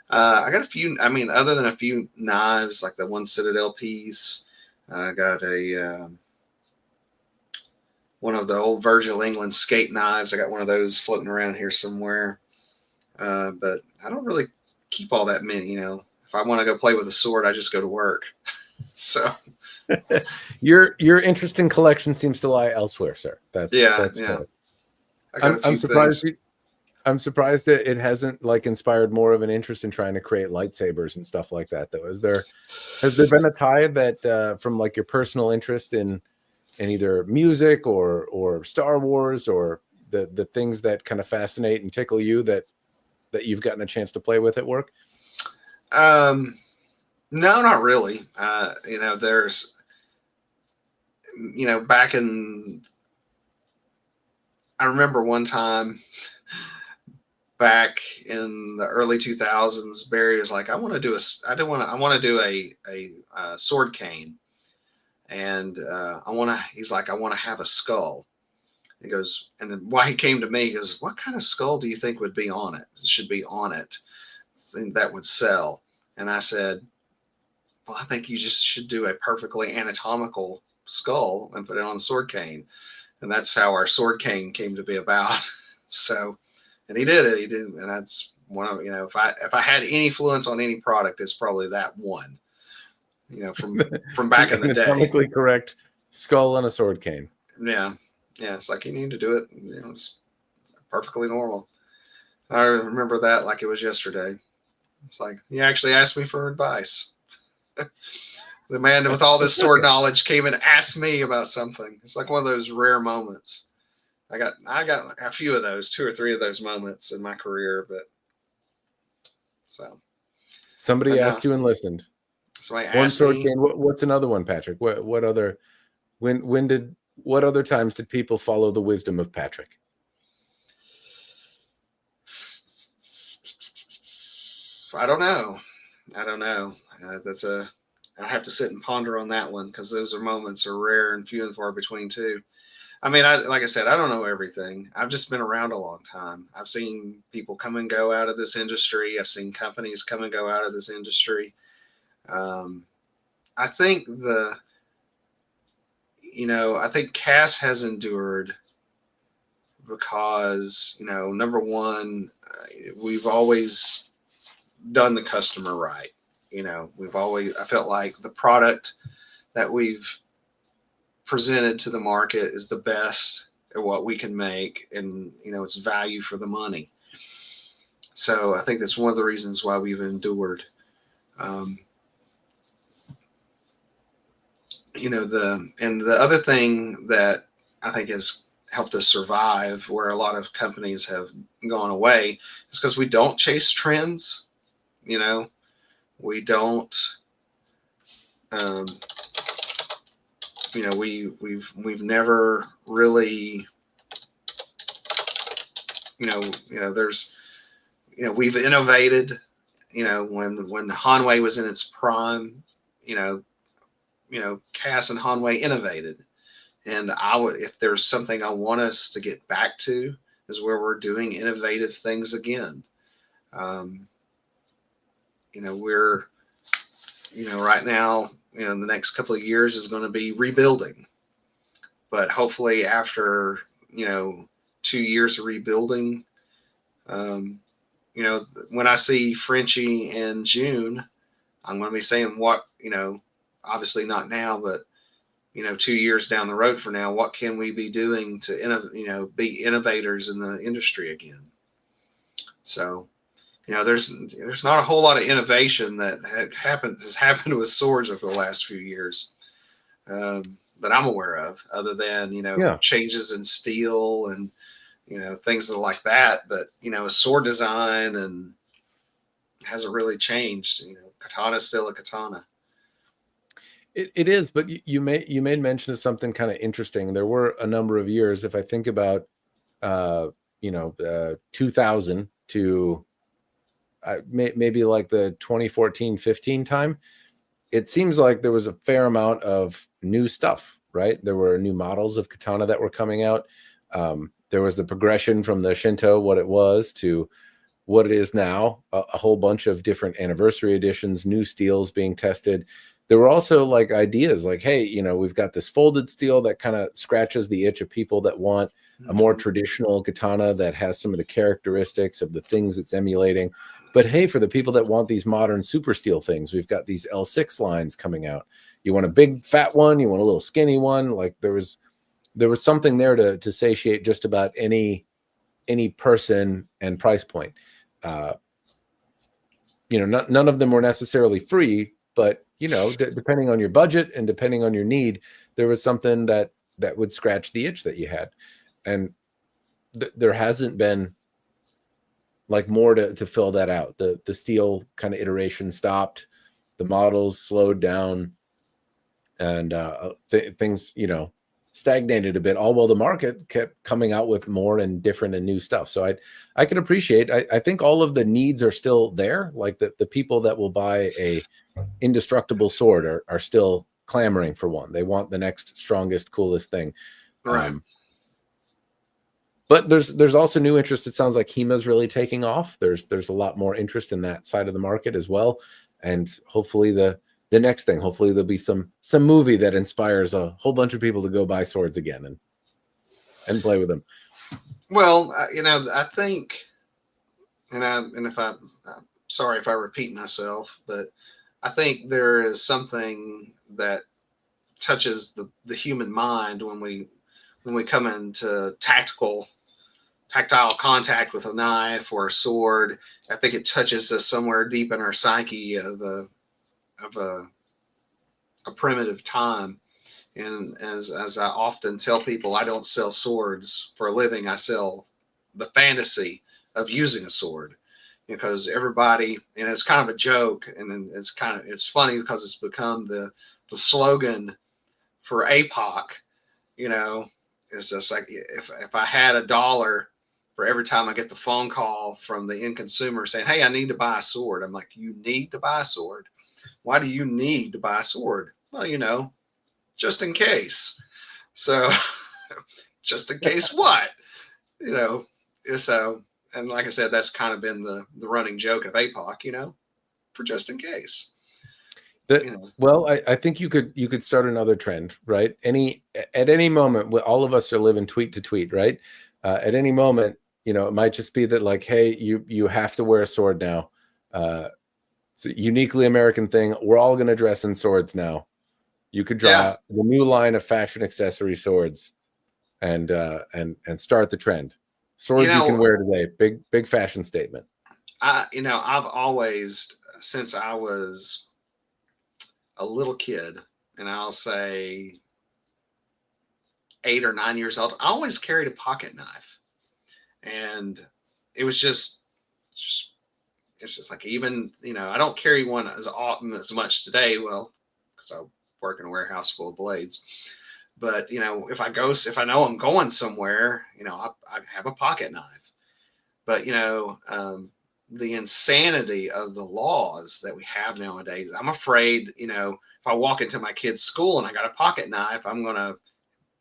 I got a few. I mean, other than a few knives, like the one Citadel piece, I got a one of the old Virgil England skate knives. I got one of those floating around here somewhere. But I don't really keep all that many. If I want to go play with a sword, I just go to work. So your interest in collection seems to lie elsewhere, sir. That's I'm surprised. I'm surprised that it hasn't inspired more of an interest in trying to create lightsabers and stuff like that, though. Has there been a tie that from your personal interest in either music or Star Wars or the things that kind of fascinate and tickle you that you've gotten a chance to play with at work? No, not really. There's back in, I remember one time back in the early 2000s, Barry was like, I want to do a sword cane. And he's like, I want to have a skull. He goes, and then why he came to me, he goes, what kind of skull do you think would be on it? Should be on it. Think that would sell. And I said, well, I think you just should do a perfectly anatomical skull and put it on the sword cane. And that's how our sword cane came to be about. So, and he did it. And that's one of, if I had any influence on any product, it's probably that one. From back in the day. Anatomically correct skull and a sword cane. Yeah. It's like you need to do it. It's perfectly normal. I remember that like it was yesterday. It's like, you actually asked me for advice. The man with all this sword knowledge came and asked me about something. It's like one of those rare moments. I got a few of those, 2 or 3 of those moments in my career, but so somebody asked you and listened. Somebody one asked sword me. cane. What's another one, Patrick? What other times did people follow the wisdom of Patrick? I don't know. I have to sit and ponder on that one because those moments are rare and few and far between too. I mean, like I said, I don't know everything. I've just been around a long time. I've seen people come and go out of this industry. I've seen companies come and go out of this industry. I think I think CAS has endured because, number one, we've always done the customer right. I felt like the product that we've presented to the market is the best at what we can make, and it's value for the money. So I think that's one of the reasons why we've endured. The other thing that I think has helped us survive where a lot of companies have gone away is because we don't chase trends. We don't. We've never really. There's we've innovated. When Hanwei was in its prime, CAS and Hanwei innovated. And if there's something I want us to get back to, is where we're doing innovative things again. We're, right now, the next couple of years is going to be rebuilding. But hopefully after, 2 years of rebuilding, when I see Frenchie in June, I'm going to be saying obviously not now, but 2 years down the road from now, what can we be doing to be innovators in the industry again? So, there's not a whole lot of innovation that has happened with swords over the last few years that I'm aware of, other than changes in steel and things like that. But sword design and hasn't really changed. Katana is still a katana. It is, but you made mention of something kind of interesting. There were a number of years, if I think about 2000 to maybe like the 2014-15 time, it seems like there was a fair amount of new stuff, right? There were new models of katana that were coming out. There was the progression from the Shinto, what it was, to what it is now, a whole bunch of different anniversary editions, new steels being tested. There were also like ideas like, hey, we've got this folded steel that kind of scratches the itch of people that want a more traditional katana that has some of the characteristics of the things it's emulating. But hey, for the people that want these modern super steel things, we've got these L6 lines coming out. You want a big fat one, you want a little skinny one. Like there was something there to satiate just about any person and price point. None of them were necessarily free, but depending on your budget and depending on your need, there was something that would scratch the itch that you had. And there hasn't been like more to fill that out. The steel kind of iteration stopped, the models slowed down, and things stagnated a bit, all while the market kept coming out with more and different and new stuff. So I can appreciate, I think all of the needs are still there. Like the people that will buy a indestructible sword are still clamoring for one. They want the next strongest, coolest thing. Right. But there's also new interest. It sounds like HEMA's really taking off. There's a lot more interest in that side of the market as well. And hopefully the next thing, hopefully there'll be some movie that inspires a whole bunch of people to go buy swords again and play with them. Well, I think, and if I'm sorry if I repeat myself, but I think there is something that touches the human mind when we come into tactile contact with a knife or a sword. I think it touches us somewhere deep in our psyche of a primitive time. And as I often tell people, I don't sell swords for a living. I sell the fantasy of using a sword, because everybody, and it's kind of a joke, and it's funny because it's become the slogan for APOC. It's just like, if I had $1 for every time I get the phone call from the end consumer saying, hey, I need to buy a sword. I'm like, you need to buy a sword? Why do you need to buy a sword? Well, just in case. So just in case what? So, and like I said, that's kind of been the running joke of APOC, for just in case. Well, I think you could start another trend, right? At any moment, all of us are living tweet to tweet, right? At any moment, it might just be that like, hey, you have to wear a sword now. It's a uniquely American thing. We're all going to dress in swords now. You could draw the new line of fashion accessory swords, and start the trend. Swords you can wear today. Big fashion statement. I've always, since I was a little kid, and I'll say 8 or 9 years old, I always carried a pocket knife. And it was it's just like, even, I don't carry one as often as much today. Well, because I work in a warehouse full of blades. But, if I know I'm going somewhere, I have a pocket knife. But, the insanity of the laws that we have nowadays. I'm afraid, if I walk into my kid's school and I got a pocket knife, I'm going to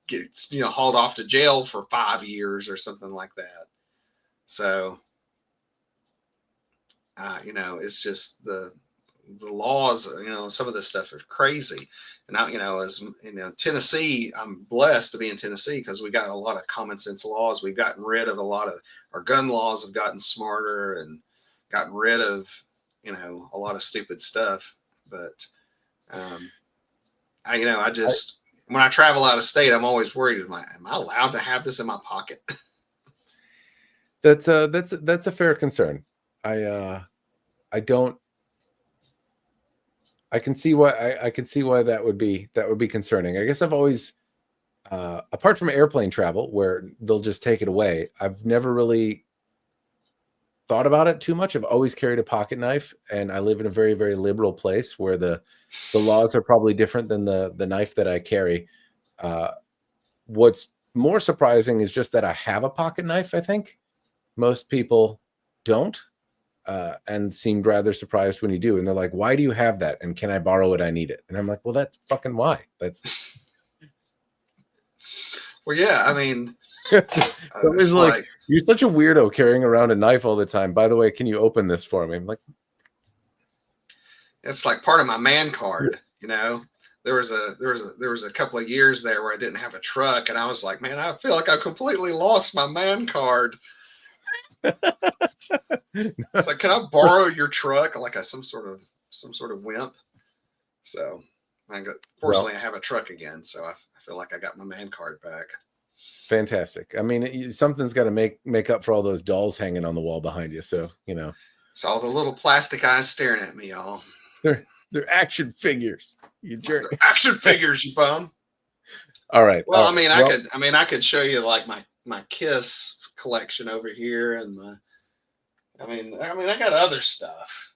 get, hauled off to jail for 5 years or something like that. So, it's just the laws, some of this stuff are crazy. And as Tennessee, I'm blessed to be in Tennessee because we got a lot of common sense laws. We've gotten rid of a lot of our gun laws, have gotten smarter and gotten rid of, a lot of stupid stuff. But, I just, when I travel out of state, I'm always worried, am I allowed to have this in my pocket? That's a fair concern. I can see why I can see why that would be concerning. I guess I've always, apart from airplane travel where they'll just take it away, I've never really thought about it too much. I've always carried a pocket knife, and I live in a very, very liberal place where the laws are probably different than the knife that I carry. What's more surprising is just that I have a pocket knife. I think most people don't. And seemed rather surprised when you do. And they're like, why do you have that? And can I borrow it? I need it. And I'm like, well, that's fucking why. That's well, yeah, I mean, it's like, you're such a weirdo carrying around a knife all the time. By the way, can you open this for me? I'm like, it's like part of my man card, There was a couple of years there where I didn't have a truck, and I was like, man, I feel like I completely lost my man card. It's like, can I borrow your truck? Like some sort of wimp. So fortunately, I have a truck again, so I feel like I got my man card back. Fantastic. I mean, something's got to make up for all those dolls hanging on the wall behind you. So it's all the little plastic eyes staring at me, y'all. They're action figures. You jerk. They're action figures, you bum. All right. Well, I could show you like my Kiss collection over here, and I got other stuff.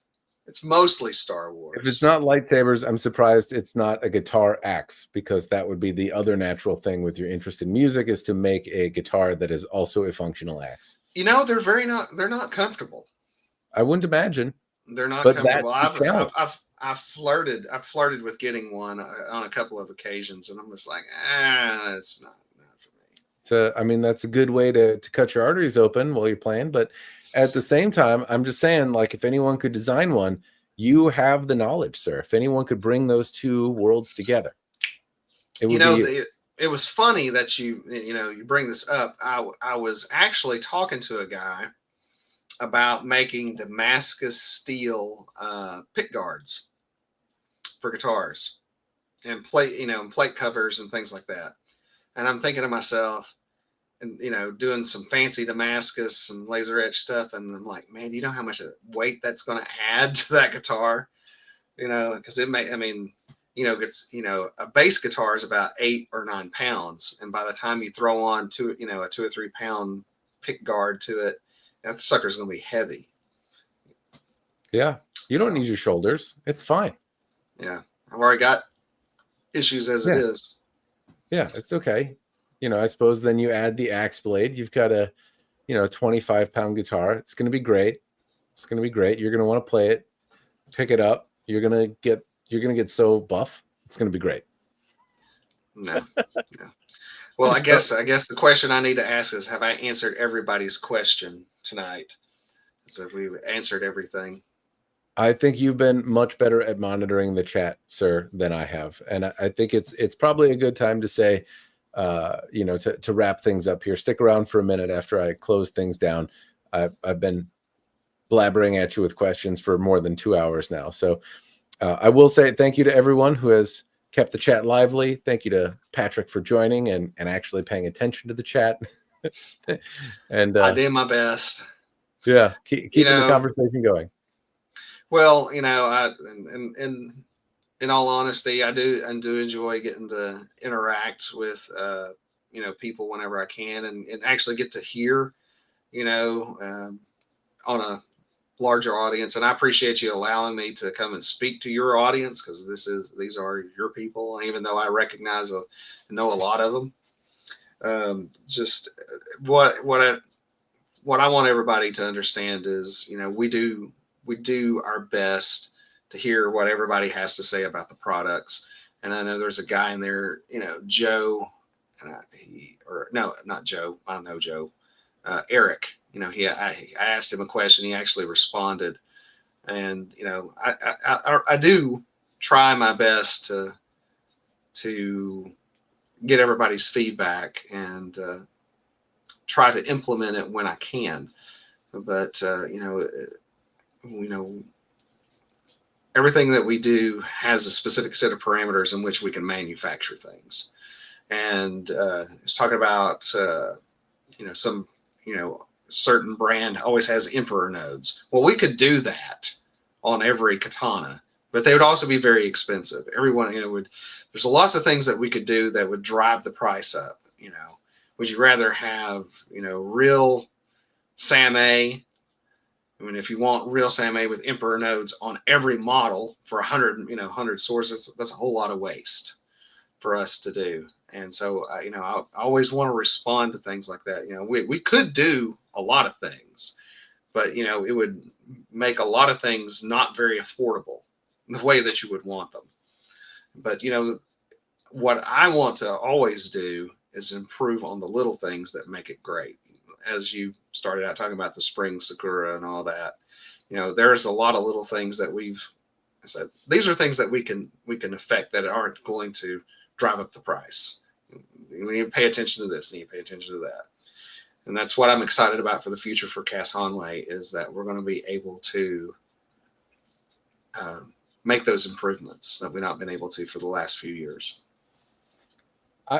It's mostly Star Wars. If it's not lightsabers, I'm surprised it's not a guitar axe, because that would be the other natural thing with your interest in music, is to make a guitar that is also a functional axe. They're not comfortable. I wouldn't imagine. They're not but comfortable. I've flirted with getting one on a couple of occasions, and I'm just like, it's not for me. That's a good way to cut your arteries open while you're playing. But at the same time, I'm just saying, like, if anyone could design one, you have the knowledge, sir. If anyone could bring those two worlds together, it would be you. It was funny that you bring this up. I was actually talking to a guy about making Damascus steel pick guards for guitars and plate covers and things like that. And I'm thinking to myself, and doing some fancy Damascus and laser etch stuff, and I'm like, man, you know how much weight that's going to add to that guitar, because it may, a bass guitar is about 8 or 9 pounds, and by the time you throw on a 2 or 3 pound pick guard to it, that sucker's going to be heavy. Yeah, you don't need your shoulders. It's fine. Yeah, I've already got issues as it is. Yeah, it's okay. I suppose then you add the axe blade. You've got a 25-pound guitar. It's going to be great. It's going to be great. You're going to want to play it, pick it up. You're going to get so buff. It's going to be great. No. Well, I guess the question I need to ask is, have I answered everybody's question tonight? So if we've answered everything. I think you've been much better at monitoring the chat, sir, than I have. And I think it's probably a good time to say, to wrap things up here. Stick around for a minute after I close things down. I've been blabbering at you with questions for more than 2 hours now. So I will say thank you to everyone who has kept the chat lively. Thank you to Patrick for joining and actually paying attention to the chat. And I did my best. Yeah, keeping the conversation going. Well, in all honesty, I do enjoy getting to interact with people whenever I can, and actually get to hear on a larger audience. And I appreciate you allowing me to come and speak to your audience, because these are your people, even though I recognize know a lot of them. Just what what I want everybody to understand is, we do our best to hear what everybody has to say about the products. And I know there's a guy in there, Joe, no, not Joe. I know Joe, Eric. I asked him a question. He actually responded, and I do try my best to get everybody's feedback and try to implement it when I can. But everything that we do has a specific set of parameters in which we can manufacture things. And it's talking about some certain brand always has emperor nodes. Well, we could do that on every katana, but they would also be very expensive. Everyone, there's lots of things that we could do that would drive the price up. Would you rather have, real SAM-A? I mean, if you want real SAM-A with emperor nodes on every model for 100 swords, that's a whole lot of waste for us to do. And so, I always want to respond to things like that. We could do a lot of things, but, it would make a lot of things not very affordable the way that you would want them. But, what I want to always do is improve on the little things that make it great. As you started out talking about the spring sakura and all that, there's a lot of little things that I said, these are things that we can affect that aren't going to drive up the price. We need to pay attention to this, need to pay attention to that. And that's what I'm excited about for the future for CAS Hanwei, is that we're going to be able to make those improvements that we've not been able to for the last few years.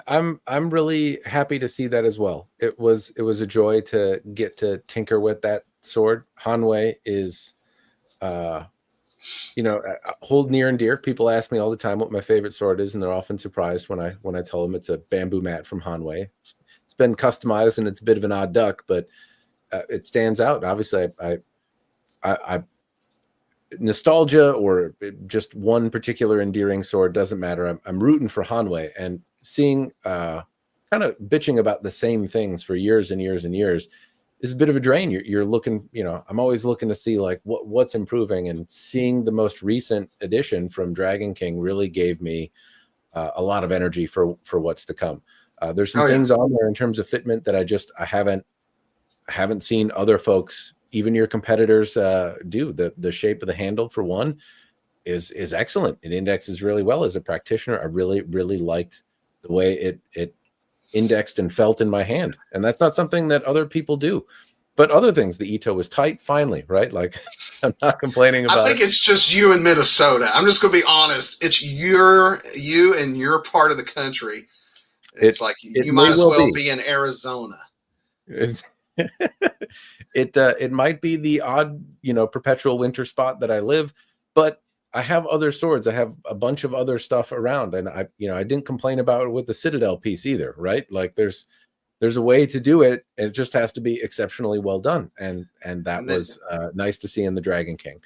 I'm really happy to see that as well. It was a joy to get to tinker with that sword. Hanwei is hold near and dear. People ask me all the time what my favorite sword is, and they're often surprised when I tell them it's a bamboo mat from Hanwei. It's been customized and it's a bit of an odd duck, but it stands out. Obviously, I nostalgia or just one particular endearing sword doesn't matter. I'm rooting for Hanwei, and seeing kind of bitching about the same things for years and years and years is a bit of a drain. You're looking, I'm always looking to see like what's improving, and seeing the most recent edition from Dragon King really gave me a lot of energy for what's to come. There's some things on there in terms of fitment that I haven't seen other folks, even your competitors, do. The shape of the handle, for one, is excellent. It indexes really well. As a practitioner, I really liked the way it indexed and felt in my hand, and that's not something that other people do. But other things, the Ito was tight, finally, right? Like, I'm not complaining about it. I think it's just you in Minnesota. I'm just going to be honest. It's you and your part of the country. It's like you might as well be in Arizona. It might be the odd, perpetual winter spot that I live, but I have other swords. I have a bunch of other stuff around, and I didn't complain about it with the Citadel piece either, right? Like there's a way to do it. It just has to be exceptionally well done, and that was nice to see in the Dragon King.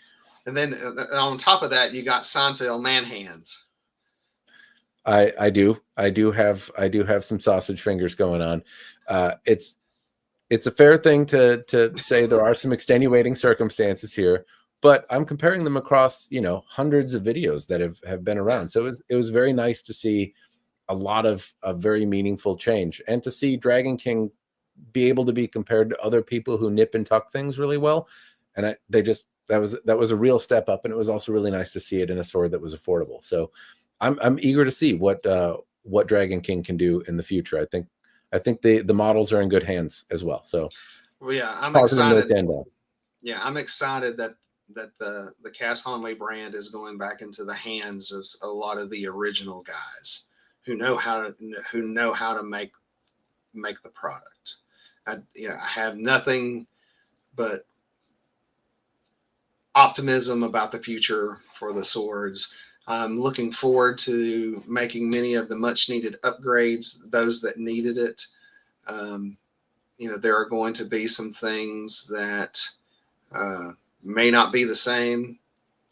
And then on top of that, you got Seinfeld man hands. I do have some sausage fingers going on. It's a fair thing to say there are some extenuating circumstances here, but I'm comparing them across, hundreds of videos that have been around. So it was very nice to see a lot of very meaningful change, and to see Dragon King be able to be compared to other people who nip and tuck things really well. And that was a real step up. And it was also really nice to see it in a sword that was affordable. So I'm eager to see what Dragon King can do in the future. I think the models are in good hands as well. So, I'm excited. I'm excited that the CAS Hanwei brand is going back into the hands of a lot of the original guys who know how to make the product. I have nothing but optimism about the future for the swords. I'm looking forward to making many of the much needed upgrades, those that needed it. There are going to be some things that may not be the same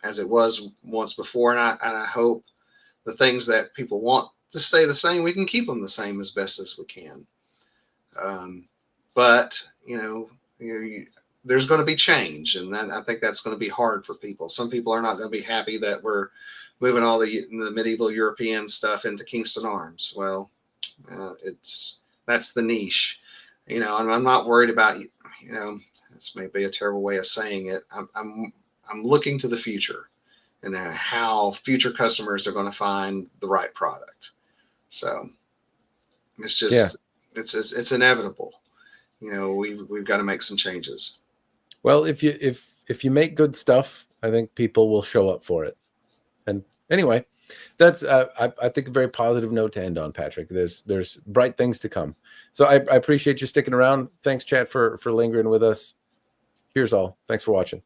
as it was once before. And I hope the things that people want to stay the same, we can keep them the same as best as we can. But there's going to be change, and then I think that's going to be hard for people. Some people are not going to be happy that we're moving all the medieval European stuff into Kingston Arms. Well, that's the niche, and I'm not worried about, this may be a terrible way of saying it. I'm looking to the future and how future customers are going to find the right product. So it's just, it's inevitable. We've got to make some changes. Well, if you make good stuff, I think people will show up for it. And anyway, that's I think a very positive note to end on, Patrick. There's bright things to come. So I appreciate you sticking around. Thanks, chat, for lingering with us. Here's all. Thanks for watching.